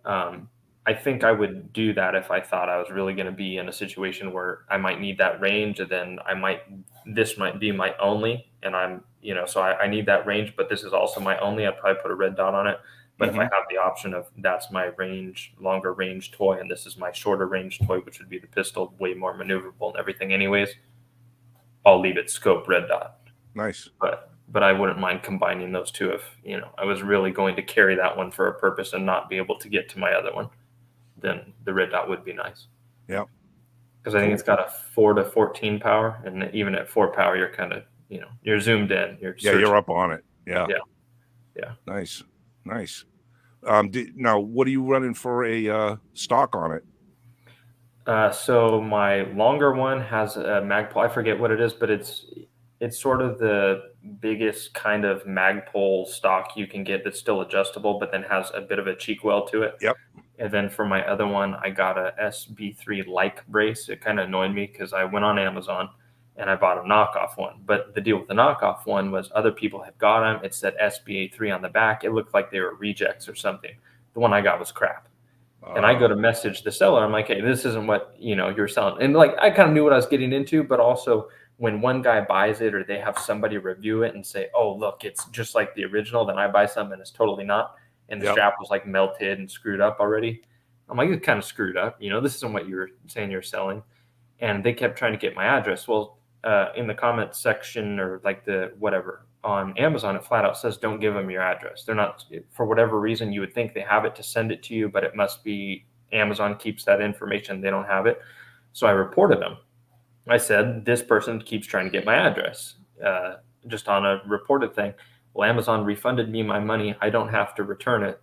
I think I would do that if I thought I was really going to be in a situation where I might need that range, and then this might be my only, and I'm, so I need that range, but this is also my only. I'd probably put a red dot on it. But if I have the option of that's my longer range toy, and this is my shorter range toy, which would be the pistol, way more maneuverable and everything anyways, I'll leave it scope red dot. Nice. But I wouldn't mind combining those two if, I was really going to carry that one for a purpose and not be able to get to my other one. Then the red dot would be nice. Yeah. Because I think it's got a 4 to 14 power, and even at 4 power, you're kind of, you're zoomed in. You're up on it. Yeah. Yeah. Nice. Now, what are you running for a stock on it? So my longer one has a Magpul. I forget what it is, but it's sort of the biggest kind of Magpul stock you can get that's still adjustable, but then has a bit of a cheek well to it. Yep. And then for my other one, I got a SB3 like brace. It kind of annoyed me because I went on Amazon and I bought a knockoff one. But the deal with the knockoff one was other people had got them. It said SBA3 on the back. It looked like they were rejects or something. The one I got was crap. And I go to message the seller. I'm like, hey, this isn't what, you're selling. And like, I kind of knew what I was getting into, but also when one guy buys it or they have somebody review it and say, oh, look, it's just like the original, then I buy something and it's totally not. And the strap was like melted and screwed up already. I'm like, it's kind of screwed up. This isn't what you were saying you're selling. And they kept trying to get my address. Well, in the comment section or like the whatever on Amazon, it flat out says, don't give them your address. They're not, for whatever reason, you would think they have it to send it to you, but it must be Amazon keeps that information. They don't have it. So I reported them. I said, this person keeps trying to get my address, just on a reported thing. Well, Amazon refunded me my money. I don't have to return it.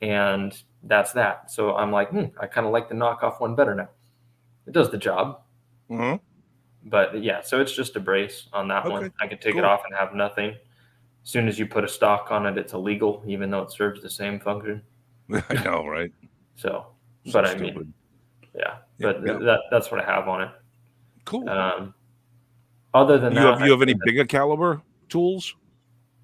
And that's that. So I'm like, I kind of like the knockoff one better now. It does the job. Mm-hmm. But yeah, so it's just a brace on that Okay, one. I could take cool. it off and have nothing. As soon as you put a stock on it, it's illegal, even though it serves the same function. I know, right? So, So but I stupid. mean, yeah, Yeah, but yeah. that's what I have on it. Cool. Other than You that, have any bigger caliber tools?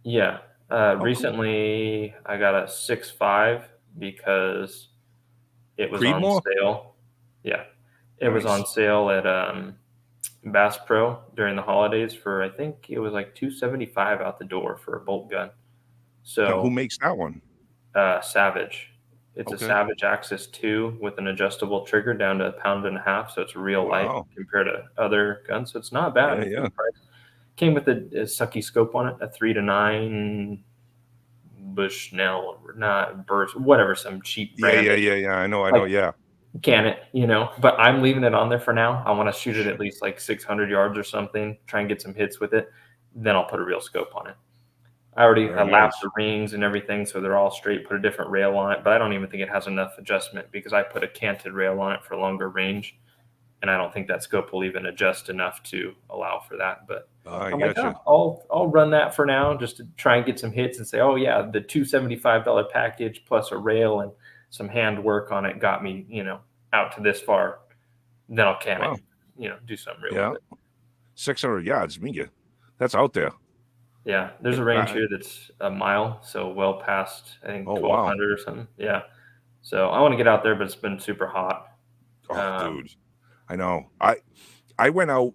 Yeah. cool. Recently, I got a 6.5 because it was Creedmoor? on sale. Yeah, it was on Nice. sale at Bass Pro during the holidays for, I think it was like $275 out the door for a bolt gun. Now, who So makes that one? Savage. It's a Okay. Savage Axis 2 with an adjustable trigger down to 1.5 pounds, so it's real light Wow. compared to other guns. So it's not bad. Yeah, for yeah. the price. Came with a sucky scope on it, a 3 to 9 Bushnell, not Burst, whatever, some cheap brand. Yeah. I know. Yeah. Can it, but I'm leaving it on there for now. I want to shoot it at least like 600 yards or something, try and get some hits with it. Then I'll put a real scope on it. I already Very lapped nice. the rings and everything, so they're all straight, put a different rail on it, but I don't even think it has enough adjustment because I put a canted rail on it for longer range, and I don't think that scope will even adjust enough to allow for that. But I I'm like, gotcha. I'll run that for now just to try and get some hits and say, oh yeah, the $275 package plus a rail and some hand work on it got me, out to this far. Then I'll can Wow. it, do something real Yeah. with it. 600 yards. That's out there. Yeah, there's a range here that's a mile, so well past I think 1,200 or something. Yeah, so I want to get out there, but it's been super hot. Dude, I know. I went out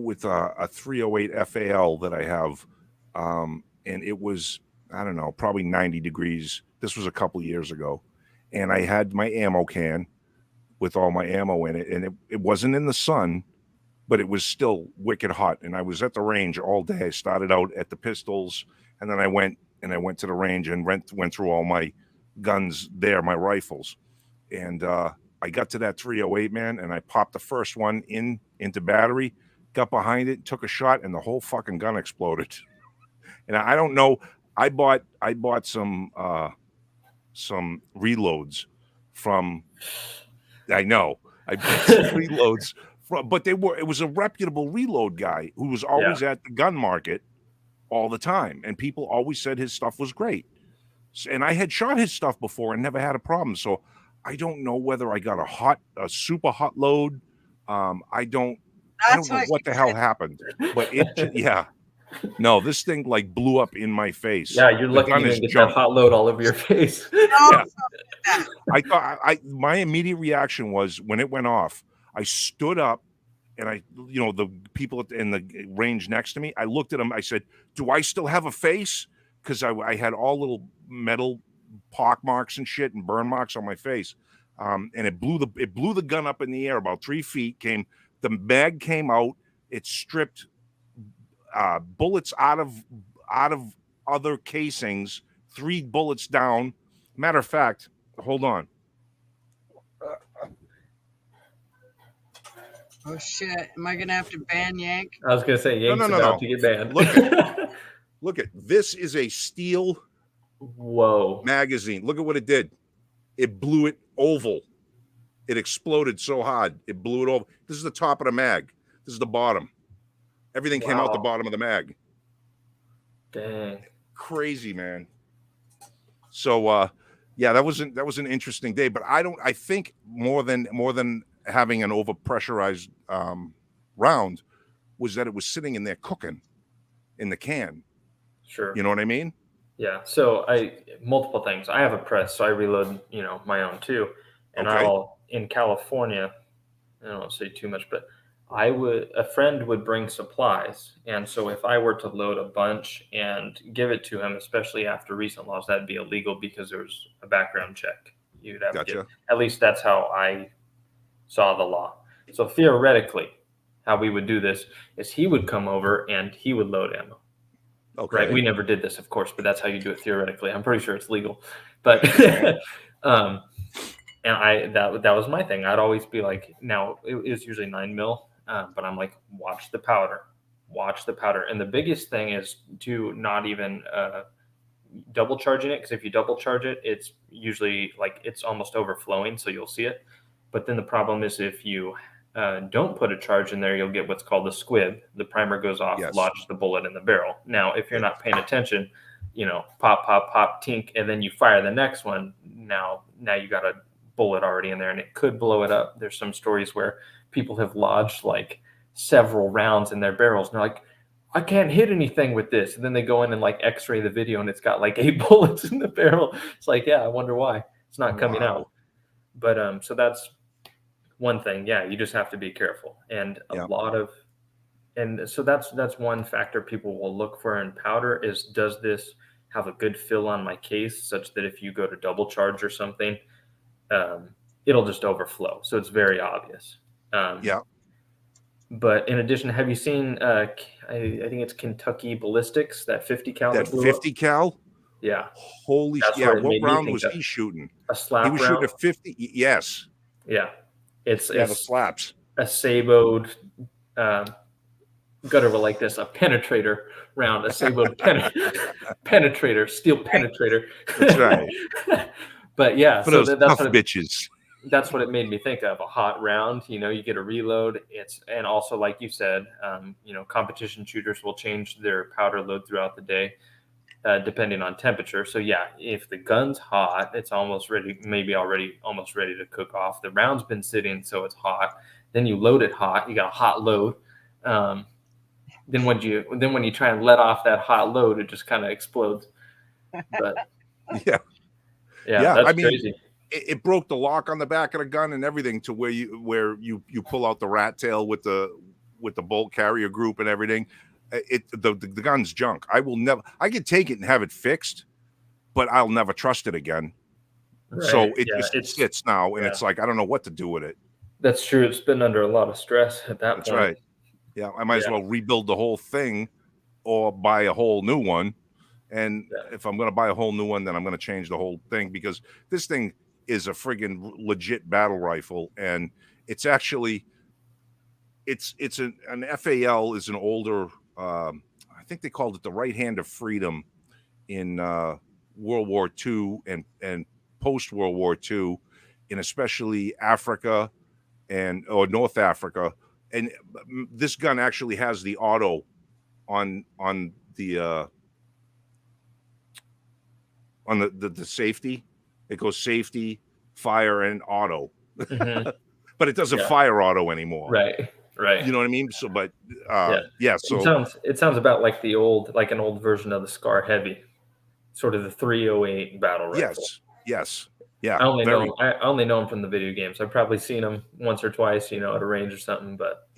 with a 308 FAL that I have, and it was, I don't know, probably 90 degrees. This was a couple years ago, and I had my ammo can with all my ammo in it, and it wasn't in the sun, but it was still wicked hot. And I was at the range all day. I started out at the pistols, and then I went to the range and went through all my guns there, my rifles, and I got to that 308, man, and I popped the first one into battery, got behind it, took a shot, and the whole fucking gun exploded. And I don't know. I bought some reloads from. I know. I bought some reloads from, but it was a reputable reload guy who was always at the gun market all the time, and people always said his stuff was great. And I had shot his stuff before and never had a problem. So I don't know whether I got a super hot load. I don't know what the hell happened, but yeah. No, this thing like blew up in my face. Yeah, you're lucky you didn't get that hot load all over your face. Yeah. I thought my immediate reaction was when it went off, I stood up and the people in the range next to me, I looked at them. I said, do I still have a face? Because I had all little metal pock marks and shit and burn marks on my face. And it blew the gun up in the air about 3 feet. The mag came out. It stripped bullets out of other casings. 3 bullets down. Matter of fact, hold on. Oh shit! Am I gonna have to ban Yank? I was gonna say Yank's about to get banned. Look at this is a steel magazine. Look at what it did. It blew it oval. It exploded so hard. It blew it over. This is the top of the mag. This is the bottom. Everything came out the bottom of the mag. Dang. Crazy, man. So yeah, that was an interesting day, but I think more than having an overpressurized round was that it was sitting in there cooking in the can. Sure. You know what I mean? Yeah. So multiple things. I have a press, so I reload, my own too. And in California, I don't want to say too much, but a friend would bring supplies. And so if I were to load a bunch and give it to him, especially after recent laws, that'd be illegal because there's a background check. You'd have to get, at least that's how I saw the law. So theoretically, how we would do this is he would come over and he would load ammo. Okay. Right. We never did this, of course, but that's how you do it theoretically. I'm pretty sure it's legal. But and that was my thing. I'd always be like, now it is usually 9 mil, but I'm like, watch the powder. And the biggest thing is to not even double charging it, because if you double charge it, it's usually like it's almost overflowing, so you'll see it. But then the problem is if you don't put a charge in there, you'll get what's called a squib. The primer goes off, Yes. lodges the bullet in the barrel. Now, if you're not paying attention, pop, pop, pop, tink, and then you fire the next one. Now you got a bullet already in there, and it could blow it up. There's some stories where people have lodged like several rounds in their barrels, and they're like, I can't hit anything with this. And then they go in and like X-ray the video, and it's got like 8 bullets in the barrel. It's like, yeah, I wonder why it's not coming out. But so that's one thing. Yeah, you just have to be careful, and so that's one factor people will look for in powder is, does this have a good fill on my case, such that if you go to double charge or something, it'll just overflow. So it's very obvious. But in addition, have you seen? I think it's Kentucky Ballistics, that 50 cal. That 50 cal. Yeah. Holy shit! Yeah. What round was he shooting? A slap. He was round. shooting a 50. Yes. Yeah. It's the slaps. A saboed. Gutter will like this, a penetrator round, a saboed penetrator, steel penetrator. That's right. But yeah, for those tough bitches. That's what it made me think of, a hot round. You get a reload. And also, like you said, competition shooters will change their powder load throughout the day, depending on temperature. So yeah, if the gun's hot, it's almost ready, maybe already almost ready to cook off. The round's been sitting, so it's hot. Then you load it hot. You got a hot load. Then when you try and let off that hot load, it just kind of explodes. But yeah, that's crazy. It broke the lock on the back of the gun and everything, to where you pull out the rat tail with the bolt carrier group and everything. The gun's junk. I could take it and have it fixed, but I'll never trust it again. Right. So it sits now, and it's like, I don't know what to do with it. That's true. It's been under a lot of stress at that point. That's right. Yeah, I might as well rebuild the whole thing or buy a whole new one. And if I'm going to buy a whole new one, then I'm going to change the whole thing, because this thing is a friggin' legit battle rifle. And it's actually, it's an FAL is an older, I think they called it the right hand of freedom in World War II and post World War II, in especially Africa or North Africa. And this gun actually has the auto on the safety. It goes safety, fire, and auto. Mm-hmm. But it doesn't fire auto anymore. Right. You know what I mean? So, but so it sounds about like an old version of the Scar Heavy, sort of the 308 battle rifle. Yes. Yeah. I only know him from the video games. I've probably seen him once or twice, at a range or something. But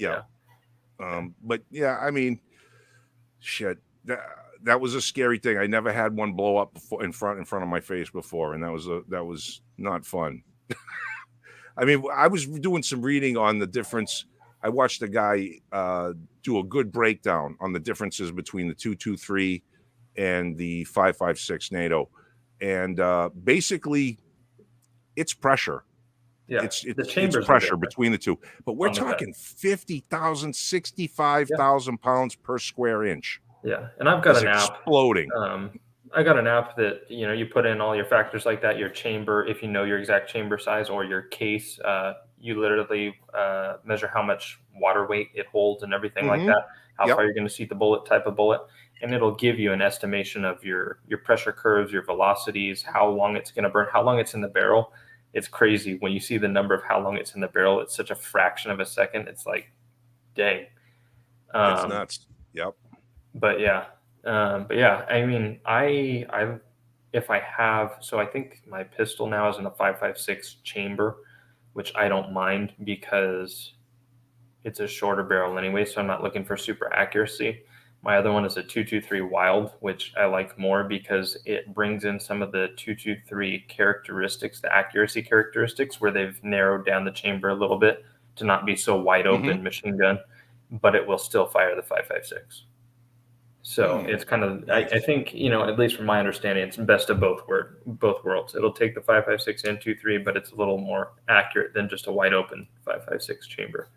but yeah, I mean, shit. That was a scary thing. I never had one blow up in front of my face before, and that was not fun. I mean, I was doing some reading on the difference. I watched a guy do a good breakdown on the differences between the 223 and the 5.56 NATO, and basically, it's pressure. Yeah, it's pressure between the two. But we're talking 50,000, 65,000 pounds per square inch. Yeah, and I've got an app exploding. I got an app that you put in all your factors like that, your chamber, if you know your exact chamber size, or your case. You literally measure how much water weight it holds and everything like that. How far you're going to see the bullet, type of bullet, and it'll give you an estimation of your pressure curves, your velocities, how long it's going to burn, how long it's in the barrel. It's crazy when you see the number of how long it's in the barrel. It's such a fraction of a second. It's like, dang, it's nuts. Yep. But yeah. I mean, I think my pistol now is in a 5.56 chamber, which I don't mind because it's a shorter barrel anyway. So I'm not looking for super accuracy. My other one is a 223 Wild, which I like more because it brings in some of the 223 characteristics, the accuracy characteristics, where they've narrowed down the chamber a little bit to not be so wide open machine gun, but it will still fire the 5.56. So it's kind of, I think, at least from my understanding, it's best of both worlds. It'll take the 5.56 and 2.3, but it's a little more accurate than just a wide open 5.56 chamber.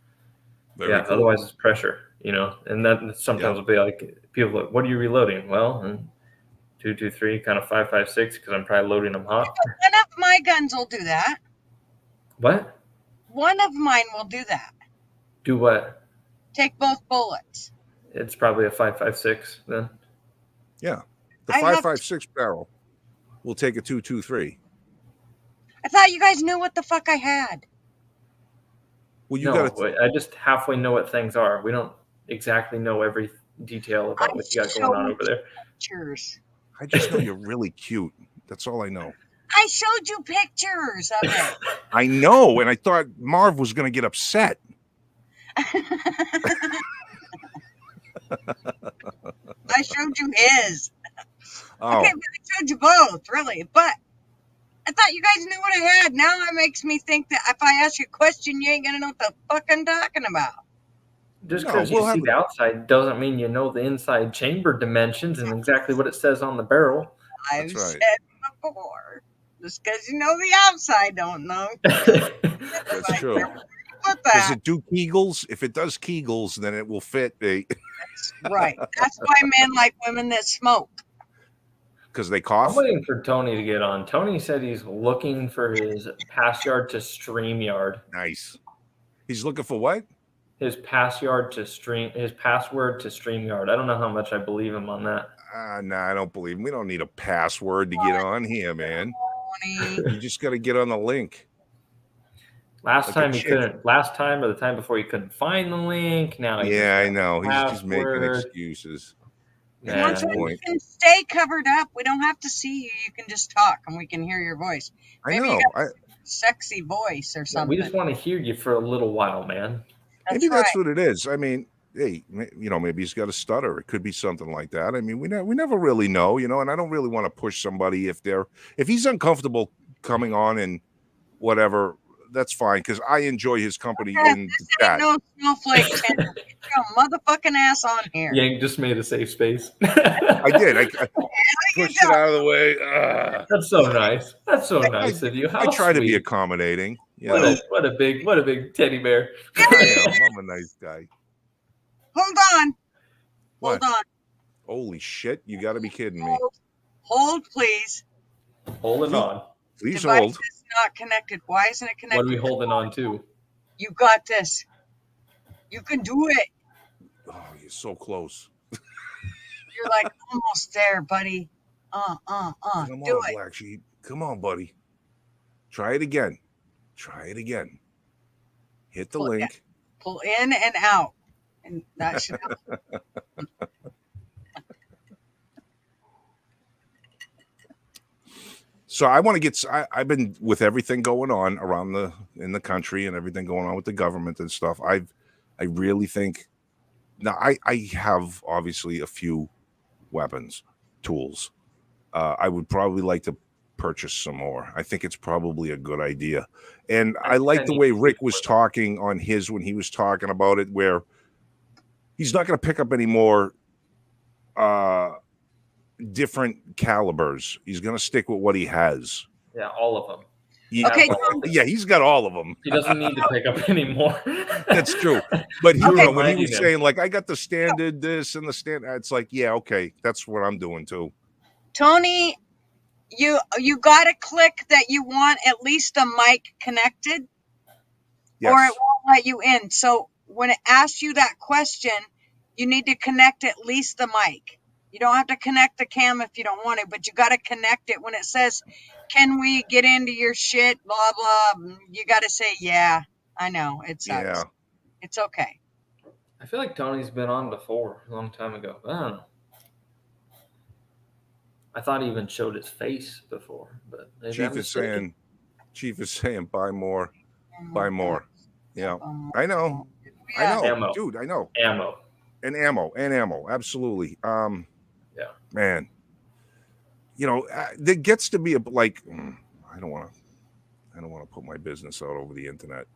Very cool. Otherwise it's pressure, and that sometimes will be like, people are like, what are you reloading? Well, 2.23, kind of 5.56, because I'm probably loading them hot. One of my guns will do that. What? One of mine will do that. Do what? Take both bullets. It's probably a 5.56 then. Yeah, the I have 5.56 barrel will take a 2.23. I thought you guys knew what the fuck I had. Well, you No, got to. I just halfway know what things are. We don't exactly know every detail about what you got going on over there. Pictures. I just know you're really cute. That's all I know. I showed you pictures of it. I know, and I thought Marv was going to get upset. I showed you his. Oh, Okay, but I showed you both, really. But I thought you guys knew what I had. Now it makes me think that if I ask you a question, you ain't gonna know what the fuck I'm talking about. Just No, because we'll you have see a- the outside doesn't mean you know the inside chamber dimensions and exactly what it says on the barrel. I've That's right. said before. Just because you know the outside, don't know. that's true. Put Does that. it do Kegels? If it does Kegels, then it will fit Right. That's why men like women that smoke. because they I'm cough. waiting for Tony to get on. Tony said he's looking for his pass yard to StreamYard. Nice. He's looking for what? His password to StreamYard. I don't know how much I believe him on that. No, I don't believe him. We don't need a password to get on here, man. Tony. You just got to get on the link. Last Like a time he chick. couldn't. Last time or the time before he couldn't find the link. Now he Yeah, I just know. He's just making password. excuses. And Yeah. once we can stay covered up, we don't have to see you. You can just talk and we can hear your voice. I Maybe you know. got a sexy voice or Yeah, something. we just want to hear you for a little while, man. That's Maybe that's right. what it is. I mean, hey, maybe he's got a stutter. It could be something like that. I mean, we never really know, and I don't really want to push somebody if he's uncomfortable coming on and whatever. That's fine because I enjoy his company Yeah, in the this chat. ain't no snowflake tent. Get your motherfucking ass on here. Yank just made a safe space. I did. I pushed it out of the way. That's so nice. That's so nice of you. How I try to be sweet. accommodating. What a big teddy bear. I am. I'm a nice guy. Hold on. What? Hold on. Holy shit! You got to be kidding me. Hold, please. Holding on. Please Device hold. is not connected. Why isn't it What are connected? we holding on to? You got this. You can do it. Oh, you're so close. You're like almost there, buddy. Come Do on, it. Black Sheep. Come on, buddy. Try it again. Try it again. Hit the Pull it link. Pull in and out. And that should help. So I want to get. I've been with everything going on around in the country and everything going on with the government and stuff. I really think. Now I have obviously a few weapons, tools. I would probably like to purchase some more. I think it's probably a good idea. And I like the way Rick was talking on his when he was talking about it, where he's not going to pick up any more different calibers. He's going to stick with what he has. Yeah, all of them. Okay. Yeah, he's got all of them. He doesn't need to pick up any more. That's true. But he, Okay. when he was saying, like, I got the standard this and the standard, it's like, yeah, okay, that's what I'm doing too. Tony, you got to click that you want at least a mic connected, Yes. or it won't let you in. So when it asks you that question, you need to connect at least the mic. You don't have to connect the cam if you don't want to, but you got to connect it. When it says, "Can we get into your shit?" Blah blah. You got to say, "Yeah, I know it sucks. Yeah. It's okay." I feel like Tony's been on before, a long time ago. I don't know. I thought he even showed his face before, but maybe Chief I'm is saying, buy more, buy more. Yeah, I know, Ammo. dude, I know. Ammo. And ammo, absolutely. Yeah, man, there gets to be like, I don't want to put my business out over the internet.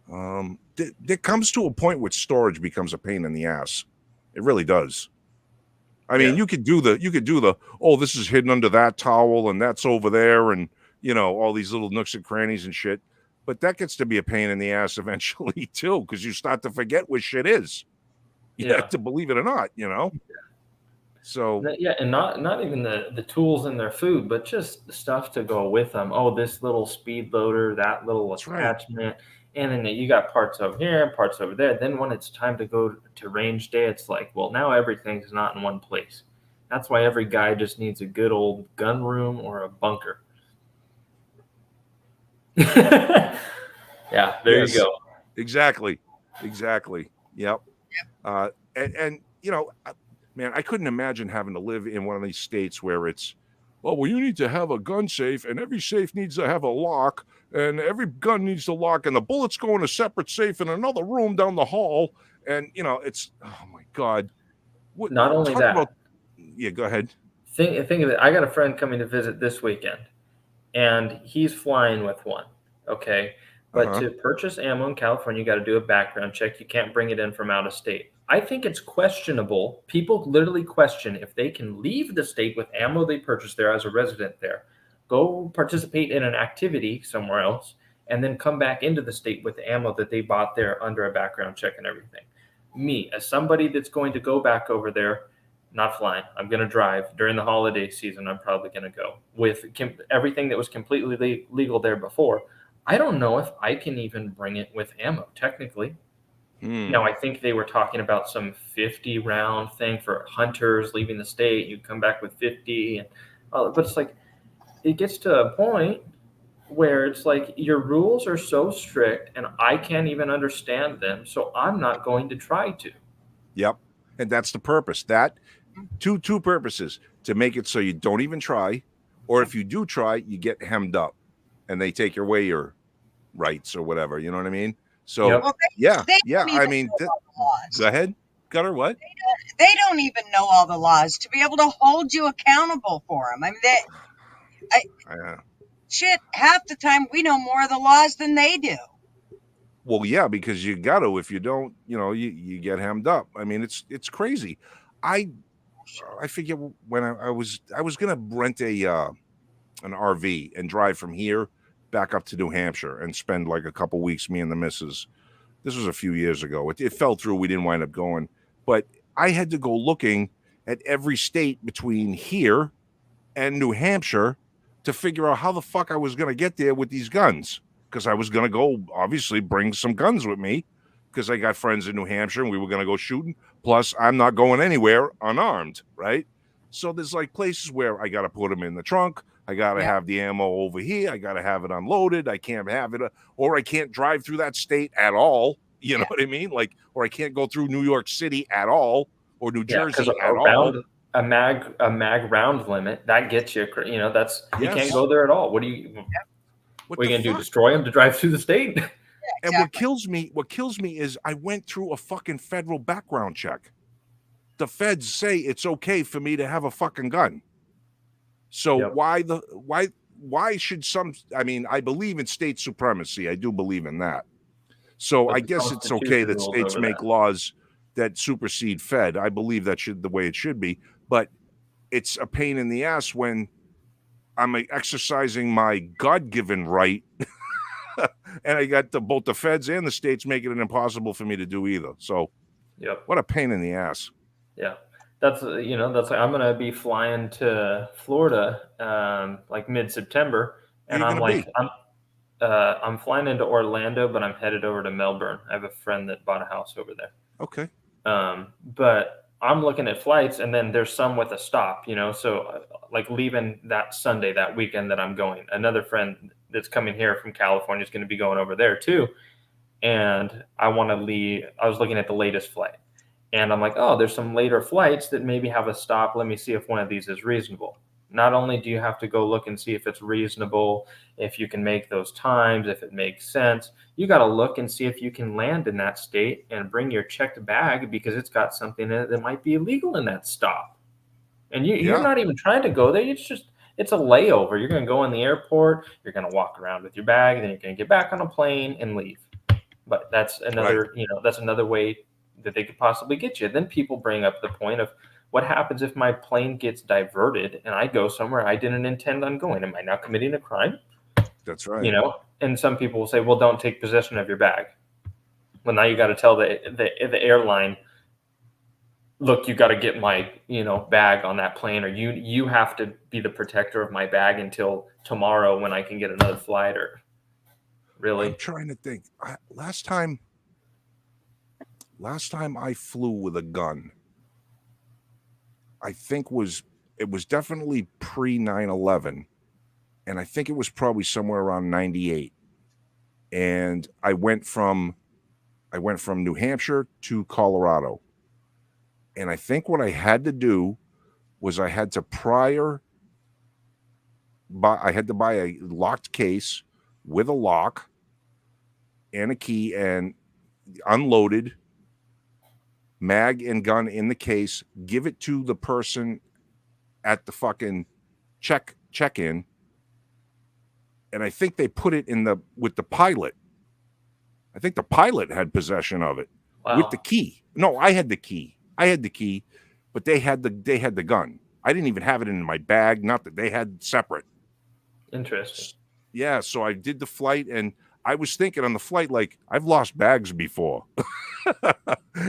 There comes to a point where storage becomes a pain in the ass. It really does. I mean, you could do the, oh, this is hidden under that towel and that's over there, and all these little nooks and crannies and shit. But that gets to be a pain in the ass eventually too, because you start to forget what shit is. You have to believe it or not, So yeah, and not even the tools in their food, but just the stuff to go with them. Oh, this little speed loader, that little attachment. And then you got parts over here and parts over there. Then when it's time to go to range day, it's like, well, now everything's not in one place. That's why every guy just needs a good old gun room or a bunker. Yeah, there Yes. you go. Exactly. Yep. And you know, man, I couldn't imagine having to live in one of these states where it's, well, you need to have a gun safe, and every safe needs to have a lock, and every gun needs to lock, and the bullets go in a separate safe in another room down the hall. And you know, it's, oh my God. Not only that. Yeah, go ahead. Think of it. I got a friend coming to visit this weekend, and he's flying with one. Okay. But to purchase ammo in California, you got to do a background check. You can't bring it in from out of state. I think it's questionable. People literally question if they can leave the state with ammo they purchased there as a resident there, go participate in an activity somewhere else, and then come back into the state with the ammo that they bought there under a background check and everything. Me, as somebody that's going to go back over there, not flying. I'm going to drive during the holiday season. I'm probably going to go with everything that was completely legal there before. I don't know if I can even bring it with ammo, technically. Now, I think they were talking about some 50 round thing for hunters leaving the state. You come back with 50. But it's like, it gets to a point where it's like your rules are so strict and I can't even understand them. So I'm not going to try to. Yep. And that's the purpose. That two purposes: to make it so you don't even try, or if you do try, you get hemmed up and they take away your rights or whatever. You know what I mean? So Yep. Well, yeah. I mean, Go ahead, Gutter. What? They don't even know all the laws to be able to hold you accountable for them. I mean, shit, half the time we know more of the laws than they do. Well, yeah, because you got to. If you don't, you know, you get hemmed up. I mean, it's crazy. I figure when I was gonna rent an RV and drive from here back up to New Hampshire and spend like a couple weeks, me and the missus. This was a few years ago. It fell through. We didn't wind up going, but I had to go looking at every state between here and New Hampshire to figure out how the fuck I was going to get there with these guns. Because I was going to go, obviously, bring some guns with me because I got friends in New Hampshire and we were going to go shooting. Plus, I'm not going anywhere unarmed, right? So there's like places where I got to put them in the trunk. I got to have the ammo over here. I got to have it unloaded. I can't have it, or I can't drive through that state at all. You know what I mean? Like, or I can't go through New York City at all, or New Jersey at all. A mag round limit that gets you. You know, that's you can't go there at all. What are you going to do? Destroy them to drive through the state? And what kills me is I went through a fucking federal background check. The feds say it's okay for me to have a fucking gun. So why should some? I mean, I believe in state supremacy. I do believe in that. So I guess it's okay that states make laws that supersede Fed. I believe that should the way it should be. But it's a pain in the ass when I'm exercising my God-given right, and I got both the feds and the states making it impossible for me to do either. So, what a pain in the ass. Yeah. That's I'm going to be flying to Florida like mid-September, and I'm flying into Orlando, but I'm headed over to Melbourne. I have a friend that bought a house over there. Okay. But I'm looking at flights, and then there's some with a stop, you know, so like leaving that Sunday, that weekend that I'm going, another friend that's coming here from California is going to be going over there too. And I want to leave. I was looking at the latest flight. And I'm like, oh, there's some later flights that maybe have a stop. Let me see if one of these is reasonable. Not only do you have to go look and see if it's reasonable, if you can make those times, if it makes sense, you got to look and see if you can land in that state and bring your checked bag because it's got something in it that might be illegal in that stop. And you're not even trying to go there. It's a layover. You're going to go in the airport. You're going to walk around with your bag. Then you're going to get back on a plane and leave. But that's another, that's another way that they could possibly get you. Then people bring up the point of what happens if my plane gets diverted and I go somewhere I didn't intend on going? Am I now committing a crime? That's right. You know, and some people will say, well, don't take possession of your bag. Well, now you got to tell the airline, look, you got to get my, bag on that plane, or you have to be the protector of my bag until tomorrow when I can get another flight. Or Really? I'm trying to think. Last time I flew with a gun, I think it was definitely pre 9/11, and I think it was probably somewhere around 98. And I went from New Hampshire to Colorado. And I think what I had to do was I had to buy a locked case with a lock and a key, and unloaded, mag and gun in the case, give it to the person at the fucking check-in, and I think they put it with the pilot. I think the pilot had possession of it with the key. No, I had the key, but they had the gun. I didn't even have it in my bag. Not that they had separate. Interesting. Yeah, so I did the flight, and I was thinking on the flight, like, I've lost bags before.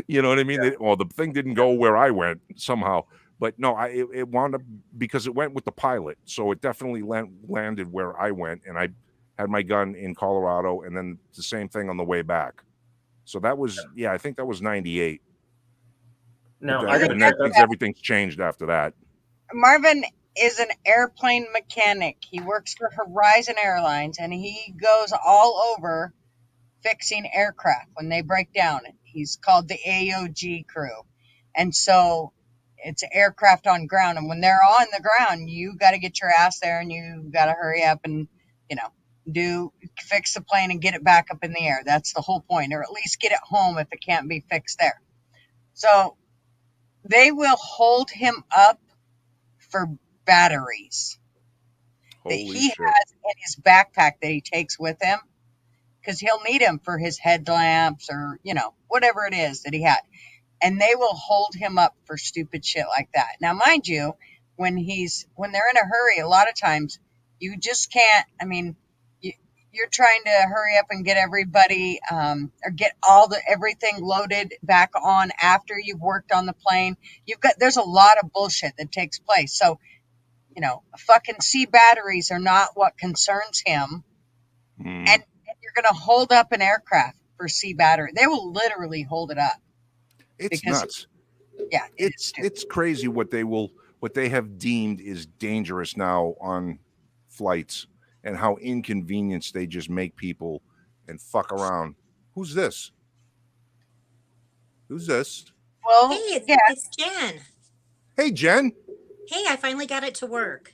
You know what I mean? Yeah. Well, the thing didn't go where I went somehow, but no, it wound up because it went with the pilot, so it definitely landed where I went, and I had my gun in Colorado, and then the same thing on the way back. So that was, I think that was 98. Now, Everything's changed after that. Marvin is an airplane mechanic. He works for Horizon Airlines, and he goes all over fixing aircraft when they break down. He's called the AOG crew. And so it's aircraft on ground. And when they're on the ground, you got to get your ass there, and you got to hurry up and, fix the plane and get it back up in the air. That's the whole point, or at least get it home if it can't be fixed there. So they will hold him up for batteries that he has in his backpack that he takes with him, because he'll need them for his headlamps or, whatever it is that he had. And they will hold him up for stupid shit like that. Now, mind you, when they're in a hurry, a lot of times you just can't, you're trying to hurry up and get everybody or get everything loaded back on after you've worked on the plane. There's a lot of bullshit that takes place. So, fucking C batteries are not what concerns him. And you're going to hold up an aircraft for C battery. They will literally hold it up. It's nuts. Yeah. It's crazy what they have deemed is dangerous now on flights, and how inconvenienced they just make people and fuck around. Who's this? Well, hey, it's Jen. Hey, Jen. Hey, I finally got it to work.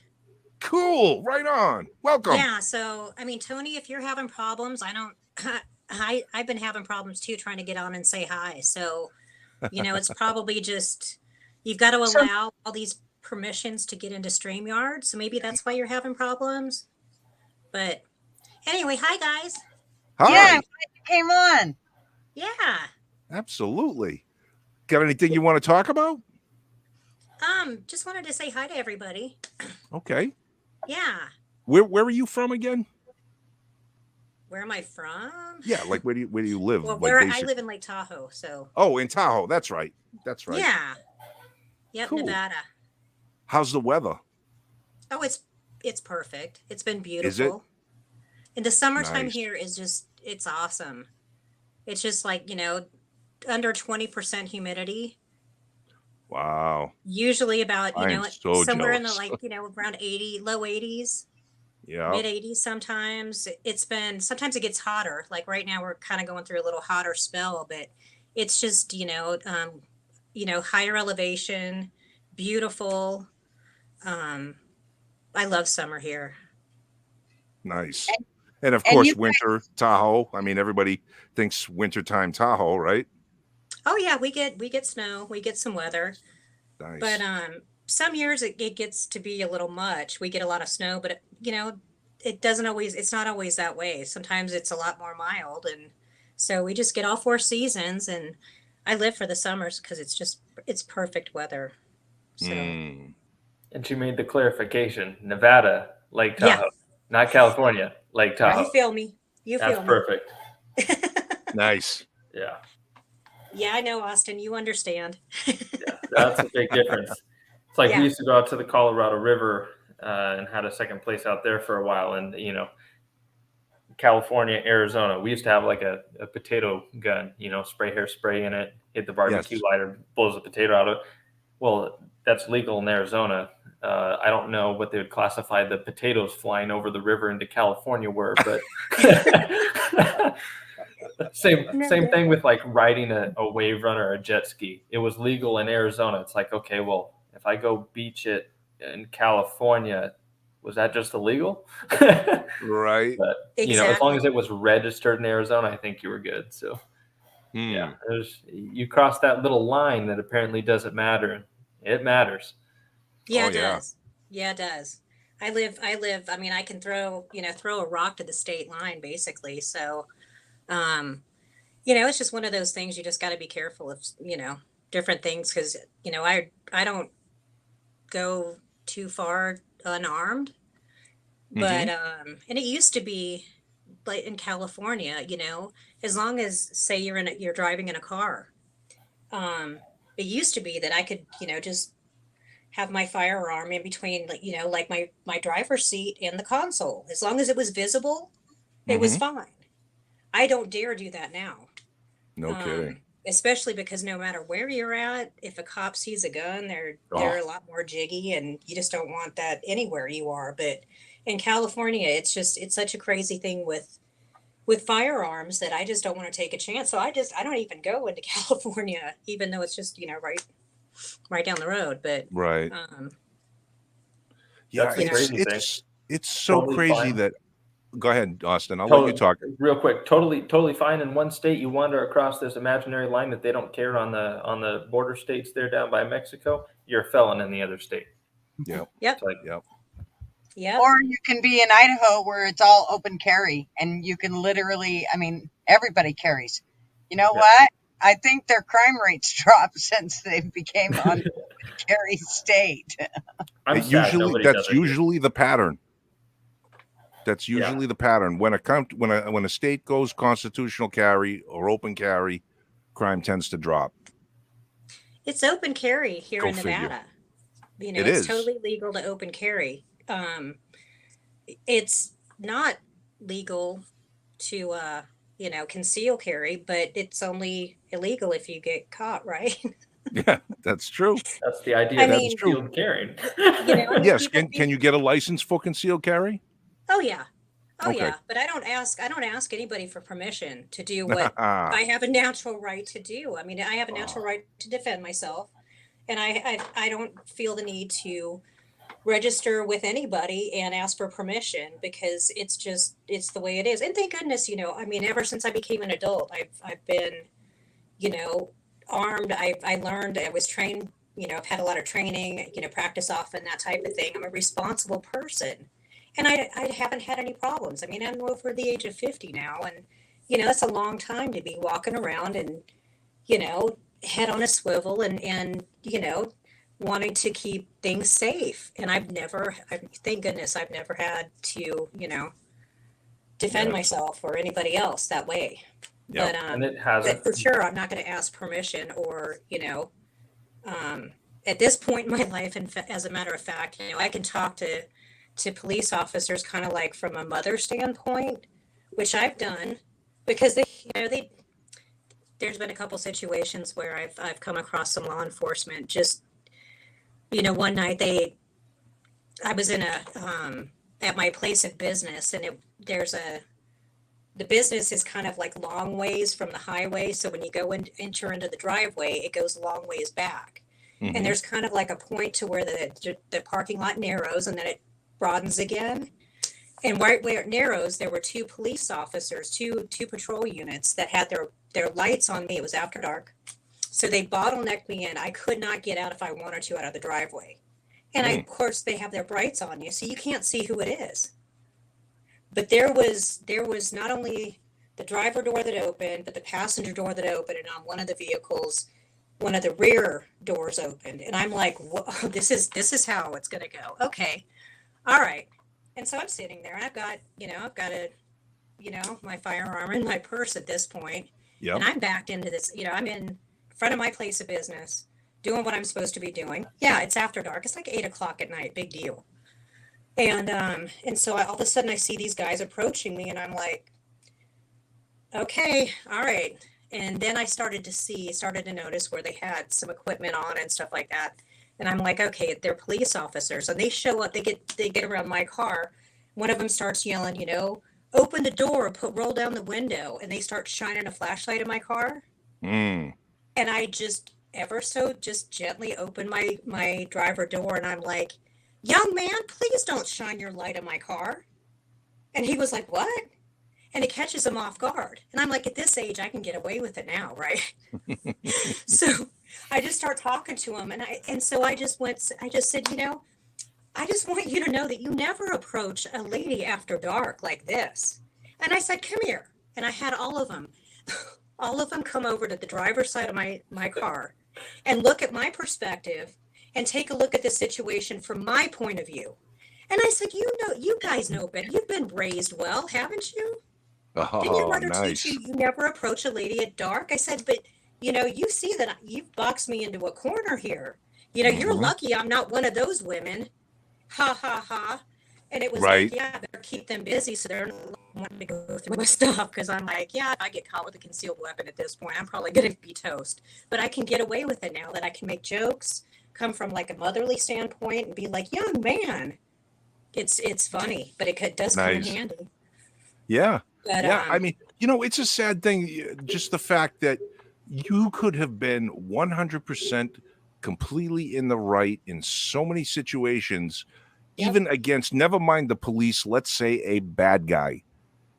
Cool. Right on. Welcome. Yeah. So, Tony, if you're having problems, I've been having problems too, trying to get on and say hi. So, it's probably just, you've got to allow all these permissions to get into StreamYard. So maybe that's why you're having problems. But anyway, hi guys. Hi. Yeah, I'm glad you came on. Yeah. Absolutely. Got anything you want to talk about? Just wanted to say hi to everybody. Okay. Yeah. Where are you from again? Where am I from? Yeah, like where do you live? Well, I live in Lake Tahoe, so. Oh, in Tahoe. That's right. Yeah. Yep, cool. Nevada. How's the weather? Oh, it's perfect. It's been beautiful. Is it? And the summertime here is just, it's awesome. It's just like, under 20% humidity. Wow. Usually about, somewhere jealous. in the around 80, low 80s. Yeah. Mid 80s sometimes. Sometimes it gets hotter. Like right now we're kind of going through a little hotter spell, but it's just, higher elevation, beautiful. I love summer here. Nice. And of course, winter Tahoe. Everybody thinks wintertime Tahoe, right? Oh yeah, we get snow, we get some weather. Nice. But some years it gets to be a little much. We get a lot of snow, but it's not always that way. Sometimes it's a lot more mild, and so we just get all 4 seasons. And I live for the summers because it's perfect weather. So. And she made the clarification: Nevada, Lake Tahoe, not California, Lake Tahoe. You feel me? That's perfect. Nice. Yeah. Yeah, I know, Austin. You understand. Yeah, that's a big difference. It's like we used to go out to the Colorado River and had a second place out there for a while, and California, Arizona, we used to have like a potato gun, spray hairspray in it, hit the barbecue lighter, blows the potato out of it. Well, that's legal in Arizona. I don't know what they would classify the potatoes flying over the river into California were, but same thing with like riding a wave runner or a jet ski. It was legal in Arizona. It's like, okay, well, if I go beach it in California, was that just illegal? Right. But as long as it was registered in Arizona, I think you were good. So yeah, you cross that little line that apparently doesn't matter. It matters. Yeah, it does. Yeah, it does. I live, I mean, I can throw a rock to the state line basically. So, it's just one of those things you just got to be careful of, different things. Cause I don't go too far unarmed, but, and it used to be like in California, as long as say you're driving in a car, it used to be that I could, just have my firearm in between, like my driver's seat and the console. As long as it was visible, it was fine. I don't dare do that now. No kidding. Especially because no matter where you're at, if a cop sees a gun, they're a lot more jiggy, and you just don't want that anywhere you are. But in California, it's such a crazy thing with firearms that I just don't want to take a chance. So I don't even go into California, even though it's just, right down the road. But right. Yeah, it's so totally crazy fine. that go ahead, Austin. I'll let you talk. Real quick. Totally fine. In one state, you wander across this imaginary line that they don't care on the border states there down by Mexico. You're a felon in the other state. Yeah. Yep. Like, yeah. Or you can be in Idaho where it's all open carry and you can literally, I mean, everybody carries. You know what? I think their crime rates dropped since they became on open carry state. That's usually the pattern. That's usually the pattern. When a state goes constitutional carry or open carry, crime tends to drop. It's open carry here in Nevada. It's totally legal to open carry. It's not legal to conceal carry, but it's only illegal if you get caught, right? Yeah, that's true. That's the idea. That's true. Carrying. Yes. Can you get a license for concealed carry? Oh yeah. Okay. Yeah. But I don't ask anybody for permission to do what I have a natural right to do. I mean, I have a natural right to defend myself, and I don't feel the need to register with anybody and ask for permission because it's the way it is. And thank goodness, I mean, ever since I became an adult, I've been, armed. I learned, I was trained, I've had a lot of training, practice off and that type of thing. I'm a responsible person. And I haven't had any problems. I mean, I'm over the age of 50 now, and, that's a long time to be walking around and, head on a swivel and wanting to keep things safe. And thank goodness I've never had to, defend myself or anybody else that way. Yeah. But, and it hasn't. But for sure, I'm not going to ask permission or, at this point in my life, and as a matter of fact, I can talk to police officers kind of like from a mother standpoint, which I've done because there's been a couple situations where I've come across some law enforcement. Just, one night I was in at my place of business, and the business is kind of like long ways from the highway. So when you go and enter into the driveway, it goes long ways back. Mm-hmm. And there's kind of like a point to where the parking lot narrows and then it broadens again. And right where it narrows, there were two police officers, two patrol units that had their lights on me. It was after dark. So they bottlenecked me in. I could not get out if I wanted to out of the driveway. And of course, they have their brights on you, so you can't see who it is. But there was not only the driver door that opened, but the passenger door that opened, and on one of the vehicles, one of the rear doors opened. And I'm like, whoa, this is how it's going to go. Okay. All right. And so I'm sitting there, and I've got my firearm in my purse at this point. Yep. And I'm backed into this, I'm in front of my place of business, doing what I'm supposed to be doing. Yeah, it's after dark. It's like 8:00 at night. Big deal. And so all of a sudden I see these guys approaching me and I'm like, okay, all right. And then I started to notice where they had some equipment on and stuff like that. And I'm like, okay, they're police officers. And they show up, they get around my car. One of them starts yelling, open the door, roll down the window. And they start shining a flashlight in my car. Mm. And I just just gently open my driver door. And I'm like, young man, please don't shine your light in my car. And he was like, what? And it catches him off guard. And I'm like, at this age, I can get away with it now, right? So I just start talking to him. And so I just said, I just want you to know that you never approach a lady after dark like this. And I said, come here. And I had all of them come over to the driver's side of my car and look at my perspective and take a look at the situation from my point of view. And I said, you guys know better. You've been raised well, haven't you? Didn't your mother teach you never approach a lady at dark? I said, but you see that you've boxed me into a corner here. You're lucky I'm not one of those women. Ha ha ha. And it was like, yeah, better keep them busy so they're not wanting to go through my stuff. Because I'm like, yeah, if I get caught with a concealed weapon at this point, I'm probably going to be toast. But I can get away with it now that I can make jokes, come from like a motherly standpoint and be like, young man. It's funny, but it does come in handy. Yeah. But, yeah. I mean, it's a sad thing. Just the fact that you could have been 100% completely in the right in so many situations, even against, never mind the police, let's say a bad guy.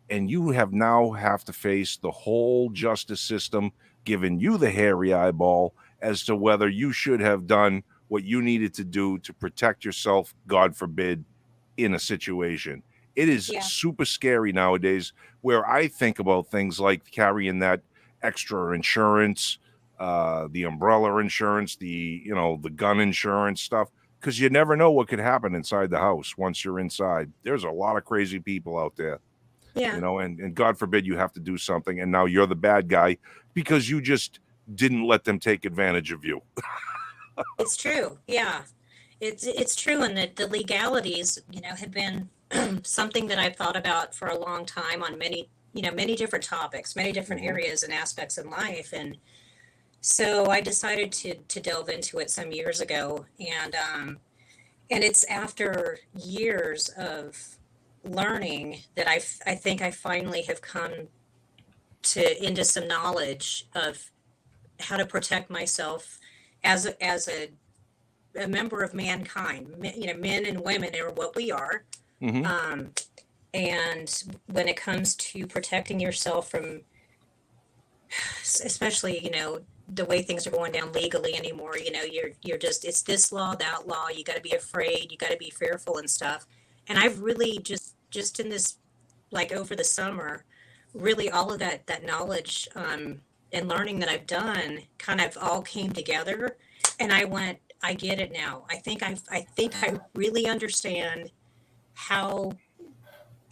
And you have to face the whole justice system giving you the hairy eyeball as to whether you should have done what you needed to do to protect yourself, God forbid, in a situation. It is super scary nowadays, where I think about things like carrying that extra insurance, the umbrella insurance, the gun insurance stuff, because you never know what could happen inside the house once you're inside. There's a lot of crazy people out there. Yeah. And God forbid you have to do something, and now you're the bad guy because you just didn't let them take advantage of you. It's true. Yeah. It's true. And that the legalities, have been something that I've thought about for a long time on many different topics, many different areas and aspects in life. And so I decided to delve into it some years ago. And it's after years of learning that I think I finally have come into some knowledge of how to protect myself as a member of mankind. Men and women are what we are. Mm-hmm. And when it comes to protecting yourself from, especially, the way things are going down legally anymore, you're just, it's this law, that law, you got to be afraid, you got to be fearful and stuff. And I've really just in this, like over the summer, really all of that knowledge, and learning that I've done kind of all came together, and I went, I get it now. I think I really understand how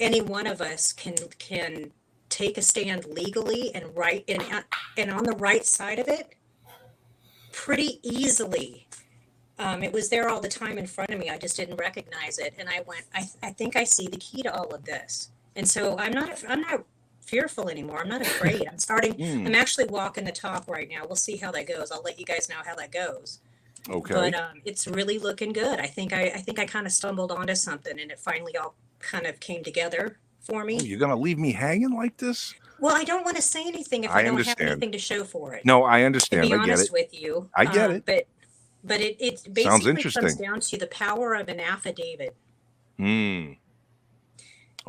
any one of us can take a stand legally and on the right side of it pretty easily. It was there all the time in front of me. I just didn't recognize it. And I went, I think I see the key to all of this. And so I'm not fearful anymore. I'm not afraid. I'm actually walking the talk right now. We'll see how that goes. I'll let you guys know how that goes. Okay. But it's really looking good. I think I kind of stumbled onto something, and it finally all kind of came together for me. Oh, you're gonna leave me hanging like this? Well, I don't want to say anything if I don't have anything to show for it. No, I understand. To be I get honest it. with you, I get it. But it basically Sounds interesting. comes down to the power of an affidavit. Okay.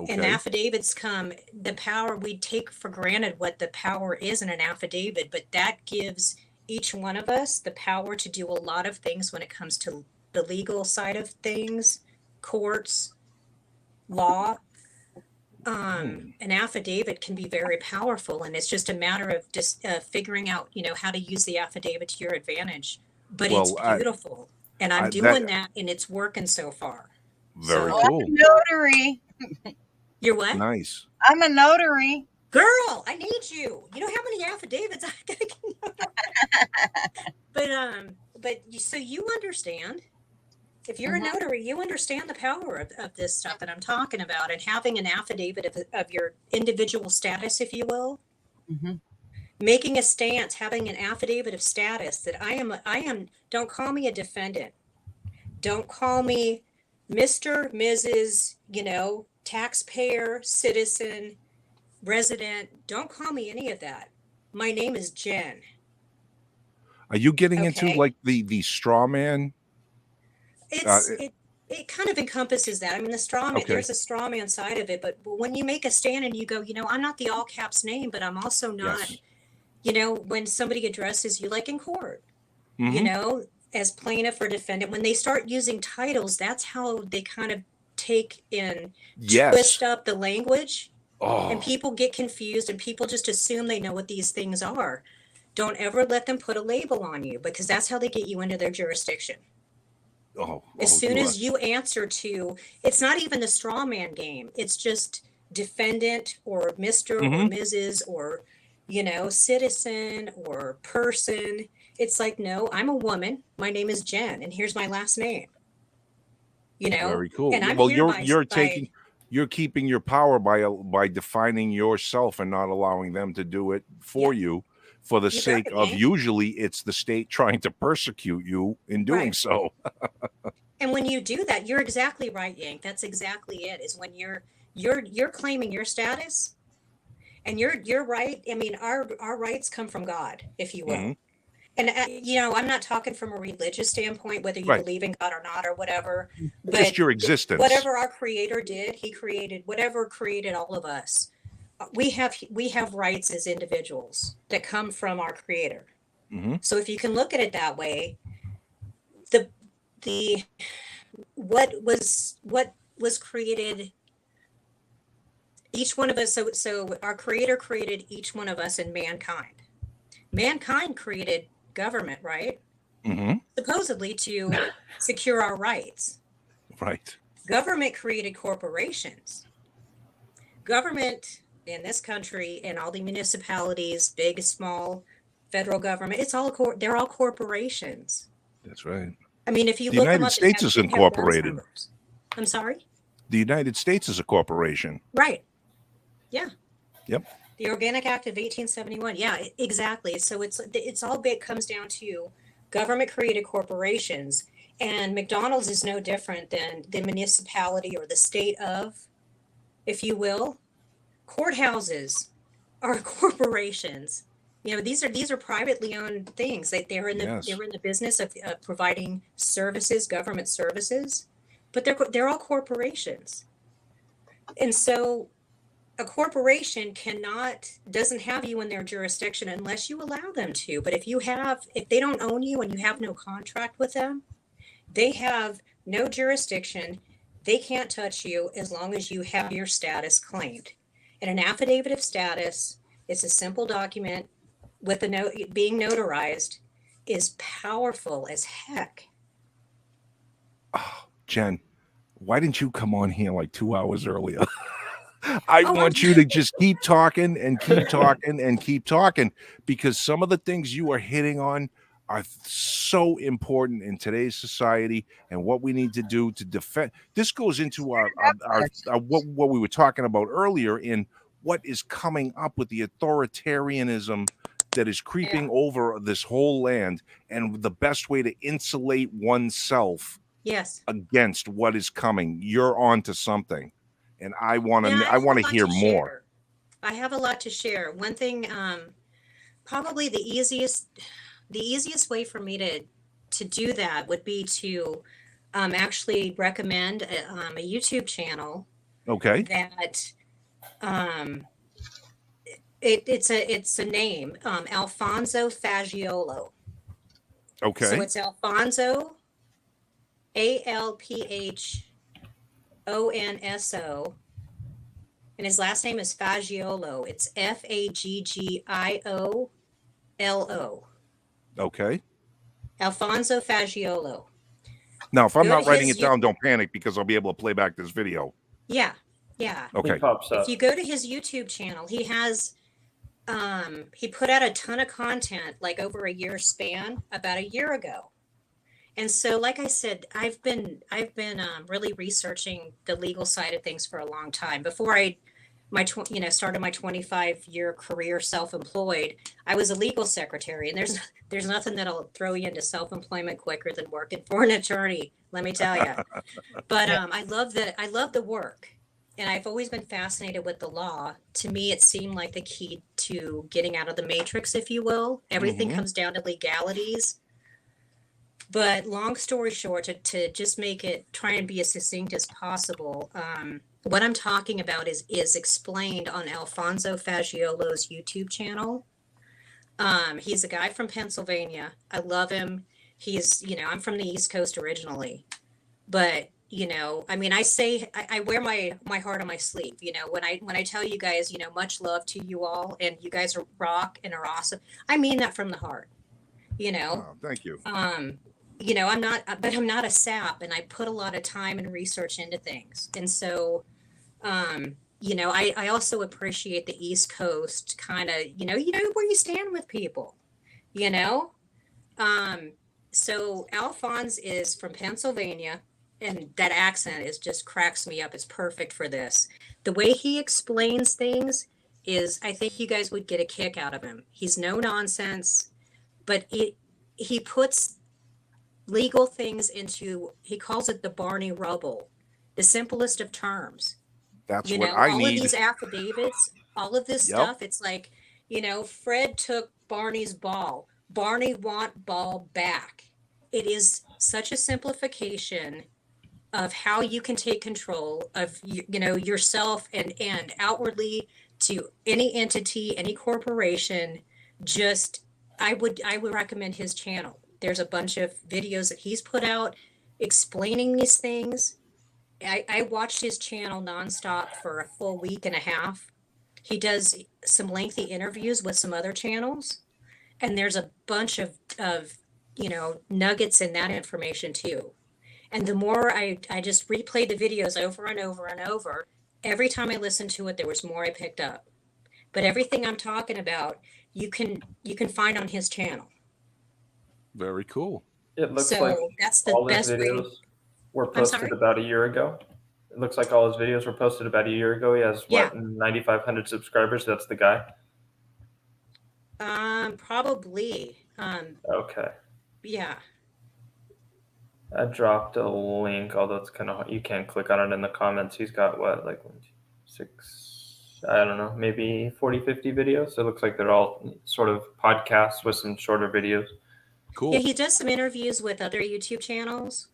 And affidavits the power, we take for granted what the power is in an affidavit, but that gives each one of us the power to do a lot of things when it comes to the legal side of things, courts, law. An affidavit can be very powerful, and it's just a matter of just figuring out, how to use the affidavit to your advantage. But it's beautiful, and I'm doing that, and it's working so far. Very cool. I'm a notary. You're what? Nice. I'm a notary. Girl, I need you. You know how many affidavits I gotta get? But so you understand. If you're a notary, you understand the power of this stuff that I'm talking about, and having an affidavit of your individual status, if you will. Mm-hmm. Making a stance, having an affidavit of status that I am, don't call me a defendant. Don't call me Mr., Mrs., taxpayer, citizen, resident. Don't call me any of that. My name is Jen. Are you getting into Okay. like the straw man? It kind of encompasses that. I mean, the straw man, Okay. there's a straw man side of it, but when you make a stand and you go, I'm not the all caps name, but I'm also not, Yes. when somebody addresses you like in court, Mhm. as plaintiff or defendant, when they start using titles, that's how they kind of take and Yes. twist up the language, and Oh, people get confused and people just assume they know what these things are. Don't ever let them put a label on you, because that's how they get you into their jurisdiction. As soon as you answer to, it's not even the straw man game. It's just defendant or Mr. or Mrs. or, citizen or person. It's like, no, I'm a woman. My name is Jen, and here's my last name. Very cool. And I'm Well, here you're keeping your power by defining yourself and not allowing them to do it for you, for the sake of usually it's the state trying to persecute you in doing so. And when you do that, you're exactly right, Yank. That's exactly it. Is when you're claiming your status, and you're right. I mean, our rights come from God, if you will. Mhm. And I'm not talking from a religious standpoint, whether you believe in God or not or whatever. But Just your existence. Whatever our Creator did, He created whatever created all of us. We have rights as individuals that come from our Creator. Mhm. So if you can look at it that way, the what was created, each one of us. So our Creator created each one of us in mankind. Mankind created government, right? Mhm. Supposedly to secure our rights. Right. Government created corporations. Government in this country and all the municipalities, big, small, federal government, they're all corporations. That's right. I mean, if you The look them United up, States is incorporated. I'm sorry? The United States is a corporation. Right. Yeah. Yep. The Organic Act of 1871. Yeah, exactly. So it's all big comes down to government created corporations, and McDonald's is no different than the municipality or the state of, if you will. Courthouses are corporations. These are privately owned things. They're in the business of providing services, government services, but they're all corporations. And so a corporation doesn't have you in their jurisdiction unless you allow them to. But if they don't own you and you have no contract with them, they have no jurisdiction. They can't touch you as long as you have your status claimed. And an affidavit of status, it's a simple document with a note being notarized, is powerful as heck. Oh, Jen, why didn't you come on here like 2 hours earlier? I want you to just keep talking and keep talking and keep talking, because some of the things you are hitting on are so important in today's society and what we need to do to defend. This goes into our what we were talking about earlier in what is coming up with the authoritarianism that is creeping over this whole land, and the best way to insulate oneself against what is coming. You're onto something. And I want to hear more. I have a lot to share. One thing, probably the easiest way for me to do that would be to actually recommend a YouTube channel. Okay. That it's a name, Alfonso Fagiolo. Okay. So it's Alfonso, ALPHONSO, and his last name is Fagiolo. It's FAGGIOLO. Okay. Alfonso Fagiolo. Now, if I'm not writing it down, don't panic, because I'll be able to play back this video. Yeah. Okay. If you go to his YouTube channel, he has he put out a ton of content like over a year span about a year ago. And so, like I said, I've been really researching the legal side of things for a long time. Before I started my 25-year career self-employed, I was a legal secretary, and there's nothing that'll throw you into self-employment quicker than working for an attorney, let me tell you. But I love the work, and I've always been fascinated with the law. To me, it seemed like the key to getting out of the matrix, if you will. Everything Mhm. comes down to legalities. But long story short, to just try and be as succinct as possible, what I'm talking about is explained on Alfonso Fagiolo's YouTube channel. He's a guy from Pennsylvania. I love him. I'm from the East Coast originally, but I mean, I wear my heart on my sleeve. When I tell you guys, much love to you all, and you guys are rock and are awesome. I mean that from the heart. Oh, thank you. I'm not a sap, and I put a lot of time and research into things. And so, I also appreciate the East Coast kind of, where you stand with people, you know? So Alphonse is from Pennsylvania, and that accent just cracks me up. It's perfect for this. The way he explains things I think you guys would get a kick out of him. He's no nonsense, but he puts legal things he calls it the Barney Rubble, the simplest of terms. That's what I all need. of these affidavits, all of this Yep. stuff, it's like, Fred took Barney's ball. Barney want ball back. It is such a simplification of how you can take control of yourself and outwardly to any entity, any corporation. I would recommend his channel. There's a bunch of videos that he's put out explaining these things. I watched his channel nonstop for a full week and a half. He does some lengthy interviews with some other channels, and there's a bunch of nuggets in that information too. And the more I just replayed the videos over and over and over, every time I listened to it, there was more I picked up. But everything I'm talking about, you can find on his channel. Very cool. It looks So like that's the all his best way. videos were I'm sorry? posted about a year ago. It looks like all his videos were posted about a year ago. He has Yeah. 9,500 subscribers. That's the guy. Probably. Okay. Yeah. I dropped a link, although it's kind of, you can't click on it in the comments. He's got what, like 6, I don't know, maybe 40, 50 videos. So it looks like they're all sort of podcasts with some shorter videos. Cool. Yeah, he does some interviews with other YouTube channels.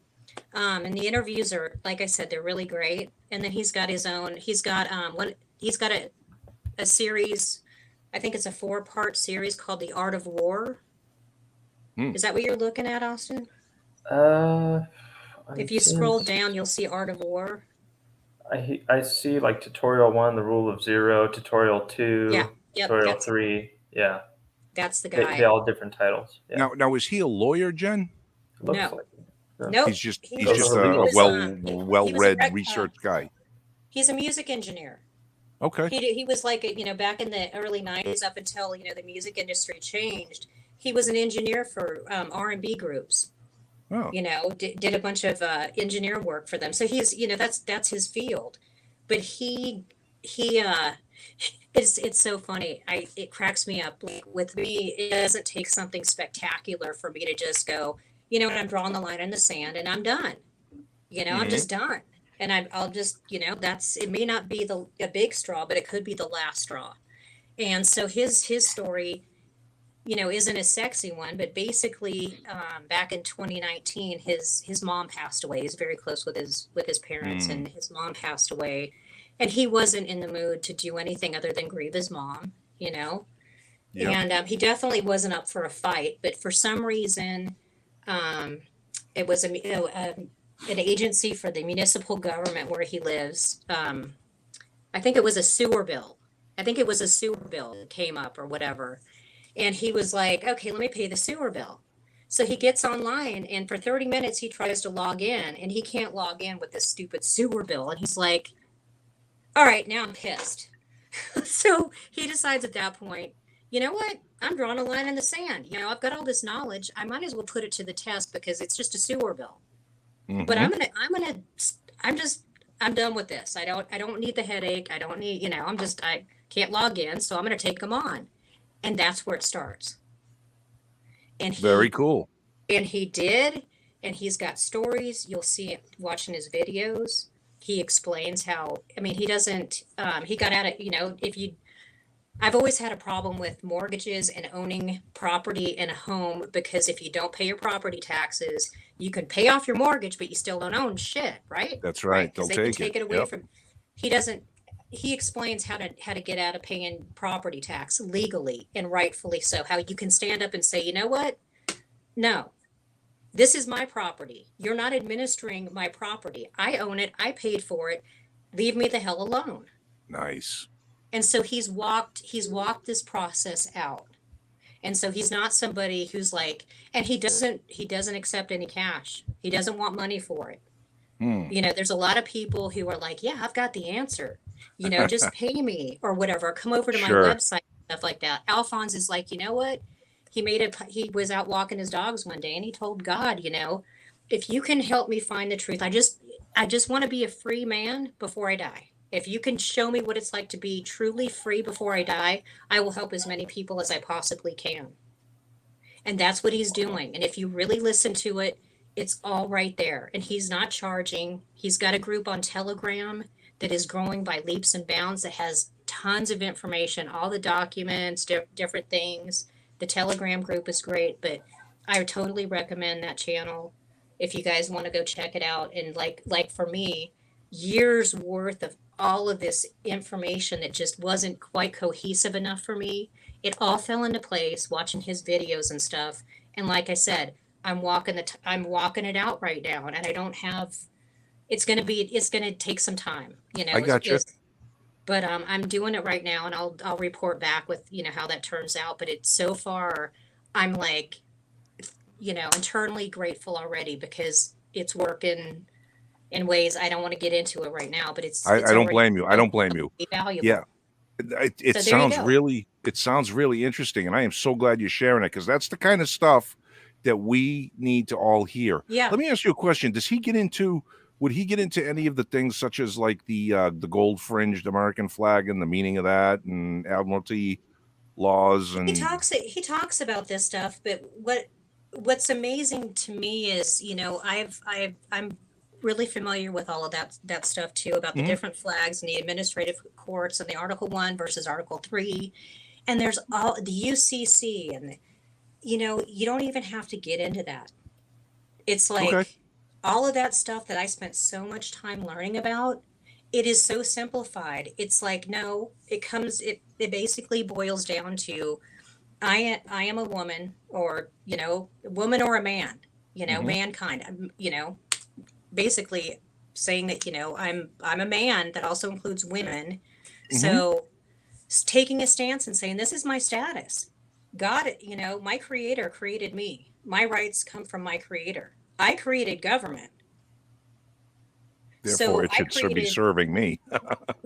And the interviews are, like I said, they're really great. And then he's got his own, he's got a series, I think it's a 4-part series called The Art of War. Is that what you're looking at, Austin? If you scroll down, you'll see Art of War. I see like tutorial 1, the rule of 0, tutorial 2, Yeah. Yep, tutorial 3. Yeah. That's the guy. They all different titles. Yeah. Now is he a lawyer, Jen? Looks No. like it. Nope. He's just He he's was- just he a was, well-read rec- research guy. He's a music engineer. Okay. He was like, back in the early 90s up until, the music industry changed. He was an engineer for R&B groups. Oh. Did a bunch of engineer work for them. So he's, that's his field. But it's so funny. It cracks me up. Like, with me, it doesn't take something spectacular for me to just go, and I'm drawing the line in the sand and I'm done. I'm just done. And I'll just, it may not be a big straw, but it could be the last straw. And so his story, isn't a sexy one, but basically, back in 2019, his mom passed away. He's very close with his parents, and his mom passed away, and he wasn't in the mood to do anything other than grieve his mom, Yep. And he definitely wasn't up for a fight. But for some reason, it was an agency for the municipal government where he lives. I think it was a sewer bill. That came up or whatever. And he was like, okay, let me pay the sewer bill. So he gets online, and for 30 minutes, he tries to log in, and he can't log in with this stupid sewer bill. And he's like, all right, now I'm pissed. So he decides at that point, you know what? I'm drawing a line in the sand. You know, I've got all this knowledge. I might as well put it to the test because it's just a sewer bill. But Mhm. I'm done with this. I don't need the headache. I don't need, I can't log in. So I'm going to take them on. And that's where it starts. And Very cool. And he did. And he's got stories. You'll see it watching his videos. He explains how, I mean, he doesn't, he got at it, I've always had a problem with mortgages and owning property in a home because if you don't pay your property taxes, you can pay off your mortgage, but you still don't own shit, right? That's right. Because They'll they can take take it away from. He doesn't. He explains how to get out of paying property tax legally and rightfully so. How you can stand up and say, you know what? No, this is my property. You're not administering my property. I own it. I paid for it. Leave me the hell alone. Nice. And so he's walked this process out. And so he's not somebody who's like, and he doesn't accept any cash. He doesn't want money for it. There's a lot of people who are like, yeah, I've got the answer, just pay me or whatever, come over to my website, stuff like that. Alphonse is like, you know what? He was out walking his dogs one day and he told God, if you can help me find the truth, I just want to be a free man before I die. If you can show me what it's like to be truly free before I die, I will help as many people as I possibly can. And that's what he's doing. And if you really listen to it, it's all right there. And he's not charging. He's got a group on Telegram that is growing by leaps and bounds that has tons of information, all the documents, different things. The Telegram group is great, but I totally recommend that channel if you guys want to go check it out. And like for me, years worth of all of this information that just wasn't quite cohesive enough for me. It all fell into place watching his videos and stuff. And like I said, I'm walking it out right now, and I don't have. It's gonna take some time, I got you. But I'm doing it right now, and I'll report back with how that turns out. But it's so far, I'm like, internally grateful already because it's working in ways I don't want to get into it right now, but I don't blame you. I don't blame you. Valuable. Yeah. It sounds really interesting. And I am so glad you're sharing it because that's the kind of stuff that we need to all hear. Yeah. Let me ask you a question. Would he get into any of the things such as like the gold fringed American flag and the meaning of that and admiralty laws? And he talks about this stuff, but what's amazing to me is, I'm really familiar with all of that stuff too, about the different flags and the administrative courts and the Article 1 versus Article 3. And there's all the UCC and, you don't even have to get into that. It's like all of that stuff that I spent so much time learning about, it is so simplified. It's like, no, it basically boils down to, I am a woman or, woman or a man, mankind, basically saying that I'm a man that also includes women. So taking a stance and saying this is my status. God, my creator created me. My rights come from my creator. I created government. Therefore, it should be serving me.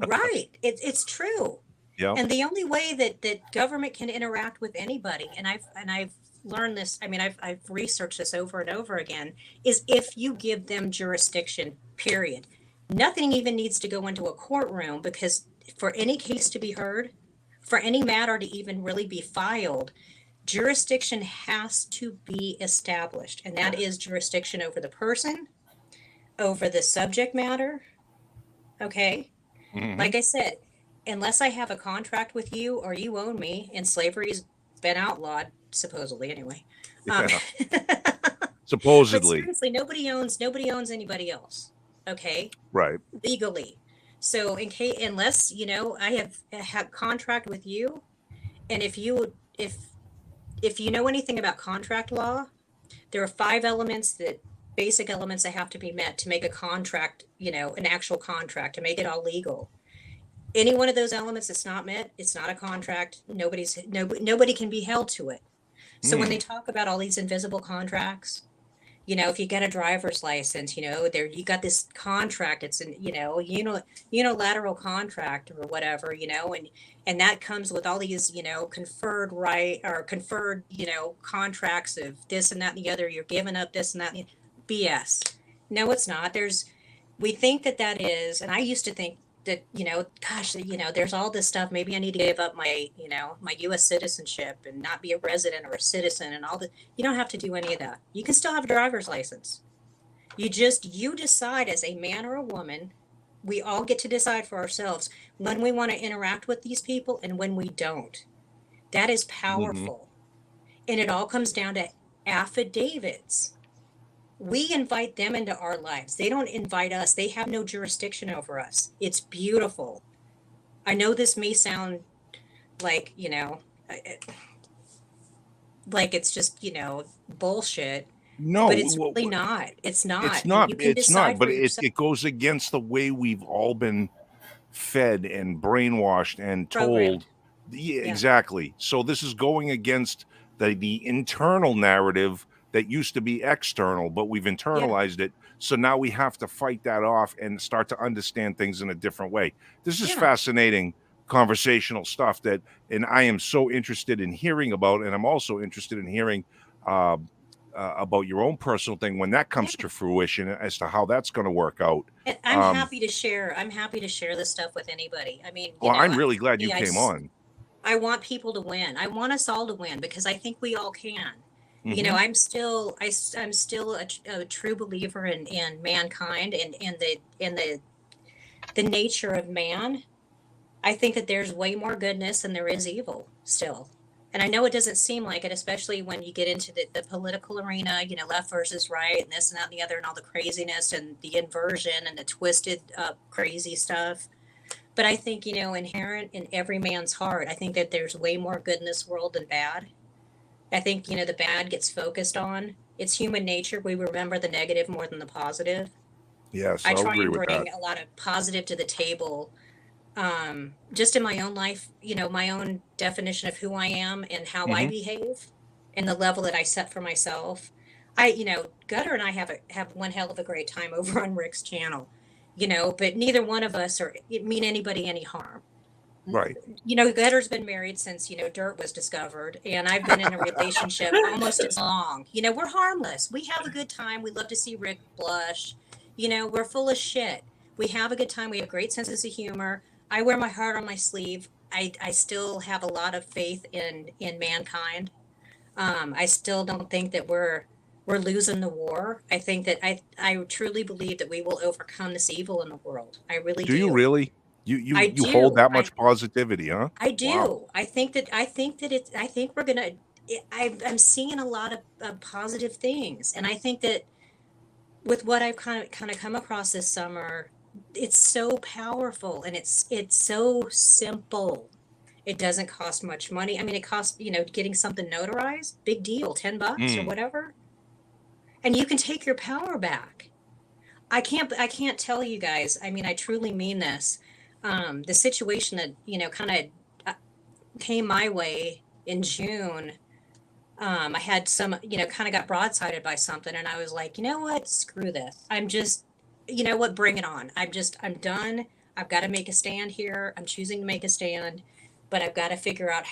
Right. It's true. Yeah. And the only way that government can interact with anybody, and I've learned this, I mean, I've researched this over and over again, is if you give them jurisdiction, period. Nothing even needs to go into a courtroom because for any case to be heard, for any matter to even really be filed, jurisdiction has to be established. And that is jurisdiction over the person, over the subject matter. Okay. Like I said, unless I have a contract with you or you own me, and slavery's been outlawed, supposedly anyway. Supposedly. But seriously, nobody owns anybody else. Okay. Right. Legally. So unless, I have contract with you, and if you know anything about contract law, there are 5 basic elements that have to be met to make a contract, an actual contract, to make it all legal. Any one of those elements that's not met, it's not a contract. Nobody can be held to it. So when they talk about all these invisible contracts, You know, if you get a driver's license, you know, there you got this contract. It's an, unilateral contract or whatever, and that comes with all these, conferred right or conferred, contracts of this and that and the other. You're giving up this and that. BS. No, it's not. We think that is, and I used to think that, gosh, there's all this stuff. Maybe I need to give up my, my U.S. citizenship and not be a resident or a citizen and all that. You don't have to do any of that. You can still have a driver's license. You decide as a man or a woman. We all get to decide for ourselves when we want to interact with these people and when we don't. That is powerful. And it all comes down to affidavits. We invite them into our lives. They don't invite us. They have no jurisdiction over us. It's beautiful. I know this may sound like, like it's just, bullshit. No, but it's really not. It's not. It's not. You can It's decide not. But for it yourself. goes against the way we've all been fed and brainwashed and Programmed. told. Yeah, exactly. So this is going against the internal narrative that used to be external, but we've internalized it. So now we have to fight that off and start to understand things in a different way. This is fascinating conversational stuff and I am so interested in hearing about, and I'm also interested in hearing about your own personal thing when that comes to fruition as to how that's going to work out. And I'm happy to share. I'm happy to share this stuff with anybody. I mean, I'm really glad you came on. I want people to win. I want us all to win because I think we all can. Mm-hmm. I'm still a true believer in mankind and the nature of man. I think that there's way more goodness than there is evil still. And I know it doesn't seem like it, especially when you get into the political arena, left versus right and this and that and the other and all the craziness and the inversion and the twisted crazy stuff. But I think, inherent in every man's heart, I think that there's way more good in this world than bad. I think, the bad gets focused on. It's human nature. We remember the negative more than the positive. Yes, I I'll try agree and with bring that. a lot of positive to the table. Just in my own life, my own definition of who I am and how I behave and the level that I set for myself. Gutter and I have one hell of a great time over on Rick's channel, but neither one of us mean anybody any harm. Right. Gutter's been married since, dirt was discovered, and I've been in a relationship almost as long. We're harmless. We have a good time. We love to see Rick blush. We're full of shit. We have a good time. We have great senses of humor. I wear my heart on my sleeve. I still have a lot of faith in mankind. I still don't think that we're losing the war. I think that I truly believe that we will overcome this evil in the world. I really do. Do you really? You do. hold that much positivity, huh? I do. Wow. I think we're gonna. I'm seeing a lot of positive things, and I think that with what I've kind of come across this summer, it's so powerful and it's so simple. It doesn't cost much money. I mean, it costs, getting something notarized, big deal, $10 or whatever. And you can take your power back. I can't tell you guys. I mean, I truly mean this. The situation that, kind of came my way in June. I had some, kind of got broadsided by something, and I was like, you know what? Screw this. I'm just, bring it on. I'm done. I've got to make a stand here. I'm choosing to make a stand, but I've got to figure out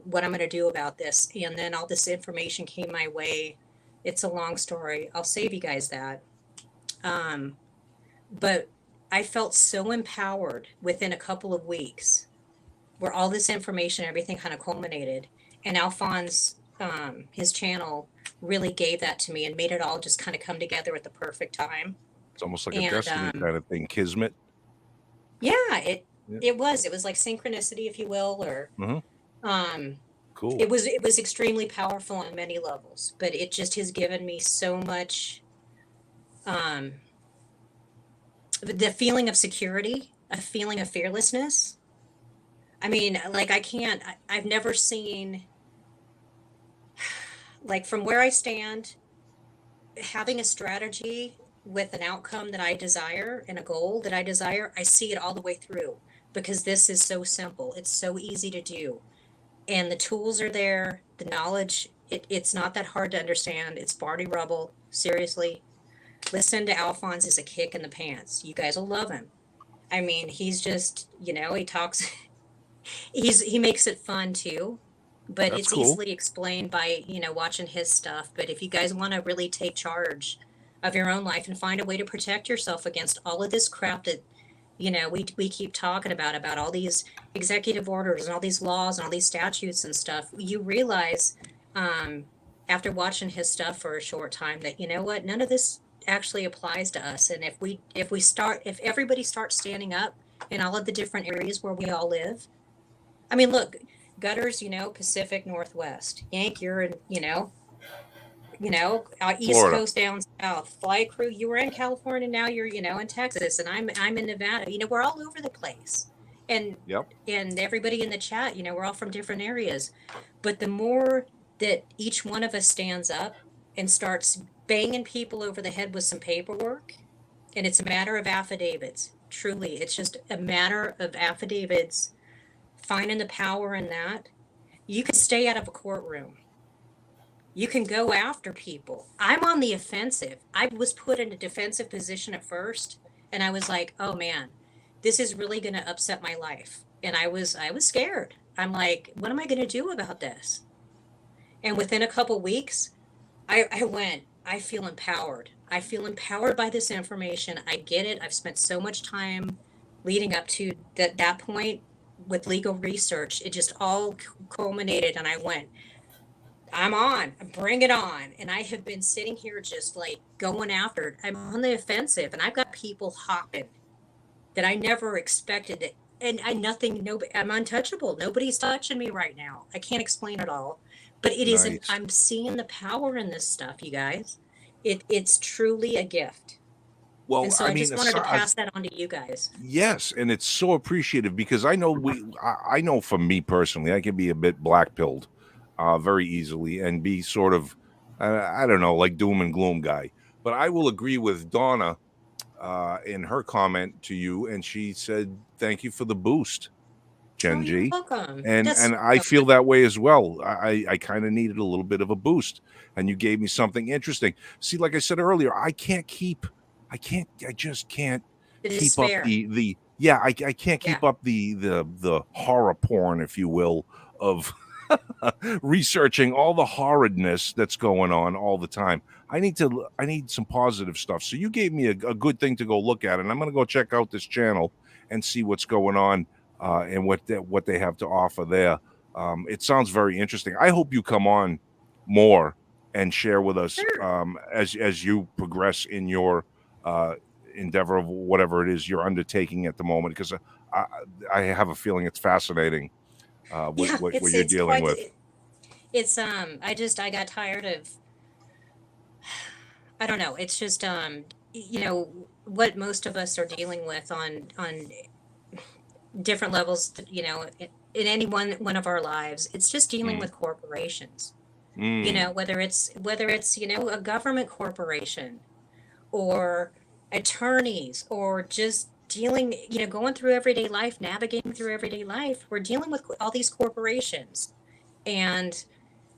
what I'm gonna do about this. And then all this information came my way. It's a long story. I'll save you guys that. But I felt so empowered within a couple of weeks where all this information, everything kind of culminated. And Alphonse, his channel really gave that to me and made it all just kind of come together at the perfect time. It's almost like a destiny kind of thing, kismet. Yeah, it was like synchronicity, if you will, or cool. It was extremely powerful on many levels, but it just has given me so much the feeling of security, a feeling of fearlessness. I mean, like I've never seen, like, from where I stand, having a strategy with an outcome that I desire and a goal that I desire, I see it all the way through because this is so simple. It's so easy to do. And the tools are there, the knowledge, it's not that hard to understand. It's Barney Rubble. Seriously, listen to Alphonse as a kick in the pants. You guys will love him. I mean, he's just, he talks, he makes it fun too, but That's it's cool. easily explained by, watching his stuff. But if you guys want to really take charge of your own life and find a way to protect yourself against all of this crap that, we keep talking about all these executive orders and all these laws and all these statutes and stuff, you realize, after watching his stuff for a short time that, you know what, none of this actually applies to us. And if everybody starts standing up in all of the different areas where we all live, I mean, look, Gutters, Pacific Northwest, Yank, you're in, East Florida. Coast down south, Fly Crew, you were in California, now you're, in Texas, and I'm in Nevada. We're all over the place. And Yep. and everybody in the chat, we're all from different areas. But the more that each one of us stands up and starts banging people over the head with some paperwork, and it's a matter of affidavits. Truly, it's just a matter of affidavits, finding the power in that. You can stay out of a courtroom. You can go after people. I'm on the offensive. I was put in a defensive position at first, and I was like, oh man, this is really going to upset my life. And I was scared. I'm like, what am I going to do about this? And within a couple weeks, I went, I feel empowered. I feel empowered by this information. I get it. I've spent so much time leading up to that point with legal research. It just all culminated, and I went, I'm on, bring it on. And I have been sitting here just like going after it. I'm on the offensive, and I've got people hopping that I never expected it. And I'm untouchable. Nobody's touching me right now. I can't explain it all, but it Nice. isn't, I'm seeing the power in this stuff, you guys. It's truly a gift. Well, And so I just wanted to pass that on to you guys. Yes, and it's so appreciative because I know I know for me personally, I can be a bit black-pilled very easily and be sort of, I don't know, like doom and gloom guy. But I will agree with Donna in her comment to you, and she said, "Thank you for the boost, Gen G." You're welcome. And I feel that way as well. I kind of needed a little bit of a boost, and you gave me something interesting. See, like I said earlier, I just can't The keep despair. up I can't keep up the horror porn, if you will, of researching all the horridness that's going on all the time. I need some positive stuff. So you gave me a good thing to go look at, and I'm going to go check out this channel and see what's going on and what they have to offer there. It sounds very interesting. I hope you come on more and share with us as you progress in your endeavor of whatever it is you're undertaking at the moment, because I have a feeling it's fascinating what you're dealing with. It's I got tired of, I don't know, it's just what most of us are dealing with on different levels, in any one of our lives. It's just dealing with corporations. Whether it's a government corporation or attorneys, or just dealing, going through everyday life, navigating through everyday life. We're dealing with all these corporations. And,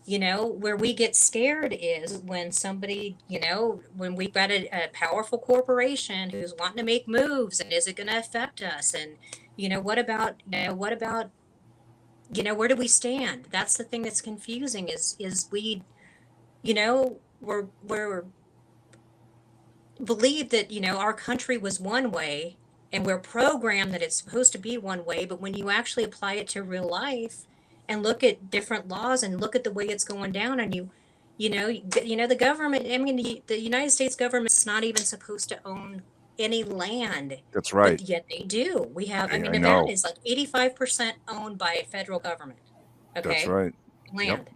where we get scared is when somebody, when we've got a powerful corporation who's wanting to make moves, and is it going to affect us? And, what about, where do we stand? That's the thing that's confusing is we, we're believe that, our country was one way, and we're programmed that it's supposed to be one way. But when you actually apply it to real life and look at different laws and look at the way it's going down, and the government, the United States government's not even supposed to own any land. That's right. But yet they do. We have, I Nevada know. is like 85% owned by federal government. Okay. That's right. Land.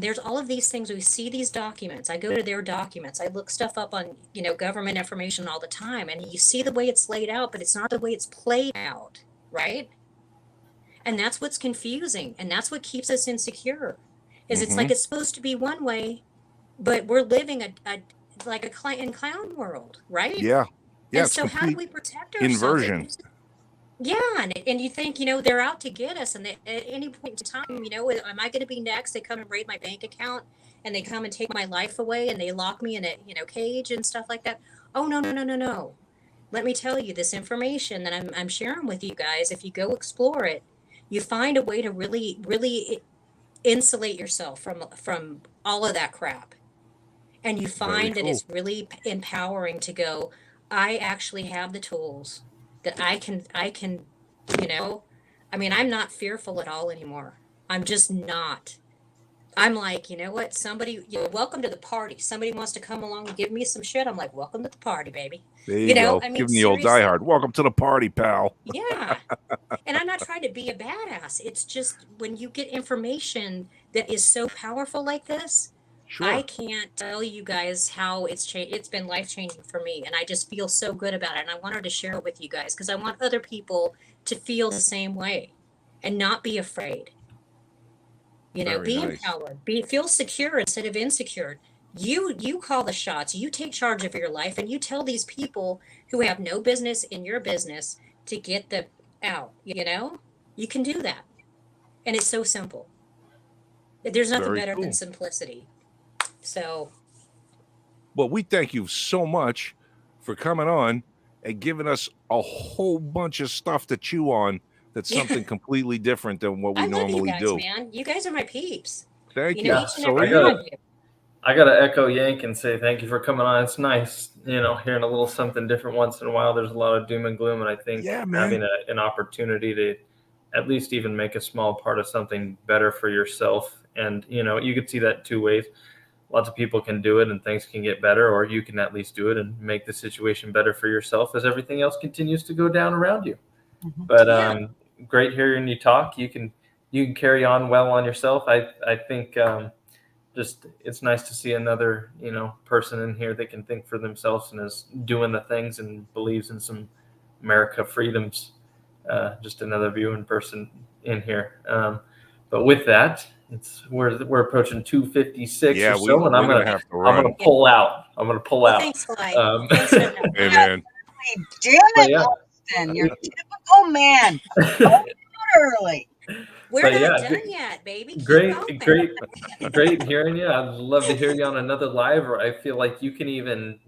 There's all of these things. We see these documents. I go to their documents. I look stuff up on, government information all the time, and you see the way it's laid out, but it's not the way it's played out, right? And that's what's confusing, and that's what keeps us insecure. Is it's like it's supposed to be one way, but we're living like a clown world, right? Yeah. And so how do we protect ourselves? Inversion. Yeah, and you think, they're out to get us, and at any point in time, am I going to be next? They come and raid my bank account, and they come and take my life away and they lock me in a, cage and stuff like that. Oh, no, no, no, no, no. Let me tell you, this information that I'm sharing with you guys, if you go explore it, you find a way to really, really insulate yourself from all of that crap. And you find that it's really empowering to go, I actually have the tools that I can, I'm not fearful at all anymore. I'm just not. I'm like, you know what? Somebody, welcome to the party. Somebody wants to come along and give me some shit. I'm like, welcome to the party, baby. There you go. Give me the old Die Hard. Welcome to the party, pal. Yeah. And I'm not trying to be a badass. It's just when you get information that is so powerful like this, Sure. I can't tell you guys how it's been life-changing for me. And I just feel so good about it. And I wanted to share it with you guys because I want other people to feel the same way and not be afraid. Be empowered, feel secure instead of insecure. You call the shots, you take charge of your life, and you tell these people who have no business in your business to get the out. You can do that. And it's so simple. There's nothing better than simplicity. So. Well, we thank you so much for coming on and giving us a whole bunch of stuff to chew on. That's something completely different than what we normally guys, do. Man, you guys are my peeps. Thank you. I gotta echo Yank and say thank you for coming on. It's nice, hearing a little something different once in a while. There's a lot of doom and gloom, and I think having an opportunity to at least even make a small part of something better for yourself, and you could see that two ways. Lots of people can do it and things can get better, or you can at least do it and make the situation better for yourself as everything else continues to go down around you. Mm-hmm. But great hearing you talk. You can carry on well on yourself. I think just it's nice to see another person in here that can think for themselves and is doing the things and believes in some America freedoms. Just another viewing person in here. But with that, we're approaching 2:56 or so, and I'm gonna pull out. Thanks, Fly. Hey, man. Damn it, Austin, you're a typical man. Early. We're not done yet, baby. Keep great hearing you. I'd love to hear you on another live, or I feel like you can even,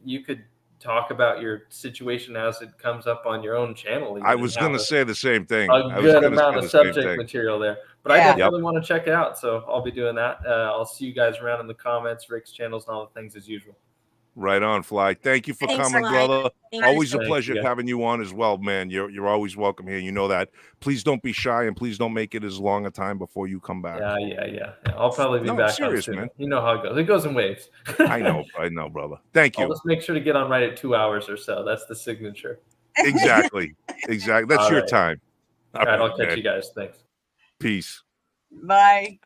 you could talk about your situation as it comes up on your own channel. I was going to say the same thing. A good amount of subject material there, but I definitely want to check it out. So I'll be doing that. I'll see you guys around in the comments, Rick's channels, and all the things as usual. Right on, Fly. Thank you for coming, brother. Always a pleasure having you on as well, man. You're always welcome here. You know that. Please don't be shy, and please don't make it as long a time before you come back. Yeah. I'll probably be back. Serious, man. You know how it goes. It goes in waves. I know, brother. Thank you. I'll just make sure to get on right at 2 hours or so. That's the signature. Exactly. That's your time. All right, I'll catch you guys. Thanks. Peace. Bye.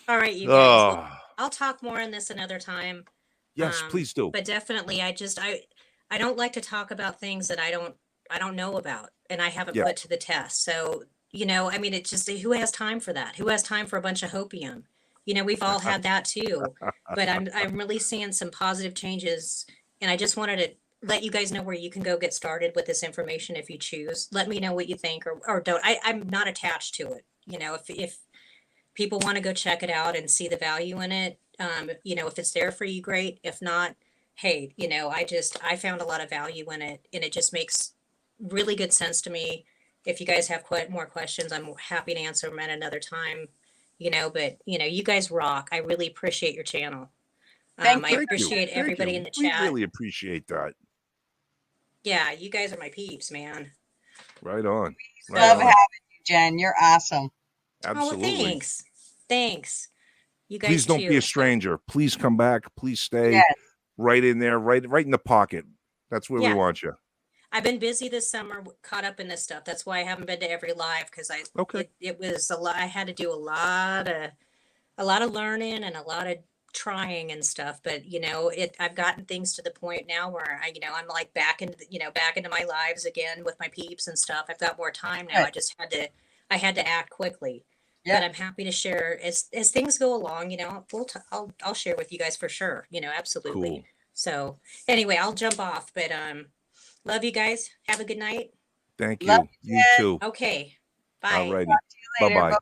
All right, you guys. I'll talk more on this another time. Yes, please do. But definitely, I don't like to talk about things that I don't know about and I haven't put to the test. So, it's just who has time for that? Who has time for a bunch of hopium? We've all had that too. But I'm really seeing some positive changes, and I just wanted to let you guys know where you can go get started with this information if you choose. Let me know what you think or don't. I'm not attached to it. If people want to go check it out and see the value in it. If it's there for you, great. If not, hey, I found a lot of value in it, and it just makes really good sense to me. If you guys have more questions, I'm happy to answer them at another time, but you guys rock. I really appreciate your channel. I appreciate everybody in the chat. We really appreciate that. Yeah, you guys are my peeps, man. Right on. Love having you, Jen. You're awesome. Absolutely. Oh, thanks. You guys please don't be a stranger. Please come back. Please stay right in there, right in the pocket. That's where we want you. I've been busy this summer, caught up in this stuff. That's why I haven't been to every live because it was a lot. I had to do a lot of learning and a lot of trying and stuff. But I've gotten things to the point now where I'm like back into my lives again with my peeps and stuff. I've got more time now. I had to act quickly. Yeah. But I'm happy to share as things go along. I'll share with you guys for sure. Absolutely. Cool. So anyway, I'll jump off. But love you guys. Have a good night. Thank you. You too. Okay. Bye. All righty. Bye-bye.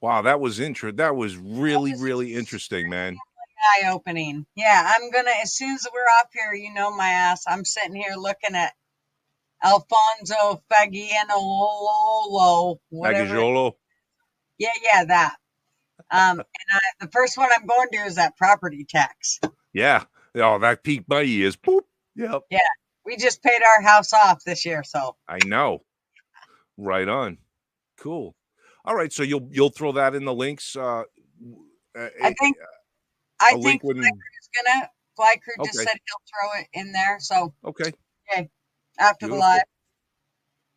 Wow, that was That was really, was really interesting, man. eye-opening. Yeah, I'm gonna, as soon as we're off here, you know my ass, I'm sitting here looking at Alfonso Fagianolo, whatever. Maggiolo. Yeah, that. And the first one I'm going to is that property tax. Yeah. Oh, that piqued my ears. Boop. Yep. Yeah, we just paid our house off this year, so I know. Right on. Cool. All right, so you'll throw that in the links. I think a link Fly wouldn't. Crew is gonna. Fly Crew just Okay. said he'll throw it in there. So Okay. after the Beautiful. live.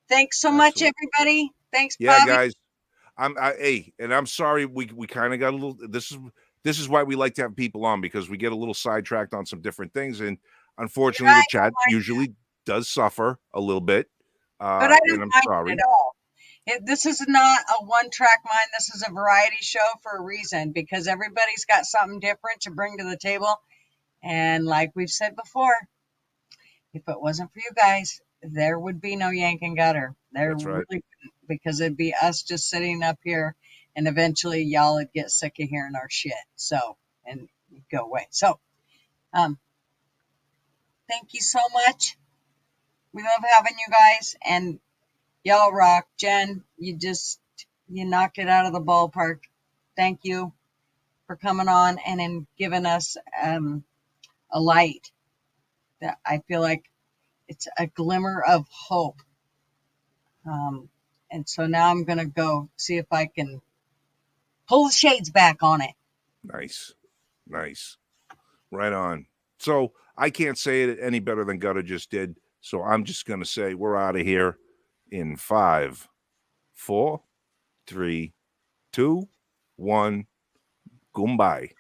Thanks so much, Excellent. everybody. Thanks, Yeah, Bobby. guys. And I'm sorry we kind of got a little. This is why we like to have people on, because we get a little sidetracked on some different things, and unfortunately, the chat usually does suffer a little bit. But I don't and I'm mind sorry. it at all. This is not a one-track mind. This is a variety show for a reason, because everybody's got something different to bring to the table. And like we've said before, if it wasn't for you guys, there would be no Yank and Gutter. There That's right. really wouldn't, because it'd be us just sitting up here, and eventually y'all would get sick of hearing our shit. So, and go away. So, thank you so much. We love having you guys, and y'all rock. Jen, you knocked it out of the ballpark. Thank you for coming on and in giving us a light that I feel like it's a glimmer of hope. And so now I'm going to go see if I can pull the shades back on it. Nice. Right on. So I can't say it any better than Gutter just did. So I'm just going to say we're out of here in 5, 4, 3, 2, 1. Goodbye.